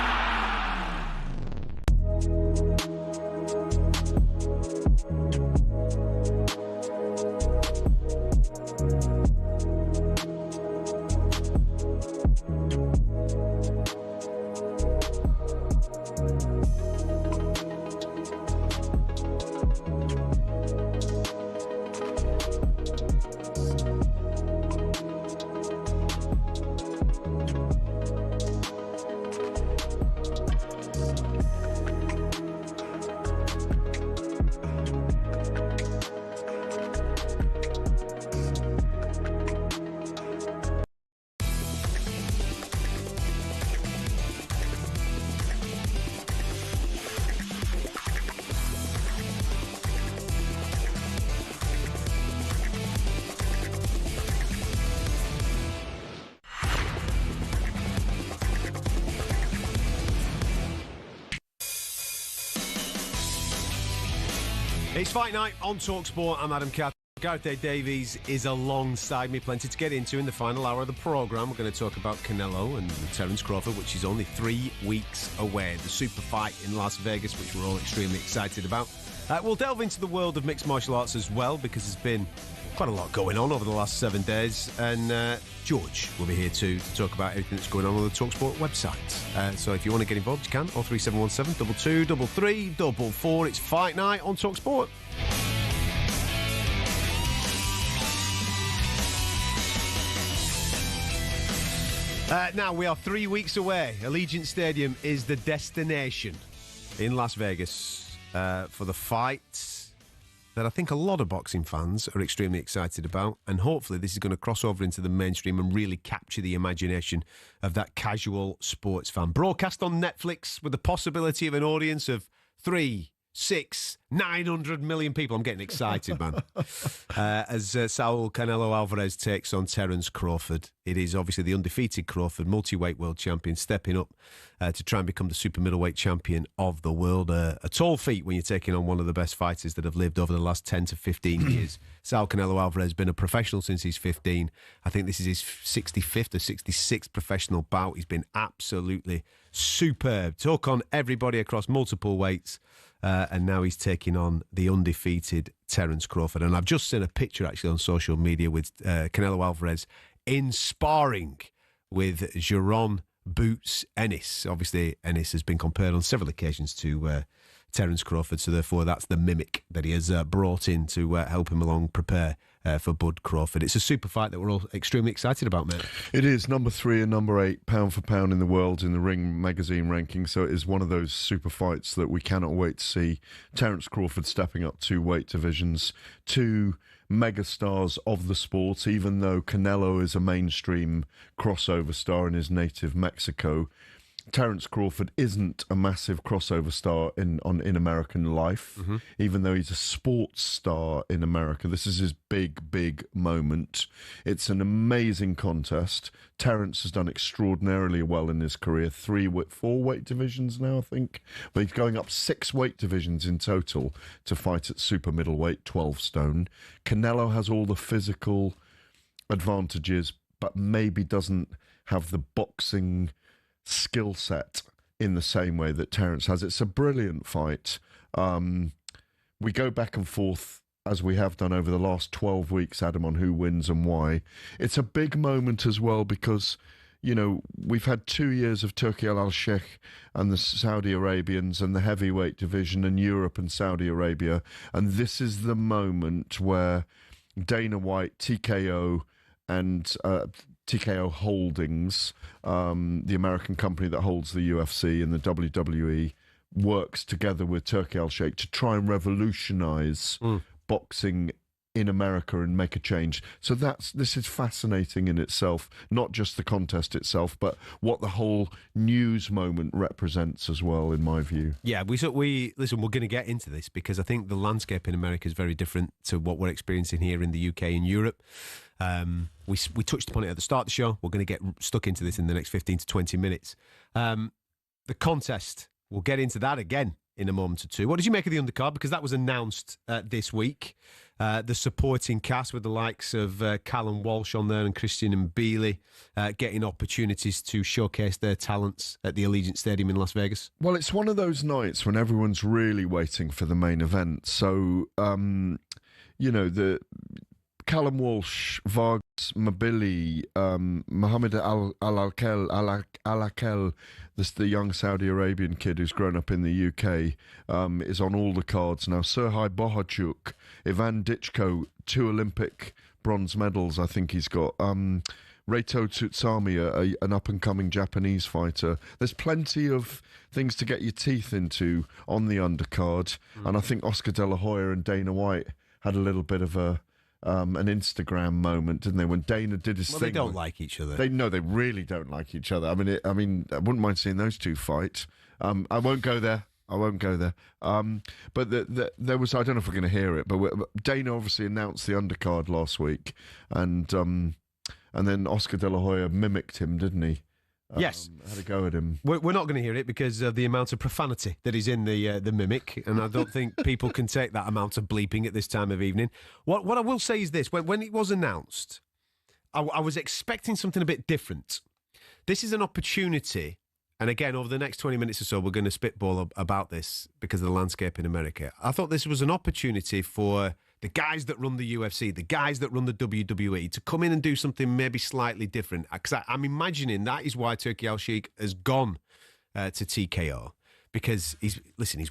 It's Fight Night on talkSPORT. I'm Adam Catterall. Gareth Davies is alongside me. Plenty to get into in the final hour of the programme. We're going to talk about Canelo and Terence Crawford, which is only 3 weeks away. The super fight in Las Vegas, which we're all extremely excited about. We'll delve into the world of mixed martial arts as well, because there's been quite a lot going on over the last 7 days. And George will be here to talk about everything that's going on the talkSPORT website. So if you want to get involved, you can. 03717 22 33 44. It's Fight Night on talkSPORT. Now, we are 3 weeks away. Allegiant Stadium is the destination in Las Vegas for the fight that I think a lot of boxing fans are extremely excited about, and hopefully this is going to cross over into the mainstream and really capture the imagination of that casual sports fan. Broadcast on Netflix with the possibility of an audience of 3, 6, 900 million people. I'm getting excited, man. As Saul Canelo Alvarez takes on Terence Crawford. It is obviously the undefeated Crawford, multi-weight world champion, stepping up to try and become the super middleweight champion of the world. A tall feat when you're taking on one of the best fighters that have lived over the last 10 to 15 years. Saul Canelo Alvarez has been a professional since he's 15. I think this is his 65th or 66th professional bout. He's been absolutely superb. Took on everybody across multiple weights. And now he's taking on the undefeated Terence Crawford. And I've just seen a picture actually on social media with Canelo Alvarez in sparring with Jaron boots Ennis. Obviously, Ennis has been compared on several occasions to Terence Crawford, so therefore that's the mimic that he has brought in to help him along prepare for Bud Crawford. It's a super fight that we're all extremely excited about, mate. It is number 3 and number 8 pound for pound in the world in the Ring magazine ranking, so it is one of those super fights that we cannot wait to see. Terence Crawford stepping up 2 weight divisions, 2 megastars of the sport, even though Canelo is a mainstream crossover star in his native Mexico. Terence Crawford isn't a massive crossover star in American life, even though he's a sports star in America. This is his big moment. It's an amazing contest. Terence has done extraordinarily well in his career. 4 weight divisions now, I think. But he's going up 6 weight divisions in total to fight at super middleweight, 12 stone. Canelo has all the physical advantages, but maybe doesn't have the boxing skill set in the same way that Terence has. It's a brilliant fight. We go back and forth as we have done over the last 12 weeks, Adam, on who wins and why. It's a big moment as well because, you know, we've had 2 years of Turki Al-Sheikh and the Saudi Arabians and the heavyweight division and Europe and Saudi Arabia, and this is the moment where Dana White, TKO and TKO Holdings, the American company that holds the UFC and the WWE, works together with Turki Al-Sheikh to try and revolutionise boxing in America and make a change. So this is fascinating in itself, not just the contest itself, but what the whole news moment represents as well, in my view. Yeah, listen, we're going to get into this because I think the landscape in America is very different to what we're experiencing here in the UK and Europe. We touched upon it at the start of the show. We're going to get stuck into this in the next 15 to 20 minutes. The contest, we'll get into that again in a moment or two. What did you make of the undercard? Because that was announced this week. The supporting cast with the likes of Callum Walsh on there and Christian and Bealey getting opportunities to showcase their talents at the Allegiant Stadium in Las Vegas. Well, it's one of those nights when everyone's really waiting for the main event. So, you know, the Callum Walsh, Vargas Mabili, Mohammed Al-Akel, this the young Saudi Arabian kid who's grown up in the UK, is on all the cards now. Serhij Bohachuk, Ivan Dichko, 2 Olympic bronze medals I think he's got. Reito Tsutsami, an up-and-coming Japanese fighter. There's plenty of things to get your teeth into on the undercard, and I think Oscar De La Hoya and Dana White had a little bit of an Instagram moment, didn't they? When Dana did his thing. They don't like each other. They really don't like each other. I mean, I wouldn't mind seeing those 2 fight. I won't go there. But there was, I don't know if we're going to hear it, but Dana obviously announced the undercard last week, and then Oscar De La Hoya mimicked him, didn't he? Yes. Had a go at him. We're not going to hear it because of the amount of profanity that is in the mimic, and I don't think people can take that amount of bleeping at this time of evening. What I will say is this: when it was announced, I was expecting something a bit different. This is an opportunity, and again, over the next 20 minutes or so, we're going to spitball about this because of the landscape in America. I thought this was an opportunity for the guys that run the UFC, the guys that run the WWE, to come in and do something maybe slightly different. Because I'm imagining that is why Turki Al-Sheikh has gone to TKO. Because he's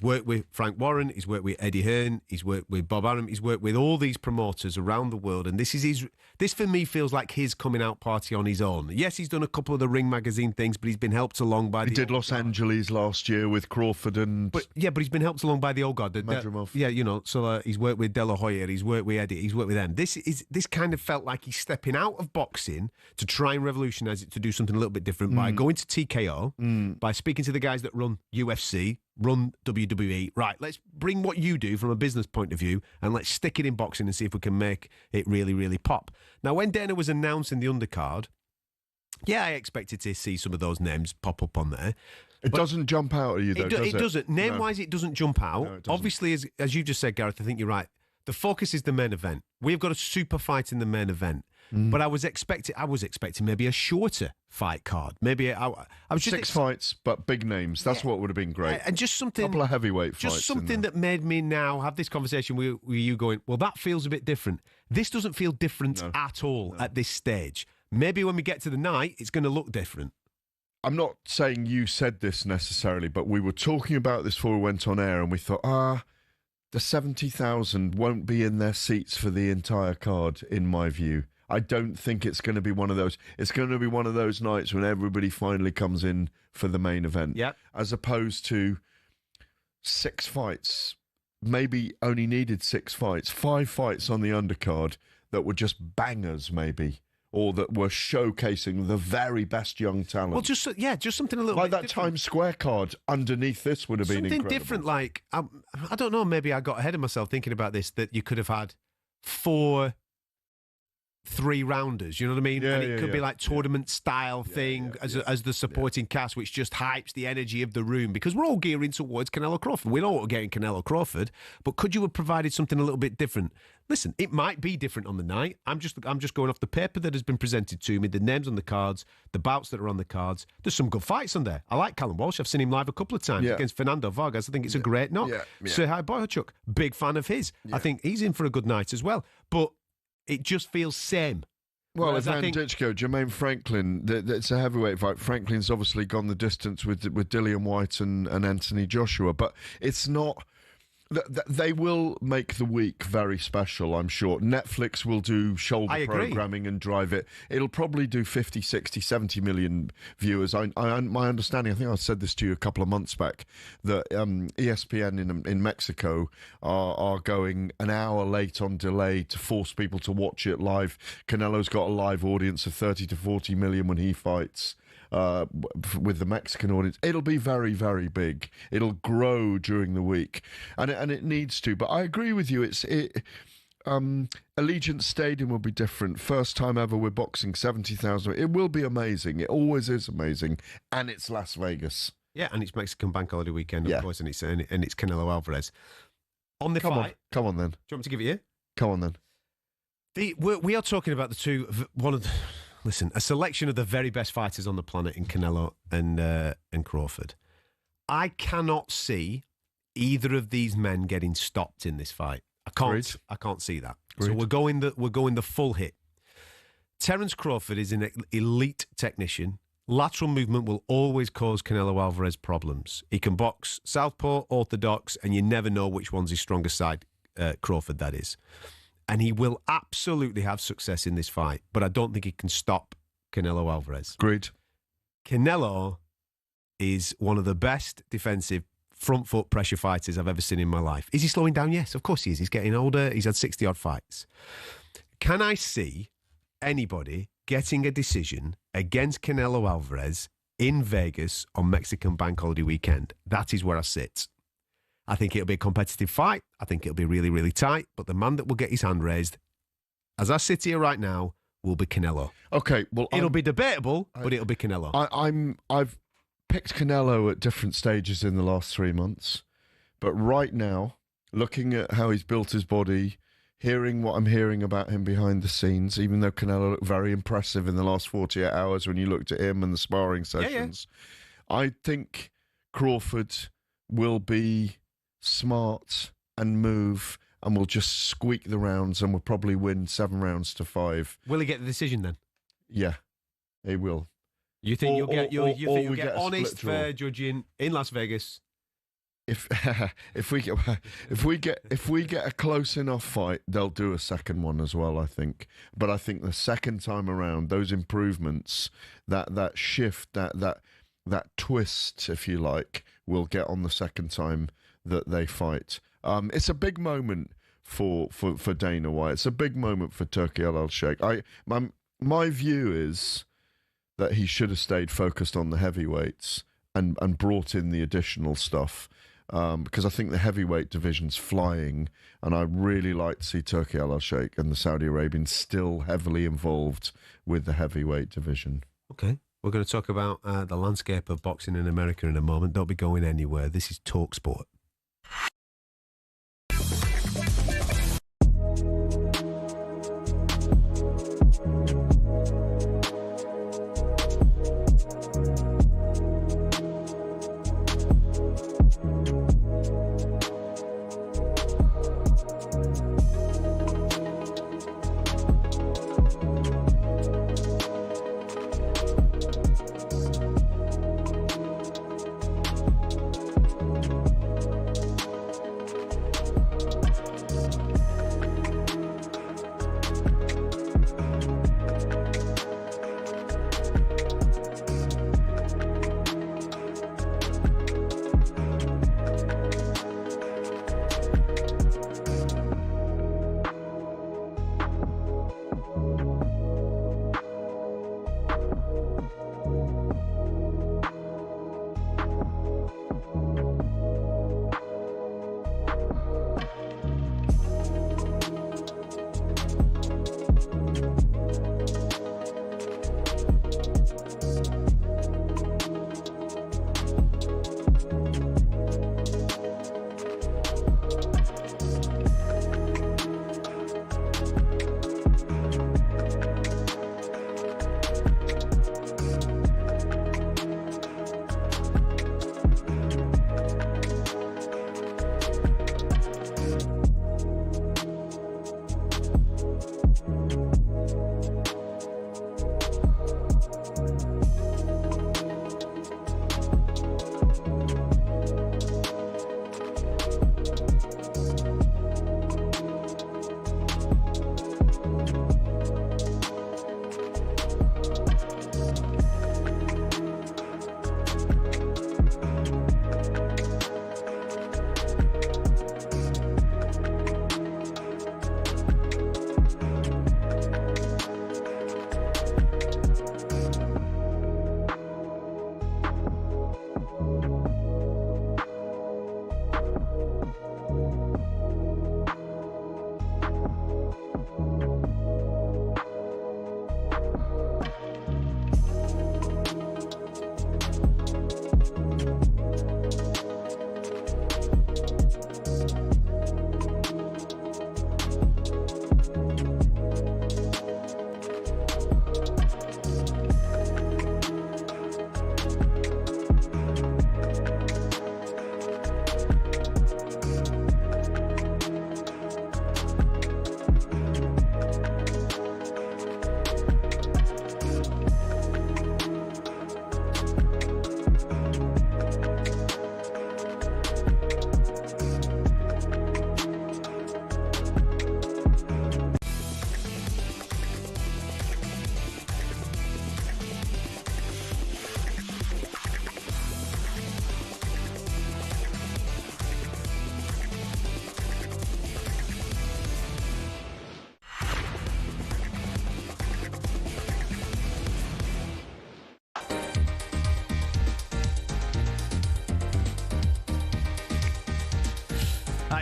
worked with Frank Warren, he's worked with Eddie Hearn, he's worked with Bob Arum, he's worked with all these promoters around the world, and this for me feels like his coming out party on his own. Yes, he's done a couple of the Ring magazine things, but he's been helped along by he did Los Angeles last year with Crawford and but he's been helped along by the old guard, Madrimov. Yeah, you know, so he's worked with De La Hoya, he's worked with Eddie, he's worked with them. This kind of felt like he's stepping out of boxing to try and revolutionise it, to do something a little bit different by going to TKO, by speaking to the guys that run UFC, run WWE. Right, let's bring what you do from a business point of view and let's stick it in boxing and see if we can make it really, really pop. Now, when Dana was announcing the undercard, yeah, I expected to see some of those names pop up on there. It doesn't jump out at you, though, does it? It doesn't. Name-wise, it doesn't jump out. No, it doesn't. Obviously, as you just said, Gareth, I think you're right. The focus is the main event. We've got a super fight in the main event. But I was expecting maybe a shorter fight card. Maybe I was just 6 fights, but big names. That's what would have been great. And just something, a couple of heavyweight fights. Just something that made me now have this conversation with you going, well, that feels a bit different. This doesn't feel different at all at this stage. Maybe when we get to the night, it's going to look different. I'm not saying you said this necessarily, but we were talking about this before we went on air, and we thought, the 70,000 won't be in their seats for the entire card, in my view. I don't think it's going to be one of those. It's going to be one of those nights when everybody finally comes in for the main event. Yeah. As opposed to 6 fights, maybe only needed 6 fights, 5 fights on the undercard that were just bangers, maybe. Or that were showcasing the very best young talent. Well, just something a little like bit that different. Times Square card underneath this would have been Something incredible. different, like, I don't know, maybe I got ahead of myself thinking about this, that you could have had 4 3-rounders, you know what I mean? Yeah, and it could be like tournament-style thing as the supporting cast, which just hypes the energy of the room, because we're all gearing towards Canelo Crawford. We know what we're getting Canelo Crawford, but could you have provided something a little bit different? Listen, it might be different on the night. I'm just going off the paper that has been presented to me, the names on the cards, the bouts that are on the cards. There's some good fights on there. I like Callum Walsh. I've seen him live a couple of times against Fernando Vargas. I think it's a great knock. Serhii Boyachuk, big fan of his. I think he's in for a good night as well. But it just feels same. Well, Whereas Ivan Ditchko, Jermaine Franklin, it's a heavyweight fight. Franklin's obviously gone the distance with Dillian White and Anthony Joshua, but it's not... They will make the week very special, I'm sure. Netflix will do shoulder programming and drive it. It'll probably do 50, 60, 70 million viewers. My understanding, I think I said this to you a couple of months back, that ESPN in Mexico are going an hour late on delay to force people to watch it live. Canelo's got a live audience of 30 to 40 million when he fights. With the Mexican audience, it'll be very, very big. It'll grow during the week, and it needs to. But I agree with you. Allegiant Stadium will be different. First time ever we're boxing 70,000. It will be amazing. It always is amazing, and it's Las Vegas. Yeah, and it's Mexican Bank Holiday weekend, of course, and it's Canelo Alvarez. On the fight, come on then. Do you want me to give it you? Come on then. We are talking about the two. Listen, a selection of the very best fighters on the planet in Canelo and Crawford. I cannot see either of these men getting stopped in this fight. I can't see that. So we're going the full hit. Terence Crawford is an elite technician. Lateral movement will always cause Canelo Alvarez problems. He can box southpaw, orthodox, and you never know which one's his strongest side. Crawford, that is. And he will absolutely have success in this fight, but I don't think he can stop Canelo Alvarez. Agreed. Canelo is one of the best defensive front foot pressure fighters I've ever seen in my life. Is he slowing down? Yes, of course he is. He's getting older. He's had 60-odd fights. Can I see anybody getting a decision against Canelo Alvarez in Vegas on Mexican Bank Holiday weekend? That is where I sit. I think it'll be a competitive fight. I think it'll be really, really tight. But the man that will get his hand raised, as I sit here right now, will be Canelo. Okay, well, it'll be debatable, but it'll be Canelo. I've picked Canelo at different stages in the last 3 months, but right now, looking at how he's built his body, hearing what I'm hearing about him behind the scenes, even though Canelo looked very impressive in the last 48 hours when you looked at him and the sparring sessions, I think Crawford will be smart and move and will just squeak the rounds and will probably win 7 rounds to 5. Will he get the decision then? Yeah, he will. You think you'll get honest, fair judging in Las Vegas? If we get a close enough fight, they'll do a second one as well, I think. But I think the second time around, those improvements, that shift, that twist, if you like, will get on the second time that they fight. It's a big moment for Dana White. It's a big moment for Turki Al-Sheikh. My view is that he should have stayed focused on the heavyweights and brought in the additional stuff, because I think the heavyweight division's flying, and I really like to see Turki Al-Sheikh and the Saudi Arabians still heavily involved with the heavyweight division. Okay. We're going to talk about the landscape of boxing in America in a moment. Don't be going anywhere. This is talkSPORT.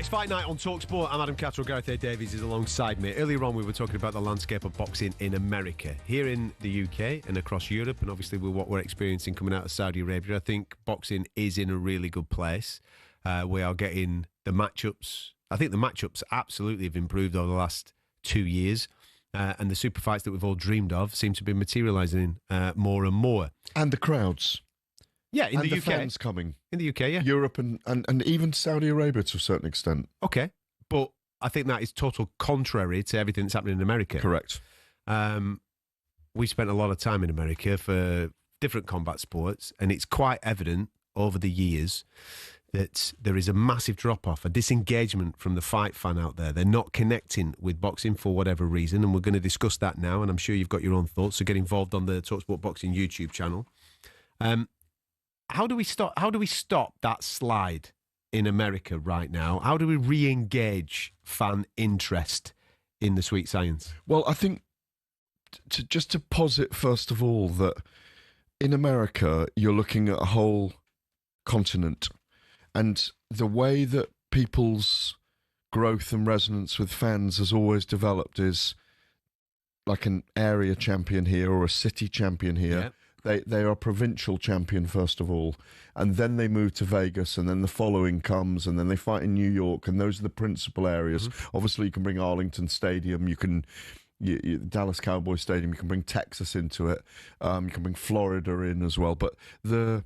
It's Fight Night on talkSPORT. I'm Adam Catterall. Gareth Davies is alongside me. Earlier on, we were talking about the landscape of boxing in America. Here in the UK and across Europe, and obviously with what we're experiencing coming out of Saudi Arabia, I think boxing is in a really good place. We are getting the matchups. I think the matchups absolutely have improved over the last 2 years. And the super fights that we've all dreamed of seem to be materialising more and more. And the crowds. Yeah, in and the the UK. fans coming. In the UK, yeah. Europe and even Saudi Arabia to a certain extent. Okay, but I think that is total contrary to everything that's happening in America. Correct. We spent a lot of time in America for different combat sports, and it's quite evident over the years that there is a massive drop-off, a disengagement from the fight fan out there. They're not connecting with boxing for whatever reason, and we're going to discuss that now, and I'm sure you've got your own thoughts, so get involved on the talkSPORT Boxing YouTube channel. How do we stop that slide in America right now? How do we re-engage fan interest in the sweet science? Well, I think just to posit first of all that in America you're looking at a whole continent, and the way that people's growth and resonance with fans has always developed is like an area champion here or a city champion here. Yeah. They are a provincial champion first of all, and then they move to Vegas, and then the following comes, and then they fight in New York, and those are the principal areas. Mm-hmm. Obviously, you can bring Arlington Stadium, you can Dallas Cowboy Stadium, you can bring Texas into it, you can bring Florida in as well. But the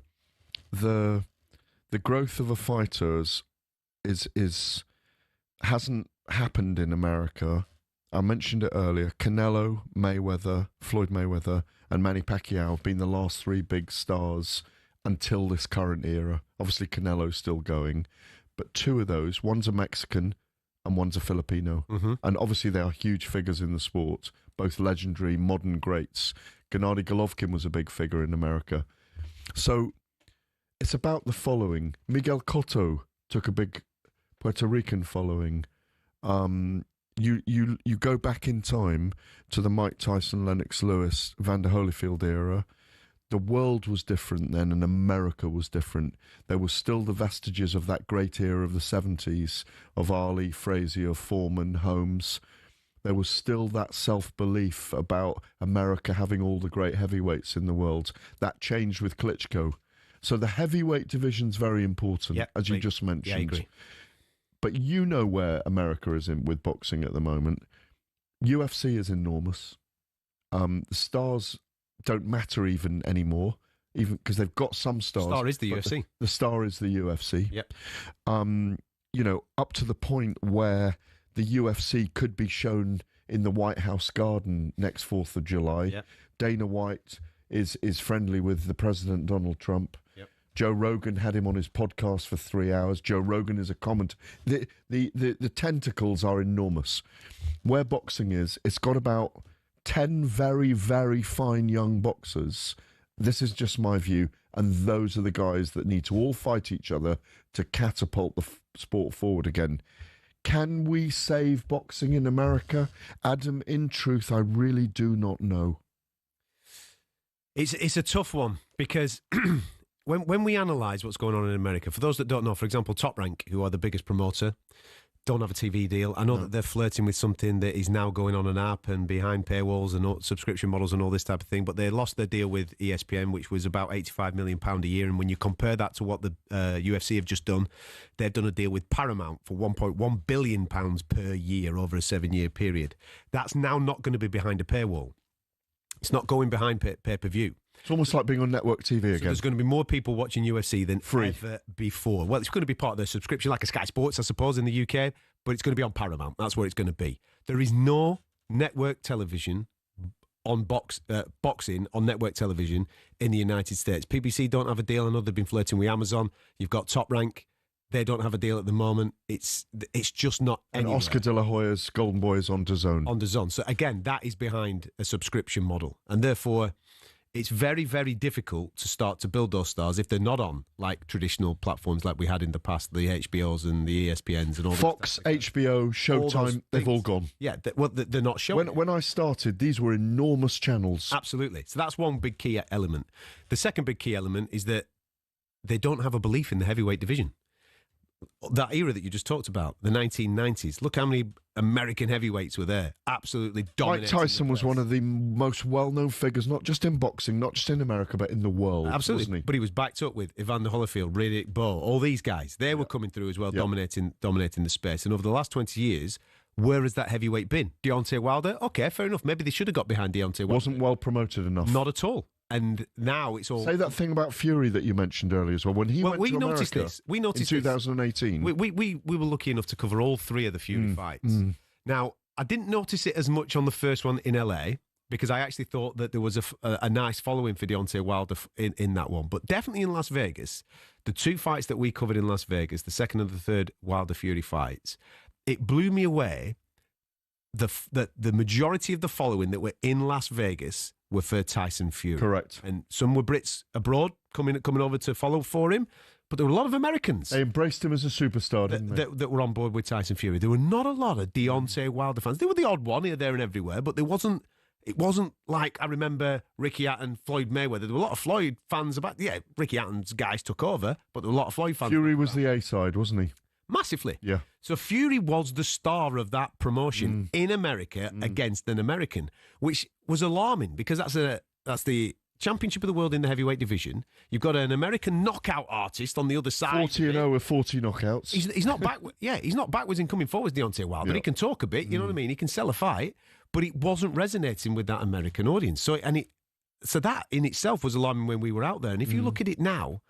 growth of a fighter hasn't happened in America. I mentioned it earlier. Canelo, Mayweather, Floyd Mayweather, and Manny Pacquiao have been the last three big stars until this current era. Obviously, Canelo's still going, but two of those, one's a Mexican and one's a Filipino. Mm-hmm. And obviously, they are huge figures in the sport, both legendary, modern greats. Gennady Golovkin was a big figure in America. So it's about the following. Miguel Cotto took a big Puerto Rican following. You go back in time to the Mike Tyson, Lennox Lewis, Vander Holyfield era. The world was different then, and America was different. There was still the vestiges of that great era of the 70s, of Ali, Frazier, Foreman, Holmes. There was still that self-belief about America having all the great heavyweights in the world. That changed with Klitschko. So the heavyweight division's very important, as you just mentioned. Yeah, I agree. But you know where America is in with boxing at the moment. UFC is enormous. The stars don't matter even anymore, even because they've got some stars. Star is the UFC. The star is the UFC. Yep. You know, up to the point where the UFC could be shown in the White House garden next 4th of July. Yep. Dana White is friendly with the President Donald Trump. Yep. Joe Rogan had him on his podcast for 3 hours. Joe Rogan is a commentator. The tentacles are enormous. Where boxing is, it's got about 10 very, very fine young boxers. This is just my view. And those are the guys that need to all fight each other to catapult the sport forward again. Can we save boxing in America? Adam, in truth, I really do not know. It's a tough one because when we analyse what's going on in America, for those that don't know, for example, Top Rank, who are the biggest promoter, don't have a TV deal. I know that they're flirting with something that is now going on an app and behind paywalls and subscription models and all this type of thing, but they lost their deal with ESPN, which was about £85 million a year. And when you compare that to what the UFC have just done, they've done a deal with Paramount for £1.1 billion per year over a 7-year period. That's now not going to be behind a paywall. It's not going behind pay-per-view. It's almost like being on network TV again. So there's going to be more people watching UFC than ever before. Well, it's going to be part of their subscription, like a Sky Sports, I suppose, in the UK, but it's going to be on Paramount. That's where it's going to be. There is no network television on boxing on network television in the United States. PBC don't have a deal. I know they've been flirting with Amazon. You've got Top Rank. They don't have a deal at the moment. It's just not anywhere. And Oscar De La Hoya's Golden Boy is on DAZN. On DAZN. So again, that is behind a subscription model. And therefore, it's very, very difficult to start to build those stars if they're not on like traditional platforms like we had in the past, the HBOs and the ESPNs and all that. Fox, HBO, Showtime, they've all gone. Yeah, they're not showing. When I started, these were enormous channels. Absolutely. So that's one big key element. The second big key element is that they don't have a belief in the heavyweight division. that era that you just talked about, the 1990s, look how many American heavyweights were there, absolutely dominating. Mike Tyson was one of the most well-known figures, not just in boxing, not just in America, but in the world. Absolutely, wasn't he? But he was backed up with Evander Holyfield, Riddick Bowe, all these guys. They were coming through as well, dominating the space. And over the last 20 years, where has that heavyweight been? Deontay Wilder? Okay, fair enough. Maybe they should have got behind Deontay Wilder. Wasn't well promoted enough. Not at all. And now it's all... Say that thing about Fury that you mentioned earlier as well. When he went to America we noticed in 2018. We were lucky enough to cover all three of the Fury fights. Now, I didn't notice it as much on the first one in LA because I actually thought that there was a nice following for Deontay Wilder in that one. But definitely in Las Vegas, the two fights that we covered in Las Vegas, the second and the third Wilder-Fury fights, it blew me away the majority of the following that were in Las Vegas were for Tyson Fury. Correct. And some were Brits abroad coming over to follow for him, but there were a lot of Americans. They embraced him as a superstar, didn't they? That were on board with Tyson Fury. There were not a lot of Deontay Wilder fans. There were the odd one here, there and everywhere, but it wasn't like I remember Ricky Hatton, Floyd Mayweather. There were a lot of Floyd fans about, Ricky Hatton's guys took over, but there were a lot of Floyd fans. Fury was the A-side, wasn't he? Massively. Yeah. So Fury was the star of that promotion in America against an American, which was alarming because that's the championship of the world in the heavyweight division. You've got an American knockout artist on the other side. 40-0 with 40 knockouts. He's not back. He's not backwards in coming forwards, Deontay Wilder. He can talk a bit, you know what I mean? He can sell a fight, but it wasn't resonating with that American audience. So that in itself was alarming when we were out there. And if you look at it now,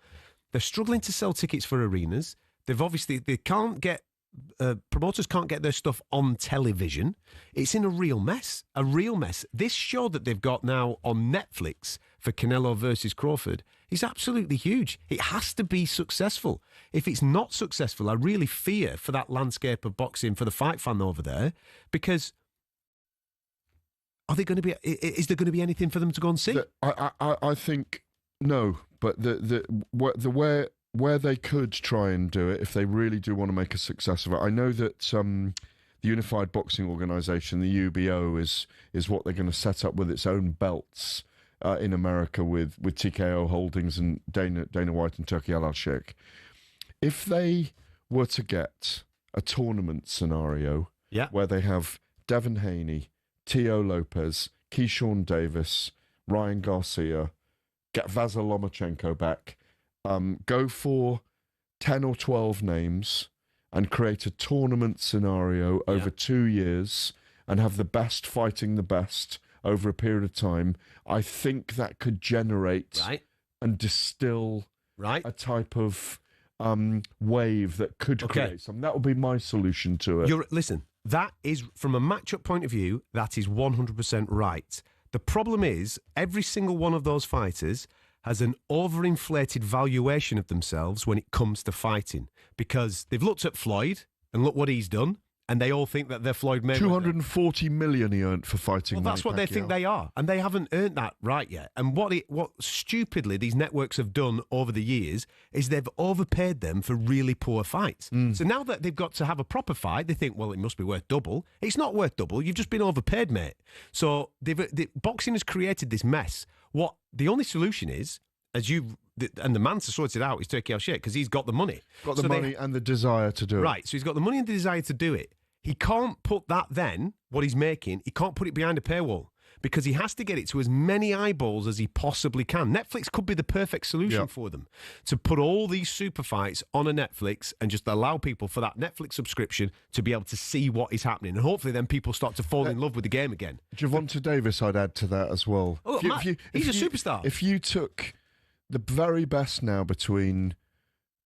they're struggling to sell tickets for arenas. They can't get, promoters can't get their stuff on television. It's in a real mess. This show that they've got now on Netflix for Canelo versus Crawford is absolutely huge. It has to be successful. If it's not successful, I really fear for that landscape of boxing for the fight fan over there, because is there going to be anything for them to go and see? I think no, but where they could try and do it, if they really do want to make a success of it. I know that the Unified Boxing Organisation, the UBO, is what they're going to set up with its own belts in America with TKO Holdings and Dana White and Turki Al-Sheikh. If they were to get a tournament scenario where they have Devin Haney, Teo Lopez, Keyshawn Davis, Ryan Garcia, get Vasyl Lomachenko back, go for 10 or 12 names and create a tournament scenario over 2 years and have the best fighting the best over a period of time, I think that could generate and distill a type of wave that could create something. That would be my solution to it. Listen, that is, from a matchup point of view, that is 100% right. The problem is, every single one of those fighters has an overinflated valuation of themselves when it comes to fighting, because they've looked at Floyd and look what he's done, and they all think that they're Floyd Mayweather. 240 million he earned for fighting. Well, that's what they think they are, and they haven't earned that right yet. And what stupidly these networks have done over the years is they've overpaid them for really poor fights. So now that they've got to have a proper fight, they think, well, it must be worth double. It's not worth double. You've just been overpaid, mate. So boxing has created this mess. What the only solution is, and the man to sort it out is Turki Al-Sheikh, because he's got the money. Got the money and the desire to do it. Right, so he's got the money and the desire to do it. He can't put that then, what he's making, he can't put it behind a paywall, because he has to get it to as many eyeballs as he possibly can. Netflix could be the perfect solution for them, to put all these super fights on a Netflix and just allow people for that Netflix subscription to be able to see what is happening. And hopefully then people start to fall in love with the game again. Javonte Davis, I'd add to that as well. Oh, he's a superstar. If you took the very best now between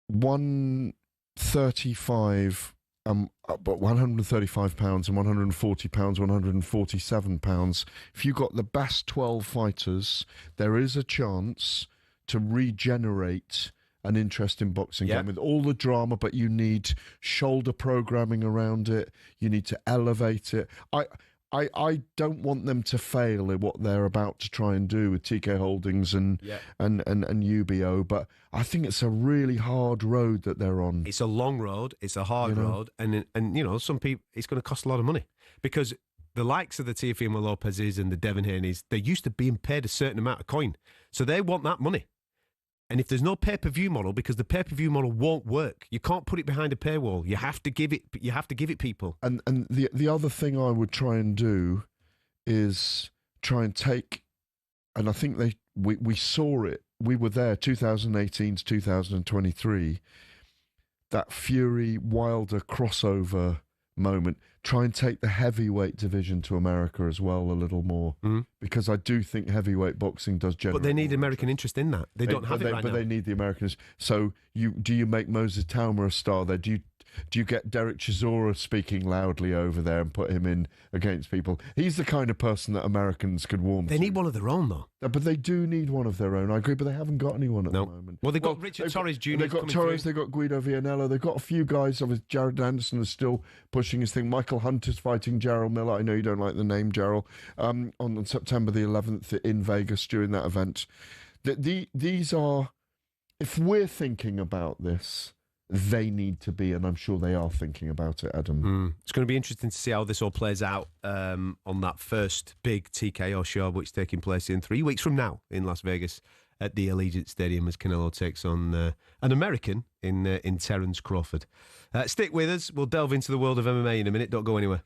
135 but £135 and £140, £147. If you got the best 12 fighters, there is a chance to regenerate an interesting boxing game with all the drama, but you need shoulder programming around it. You need to elevate it. I don't want them to fail at what they're about to try and do with TK Holdings and UBO, but I think it's a really hard road that they're on. It's a long road, it's a hard road, and some people, it's going to cost a lot of money, because the likes of the Teofimo Lopez's and the Devin Haney's, they're used to being paid a certain amount of coin, so they want that money. And if there's no pay-per-view model, because the pay-per-view model won't work, you can't put it behind a paywall. You have to give it people. And the other thing I would try and do is try and take, and I think we saw it. We were there 2018 to 2023. That Fury Wilder crossover moment. Try and take the heavyweight division to America as well a little more, because I do think heavyweight boxing does generate. But they need American interest in that. They don't have it right now. But they need the Americans. So do you make Moses Tama a star there? Do you get Derek Chisora speaking loudly over there and put him in against people? He's the kind of person that Americans could warm to. They need one of their own, though. But they do need one of their own. I agree, but they haven't got anyone at the moment. Well, they've got Richard Torres Jr. They've got Torres, they've got Guido Vianello, they've got a few guys. Obviously, Jared Anderson is still pushing his thing. Michael Hunter's fighting Jarrell Miller. I know you don't like the name Jarrell. On September the 11th in Vegas during that event. These are, if we're thinking about this, they need to be, and I'm sure they are thinking about it, Adam. It's going to be interesting to see how this all plays out on that first big TKO show, which is taking place in 3 weeks from now in Las Vegas at the Allegiant Stadium as Canelo takes on an American in Terence Crawford. Stick with us. We'll delve into the world of MMA in a minute. Don't go anywhere.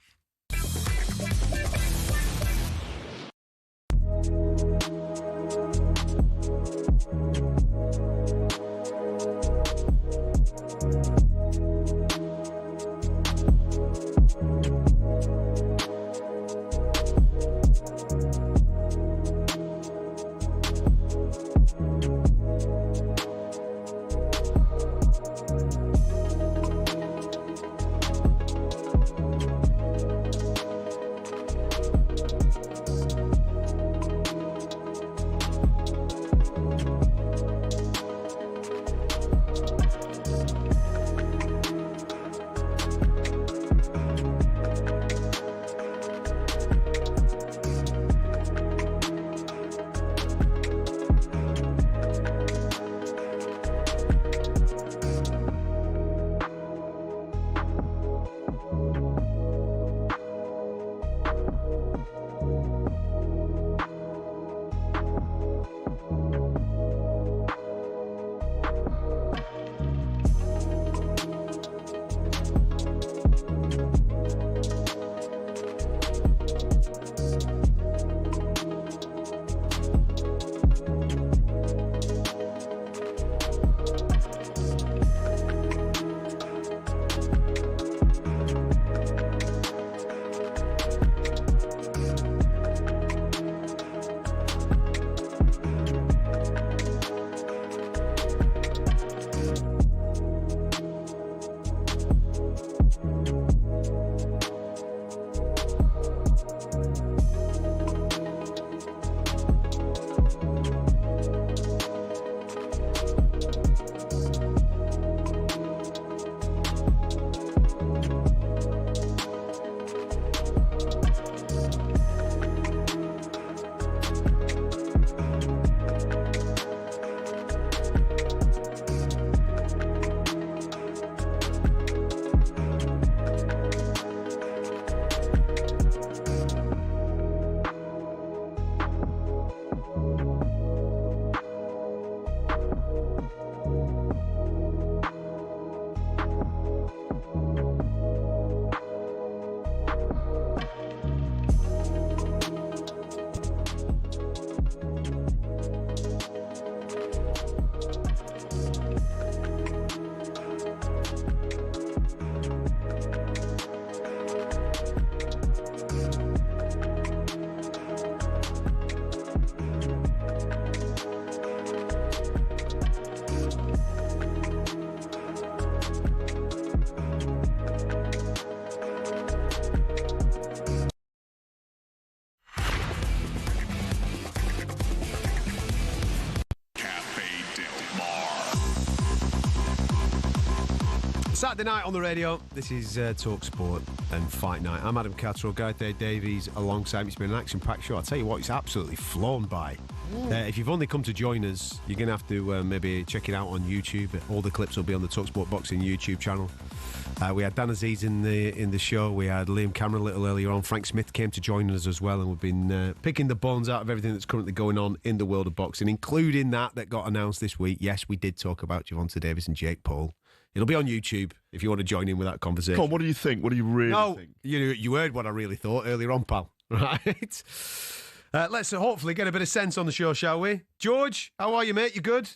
Saturday night on the radio. This is talkSPORT and Fight Night. I'm Adam Catterall, Gareth Davies alongside me. It's been an action-packed show. I'll tell you what, it's absolutely flown by. If you've only come to join us, you're going to have to maybe check it out on YouTube. All the clips will be on the talkSPORT Boxing YouTube channel. We had Dan Aziz in the show. We had Liam Cameron a little earlier on. Frank Smith came to join us as well, and we've been picking the bones out of everything that's currently going on in the world of boxing, including that got announced this week. Yes, we did talk about Gervonta Davis and Jake Paul. It'll be on YouTube if you want to join in with that conversation. Come on, what do you think? What do you really think? You heard what I really thought earlier on, pal. Right? Let's hopefully get a bit of sense on the show, shall we? George, how are you, mate? You good?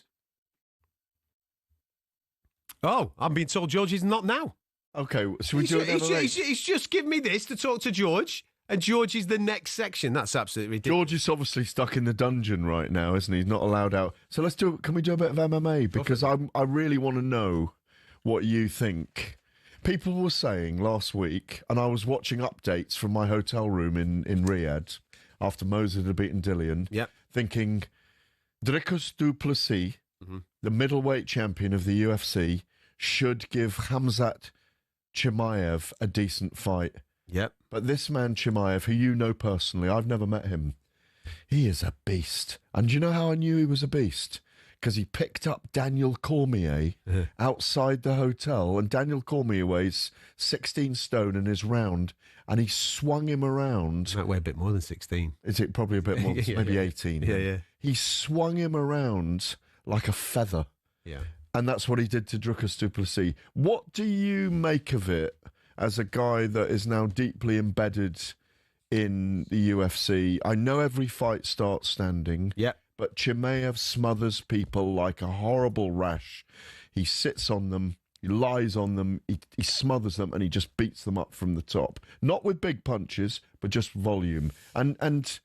Oh, I'm being told George is not now. Okay, should we do it? He's just given me this to talk to George, and George is the next section. That's absolutely ridiculous. George is obviously stuck in the dungeon right now, isn't he? He's not allowed out. So can we do a bit of MMA? Because I really want to know what you think. People were saying last week, and I was watching updates from my hotel room in Riyadh after Moses had beaten Dillian, thinking Dricus du Plessis, the middleweight champion of the UFC, should give Khamzat Chimaev a decent fight. Yep. But this man Chimaev, who you know personally, I've never met him, he is a beast. And do you know how I knew he was a beast? Because he picked up Daniel Cormier outside the hotel, and Daniel Cormier weighs 16 stone in his round, and he swung him around. He might weigh a bit more than 16. Is it probably a bit more? Maybe 18. Yeah. He swung him around like a feather. Yeah. And that's what he did to Dricus du Plessis. What do you make of it as a guy that is now deeply embedded in the UFC? I know every fight starts standing. Yeah. But Chimaev smothers people like a horrible rash. He sits on them, he lies on them, he smothers them, and he just beats them up from the top. Not with big punches, but just volume. And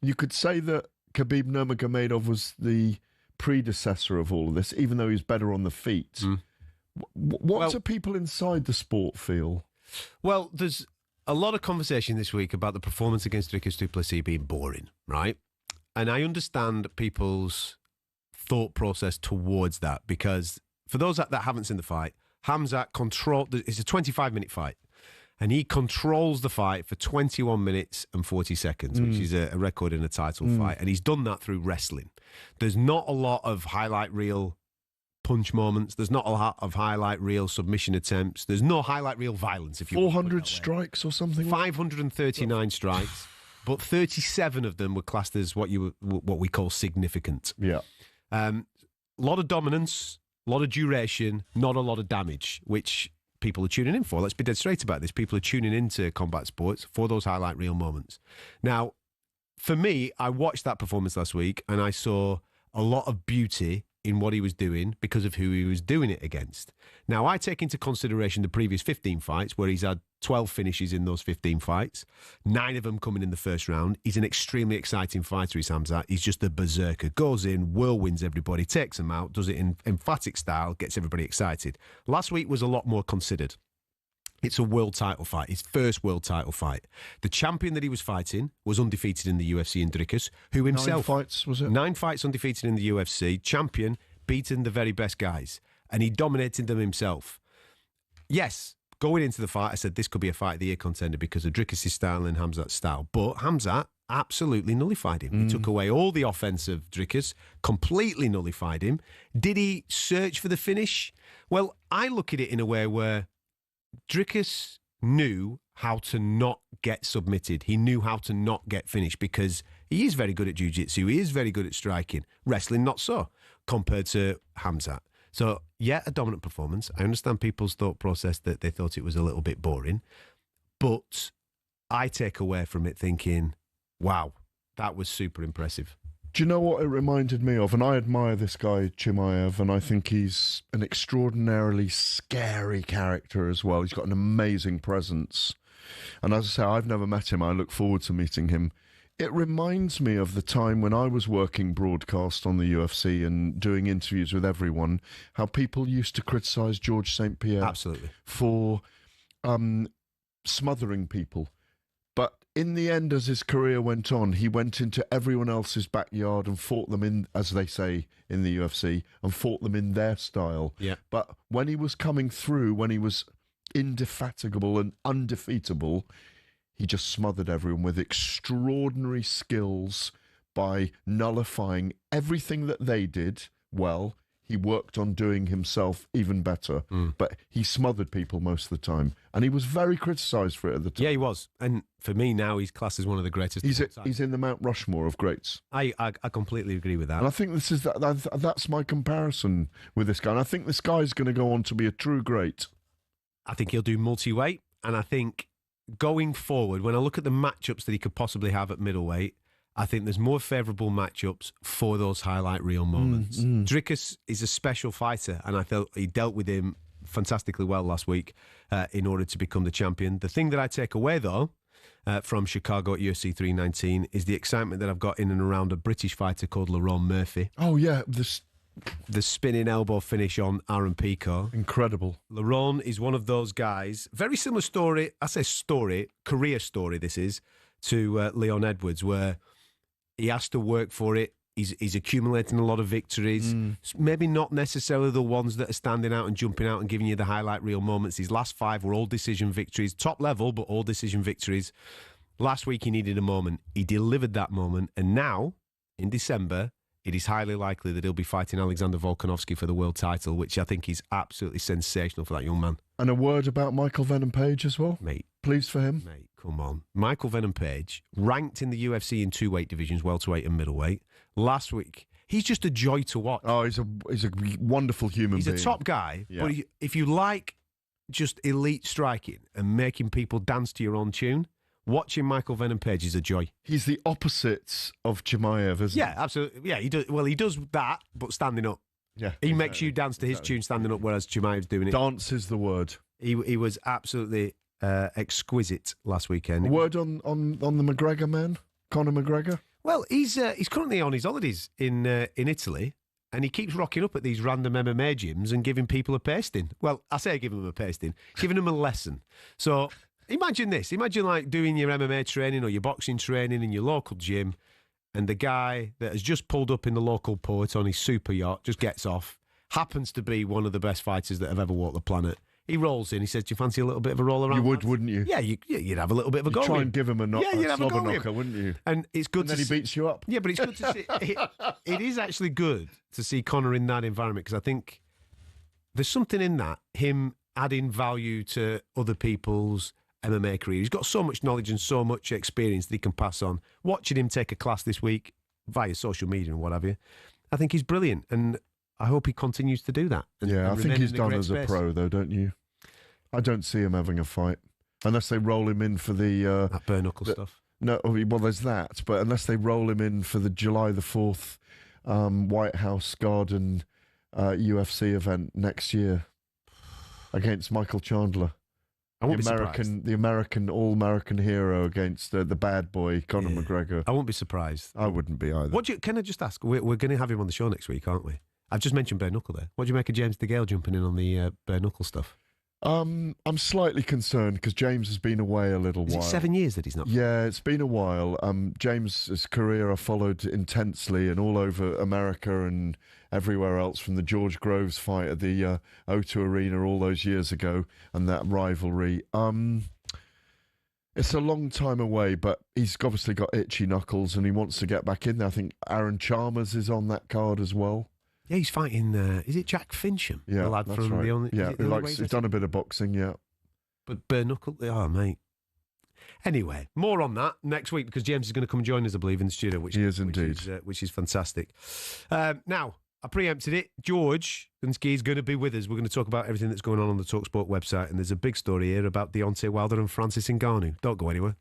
you could say that Khabib Nurmagomedov was the predecessor of all of this, even though he's better on the feet. What do people inside the sport feel? Well, there's a lot of conversation this week about the performance against Dricus du Plessis being boring, right? And I understand people's thought process towards that, because for those that haven't seen the fight, Khamzat it's a 25-minute fight, and he controls the fight for 21 minutes and 40 seconds, which is a record in a title fight, and he's done that through wrestling. There's not a lot of highlight reel punch moments. There's not a lot of highlight reel submission attempts. There's no highlight reel violence. If you 400 strikes or something? 539 strikes. But 37 of them were classed as what we call significant. Yeah. A lot of dominance, a lot of duration, not a lot of damage, which people are tuning in for. Let's be dead straight about this. People are tuning into combat sports for those highlight reel moments. Now, for me, I watched that performance last week, and I saw a lot of beauty in what he was doing because of who he was doing it against. Now, I take into consideration the previous 15 fights, where he's had 12 finishes in those 15 fights, 9 of them coming in the first round. He's an extremely exciting fighter, he's Khamzat. He's just a berserker. Goes in, whirlwinds everybody, takes them out, does it in emphatic style, gets everybody excited. Last week was a lot more considered. It's a world title fight, his first world title fight. The champion that he was fighting was undefeated in the UFC in Dricus, who himself... 9 fights, was it? 9 fights undefeated in the UFC, champion, beaten the very best guys, and he dominated them himself. Yes, going into the fight, I said this could be a fight of the year contender because of Dricus' style and Khamzat's style, but Khamzat absolutely nullified him. He took away all the offense of Dricus, completely nullified him. Did he search for the finish? Well, I look at it in a way where Dricus knew how to not get submitted. He knew how to not get finished because he is very good at jiu-jitsu. He is very good at striking. Wrestling, not so, compared to Khamzat. So, yeah, a dominant performance. I understand people's thought process that they thought it was a little bit boring. But I take away from it thinking, wow, that was super impressive. Do you know what it reminded me of? And I admire this guy, Chimaev, and I think he's an extraordinarily scary character as well. He's got an amazing presence. And as I say, I've never met him. I look forward to meeting him. It reminds me of the time when I was working broadcast on the UFC and doing interviews with everyone, how people used to criticise George St. Pierre Absolutely. For smothering people. But in the end, as his career went on, he went into everyone else's backyard and fought them in, as they say in the UFC, and fought them in their style. Yeah. But when he was coming through, when he was indefatigable and undefeatable, he just smothered everyone with extraordinary skills by nullifying everything that they did well. he worked on doing himself even better. But he smothered people most of the time. And he was very criticised for it at the time. Yeah, he was. And for me now, he's classed as one of the greatest. He's in the Mount Rushmore of greats. I completely agree with that. And I think that's my comparison with this guy. And I think this guy's going to go on to be a true great. I think he'll do multi-weight. And I think going forward, when I look at the matchups that he could possibly have at middleweight, I think there's more favourable matchups for those highlight reel moments. Dricus is a special fighter, and I felt he dealt with him fantastically well last week in order to become the champion. The thing that I take away, though, from Chicago at UFC 319 is the excitement that I've got in and around a British fighter called Lerone Murphy. Oh, yeah. The spinning elbow finish on Aaron Pico. Incredible. Lerone is one of those guys, very similar story, I say story, career story this is, to Leon Edwards, where he has to work for it. He's accumulating a lot of victories. Maybe not necessarily the ones that are standing out and jumping out and giving you the highlight reel moments. His last 5 were all decision victories. Top level, but all decision victories. Last week he needed a moment. He delivered that moment. And now, in December, it is highly likely that he'll be fighting Alexander Volkanovski for the world title, which I think is absolutely sensational for that young man. And a word about Michael Venom Page as well? Mate. Pleased for him? Mate, come on. Michael Venom Page, ranked in the UFC in 2 weight divisions, welterweight and middleweight. Last week, he's just a joy to watch. Oh, he's a wonderful human being. He's a top guy, Yeah. but if you like just elite striking and making people dance to your own tune, watching Michael Venom Page is a joy. He's the opposite of Chimaev, isn't he? Yeah, absolutely. Yeah, he does. Well, he does that, but standing up. Yeah, he makes you dance to his tune standing up, whereas Chimaev's doing it. Dance is the word. He was absolutely exquisite last weekend. A word on the McGregor man, Conor McGregor. Well, he's currently on his holidays in Italy, and he keeps rocking up at these random MMA gyms and giving people a pasting. Well, I say giving them a pasting, giving them a lesson. So imagine this. Imagine like doing your MMA training or your boxing training in your local gym, and the guy that has just pulled up in the local port on his super yacht just gets off, happens to be one of the best fighters that have ever walked the planet. He rolls in. He says, "Do you fancy a little bit of a roll around?" You would, wouldn't you? Yeah, you'd have a little bit of a go. Try and give him a knock. Yeah, you'd have a go knocker, wouldn't you? And it's good. And then he beats you up. Yeah, but it's good to see. It is actually good to see Conor in that environment, because I think there's something in that, him adding value to other people's MMA career. He's got so much knowledge and so much experience that he can pass on. Watching him take a class this week via social media and what have you, I think he's brilliant, and I hope he continues to do that. And I think he's done as space. a pro, though, don't you? I don't see him having a fight unless they roll him in for the that bare knuckle stuff. No, well, there's that, but unless they roll him in for the July the 4th White House Garden UFC event next year against Michael Chandler. I won't be surprised. The American all-American hero against the bad boy Conor McGregor. I won't be surprised. I wouldn't be either. Can I just ask? We're going to have him on the show next week, aren't we? I've just mentioned bare knuckle there. What do you make of James DeGale jumping in on the bare knuckle stuff? I'm slightly concerned because James has been away a little while. Is it 7 years that he's not? Yeah, it's been a while. James's career I followed intensely and all over America and everywhere else, from the George Groves fight at the O2 Arena all those years ago and that rivalry. It's a long time away, but he's obviously got itchy knuckles and he wants to get back in there. I think Aaron Chalmers is on that card as well. Yeah, he's fighting. Is it Jack Fincham? Yeah, the lad that's from right. the only. Yeah, he's done a bit of boxing. Yeah, but bare knuckle. Oh, mate. Anyway, more on that next week, because James is going to come join us, I believe, in the studio. Which he is indeed, which is fantastic. Now, I preempted it. George Gunsky is going to be with us. We're going to talk about everything that's going on the talkSPORT website, and there's a big story here about Deontay Wilder and Francis Ngannou. Don't go anywhere.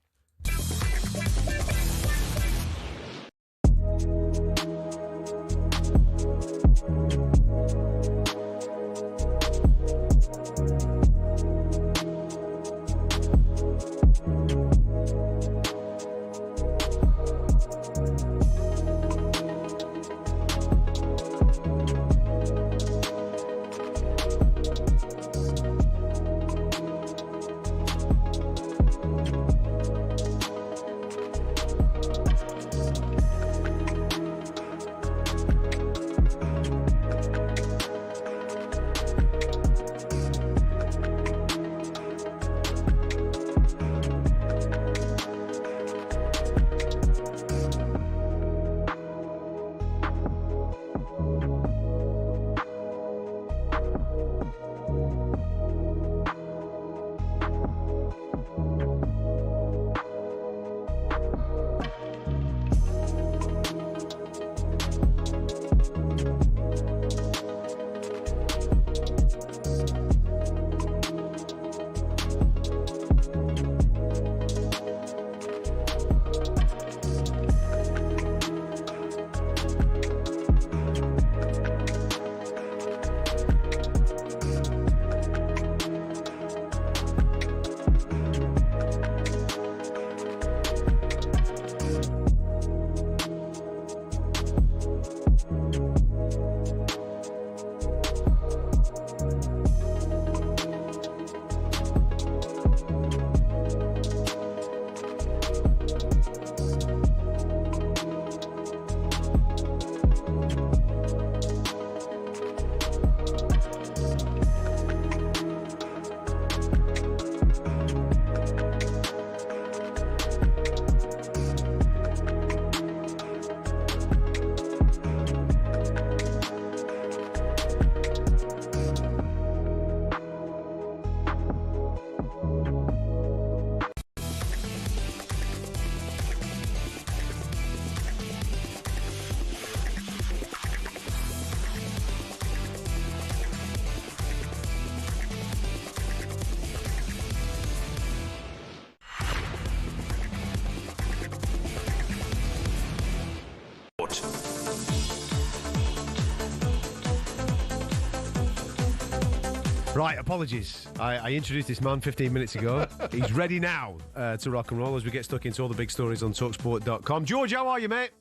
Right, apologies. I introduced this man 15 minutes ago. He's ready now to rock and roll as we get stuck into all the big stories on talksport.com. George, how are you, mate?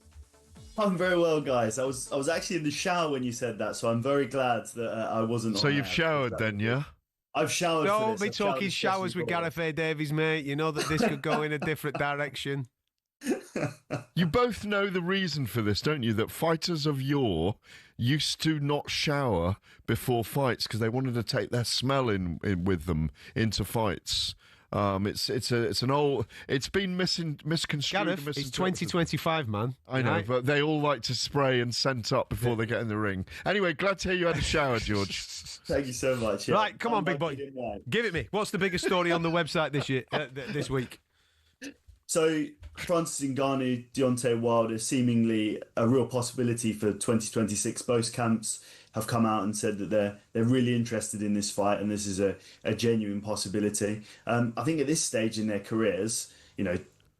I'm very well, guys. I was actually in the shower when you said that, so I'm very glad that I wasn't. So you've showered then, yeah? I've showered. Don't be talking showers with Gareth A. Davies, mate. You know that this could go in a different direction. You both know the reason for this, don't you? That fighters of yore used to not shower before fights because they wanted to take their smell in with them into fights. It's been misconstrued. Gareth, it's 2025, man. I know, right? But they all like to spray and scent up before they get in the ring. Anyway, glad to hear you had a shower, George. Thank you so much. Yeah. Right, come on, big boy. Give it me. What's the biggest story on the website this week? So, Francis Ngannou, Deontay Wilder, seemingly a real possibility for 2026. Both camps have come out and said that they're really interested in this fight, and this is a genuine possibility. I think at this stage in their careers,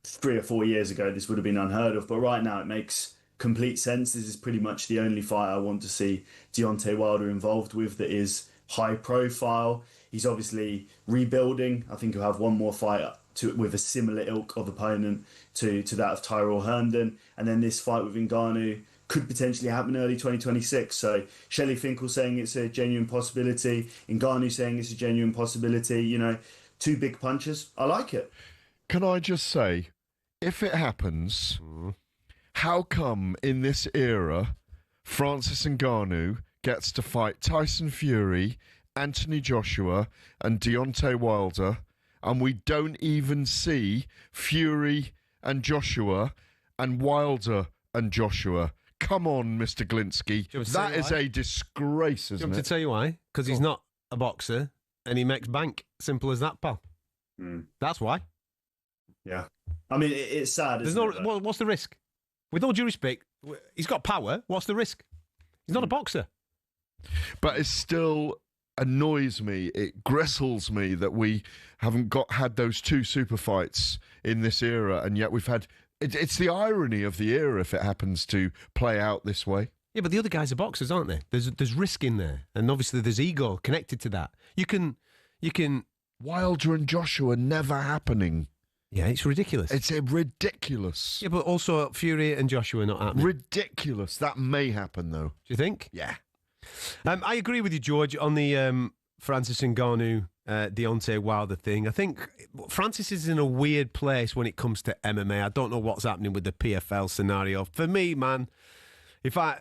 3 or 4 years ago, this would have been unheard of, but right now it makes complete sense. This is pretty much the only fight I want to see Deontay Wilder involved with that is high profile. He's obviously rebuilding. I think he'll have one more fight with a similar ilk of opponent to that of Tyrell Herndon, and then this fight with Ngannou could potentially happen early 2026. So Shelley Finkel saying it's a genuine possibility, Ngannou saying it's a genuine possibility. Two big punches. I like it. Can I just say, if it happens, how come in this era Francis Ngannou gets to fight Tyson Fury, Anthony Joshua, and Deontay Wilder, and we don't even see Fury and Joshua and Wilder and Joshua? Come on, Mr. Glinsky. That is a disgrace, isn't it? Do you want me to tell you why? Because he's not a boxer and he makes bank. Simple as that, pal. That's why. Yeah. I mean, it's sad. What's the risk? With all due respect, he's got power. What's the risk? He's not a boxer. But it still annoys me. It gristles me that we haven't had those two super fights in this era, and yet we've had. It's the irony of the era if it happens to play out this way. Yeah, but the other guys are boxers, aren't they? There's risk in there, and obviously there's ego connected to that. You can. Wilder and Joshua never happening. Yeah, it's ridiculous. It's ridiculous. Yeah, but also Fury and Joshua not happening. Ridiculous. That may happen though. Do you think? Yeah. I agree with you, George, on the Francis Ngannou, Deontay Wilder thing. I think Francis is in a weird place when it comes to MMA. I don't know what's happening with the PFL scenario. For me, man, if I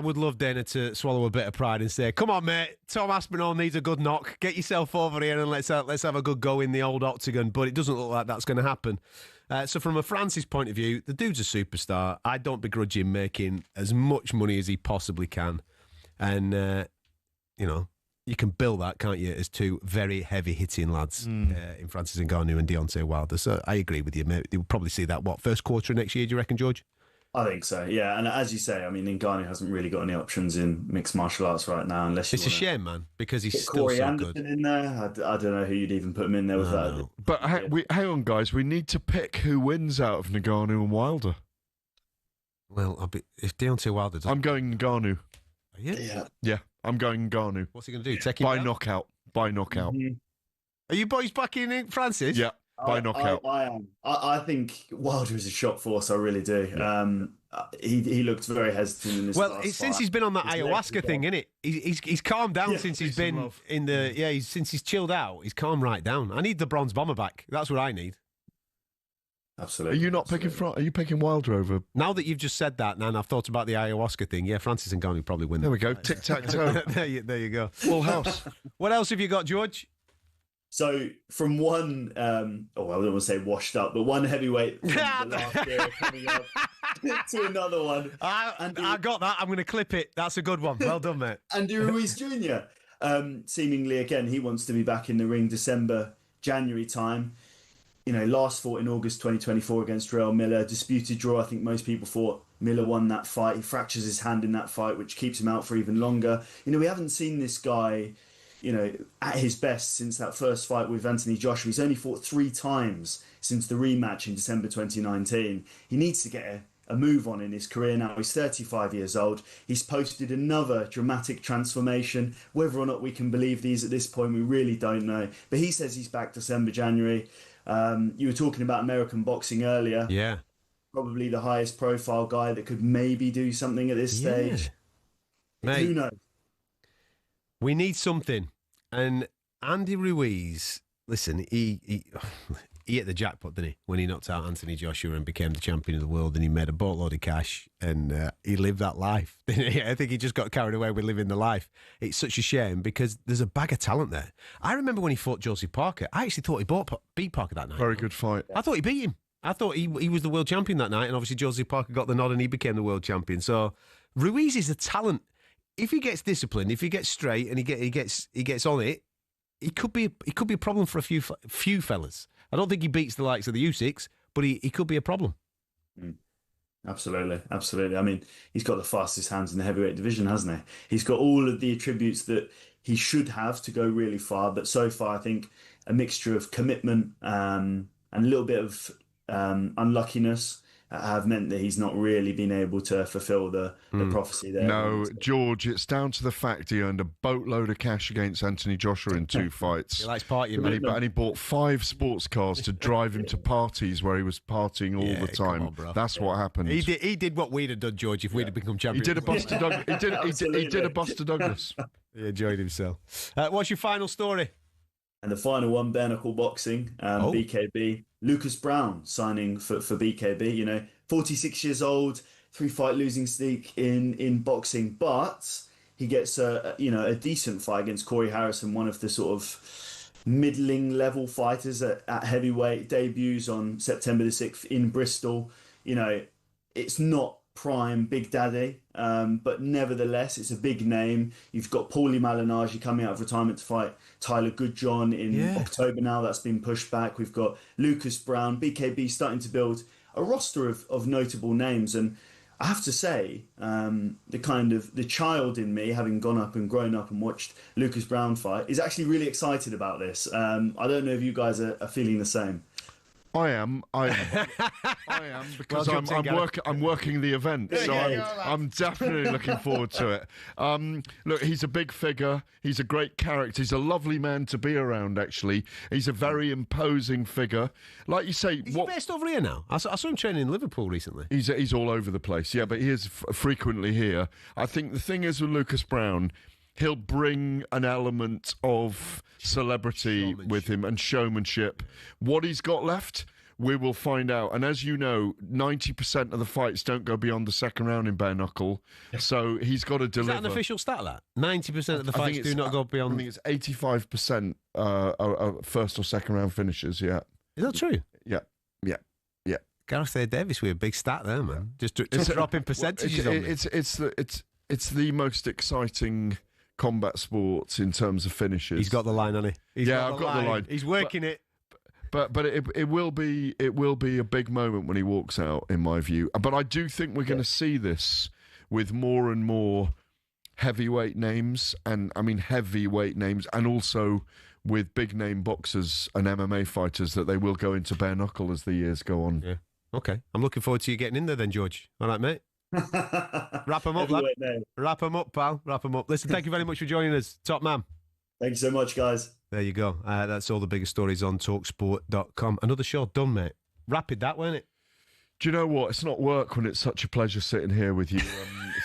would love Dana to swallow a bit of pride and say, come on, mate, Tom Aspinall needs a good knock. Get yourself over here and let's have a good go in the old octagon. But it doesn't look like that's going to happen. So from a Francis point of view, the dude's a superstar. I don't begrudge him making as much money as he possibly can. And, you can bill that, can't you, as two very heavy-hitting lads in Francis Ngannou and Deontay Wilder. So I agree with you, mate. You'll probably see that, first quarter of next year, do you reckon, George? I think so, yeah. And as you say, I mean, Ngannou hasn't really got any options in mixed martial arts right now, unless you It's a shame, man, because he's still Corey so Anderson good. in there. I don't know who you'd even put him in there with that. No. But hang on, guys. We need to pick who wins out of Ngannou and Wilder. Well, if Deontay Wilder does... I'm going Ngannou. Are you? Yeah, I'm going Ngannou. What's he going to do? Take him by down? knockout. By knockout. Are you boys backing Francis? Yeah, by knockout. I am. I think Wilder is a shot force. I really do. Yeah. He looked very hesitant in this. Well, since he's been on that ayahuasca thing, innit? He's calmed down since he's been in the. Yeah, since he's chilled out, he's calmed right down. I need the bronze bomber back. That's what I need. Absolutely. Are you not picking? Are you picking Wilder over? Now that you've just said that, and I've thought about the ayahuasca thing, yeah, Francis Ngannou probably win. There we go. Tic tac toe. there you go. Full house. What else have you got, George? So from one, I don't want to say washed up, but one heavyweight from the last year coming up to another one. I got that. I'm going to clip it. That's a good one. Well done, mate. Andy Ruiz Jr. Seemingly, again, he wants to be back in the ring December, January time. Last fought in August 2024 against Jarrell Miller. Disputed draw. I think most people thought Miller won that fight. He fractures his hand in that fight, which keeps him out for even longer. We haven't seen this guy, at his best since that first fight with Anthony Joshua. He's only fought 3 times since the rematch in December 2019. He needs to get a move on in his career now. He's 35 years old. He's posted another dramatic transformation. Whether or not we can believe these at this point, we really don't know. But he says he's back December, January. You were talking about American boxing earlier. Yeah. Probably the highest profile guy that could maybe do something at this stage. Mate, who knows? We need something. And Andy Ruiz, listen, he hit the jackpot, didn't he? When he knocked out Anthony Joshua and became the champion of the world, and he made a boatload of cash, and he lived that life, didn't he? I think he just got carried away with living the life. It's such a shame because there's a bag of talent there. I remember when he fought Josie Parker. I actually thought he beat Parker that night. Very good fight. I thought he beat him. I thought he was the world champion that night, and obviously Josie Parker got the nod and he became the world champion. So Ruiz is a talent. If he gets disciplined, if he gets straight, and he gets on it, he could be a problem for a few fellas. I don't think he beats the likes of the Usyks, but he could be a problem. Absolutely. I mean, he's got the fastest hands in the heavyweight division, hasn't he? He's got all of the attributes that he should have to go really far. But so far, I think a mixture of commitment and a little bit of unluckiness have meant that he's not really been able to fulfill the prophecy there. No, George, it's down to the fact he earned a boatload of cash against Anthony Joshua in 2 fights. He likes partying, and he bought 5 sports cars to drive him to parties where he was partying all the time. On, That's what happened. He did what we'd have done, George, if we'd have become champions. He did a Buster Douglas. he did a Buster Douglas. He enjoyed himself. What's your final story? And the final one, bare knuckle boxing, BKB. Lucas Brown signing for BKB. You know, 46 years old, 3-fight losing streak in boxing, but he gets a decent fight against Corey Harrison, one of the sort of middling level fighters at heavyweight. Debuts on September the 6th in Bristol. You know, it's not prime Big Daddy, but nevertheless, it's a big name. You've got Paulie Malignaggi coming out of retirement to fight Tyler Goodjohn in October now. That's been pushed back. We've got Lucas Brown, BKB starting to build a roster of notable names. And I have to say, the child in me, having gone up and grown up and watched Lucas Brown fight, is actually really excited about this. I don't know if you guys are feeling the same. I am because I'm working the event, so I'm definitely looking forward to it. Look, he's a big figure. He's a great character. He's a lovely man to be around. Actually, he's a very imposing figure. Like you say, he's based over here now. I saw him training in Liverpool recently. He's all over the place. Yeah, but he is frequently here. I think the thing is with Lucas Brown, he'll bring an element of celebrity with him and showmanship. What he's got left, we will find out. And as you know, 90% of the fights don't go beyond the second round in bare knuckle. So he's got to deliver. Is that an official stat, that? 90% of the fights do not go beyond... I think it's 85% are first or second round finishes, yeah. Is that true? Yeah. Gareth Davies with a big stat there, man. Just dropping percentages on me. It's the most exciting combat sports in terms of finishes. He's got the line, hasn't he? I've got the line. He's working it. But it will be a big moment when he walks out, in my view. But I do think we're going to see this with more and more heavyweight names, and also with big name boxers and MMA fighters, that they will go into bare knuckle as the years go on. Yeah. Okay. I'm looking forward to you getting in there then, George. All right, mate. Wrap them up, lad. Wrap them up, pal. Wrap them up. Listen, thank you very much for joining us. Top man. Thank you so much, guys. There you go. That's all the biggest stories on talksport.com. Another show done, mate. Rapid that, weren't it? Do you know what? It's not work when it's such a pleasure sitting here with you.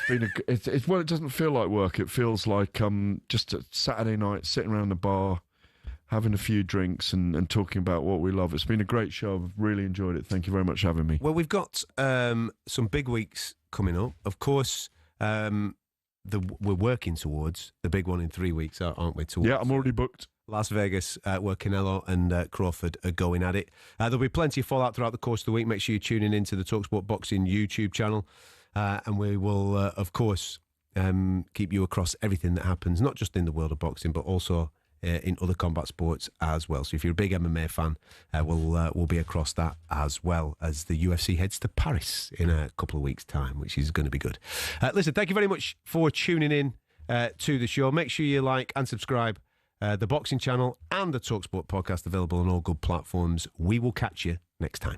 It doesn't feel like work. It feels like just a Saturday night sitting around the bar, having a few drinks and talking about what we love. It's been a great show. I've really enjoyed it. Thank you very much for having me. Well, we've got some big weeks coming up. Of course, we're working towards the big one in 3 weeks, aren't we? Yeah, I'm already booked. Las Vegas, where Canelo and Crawford are going at it. There'll be plenty of fallout throughout the course of the week. Make sure you're tuning into the talkSPORT Boxing YouTube channel. And we will, of course, keep you across everything that happens, not just in the world of boxing, but also in other combat sports as well. So if you're a big MMA fan, we'll be across that as well as the UFC heads to Paris in a couple of weeks' time, which is going to be good. Listen, thank you very much for tuning in to the show. Make sure you like and subscribe the boxing channel and the talkSPORT podcast, available on all good platforms. We will catch you next time.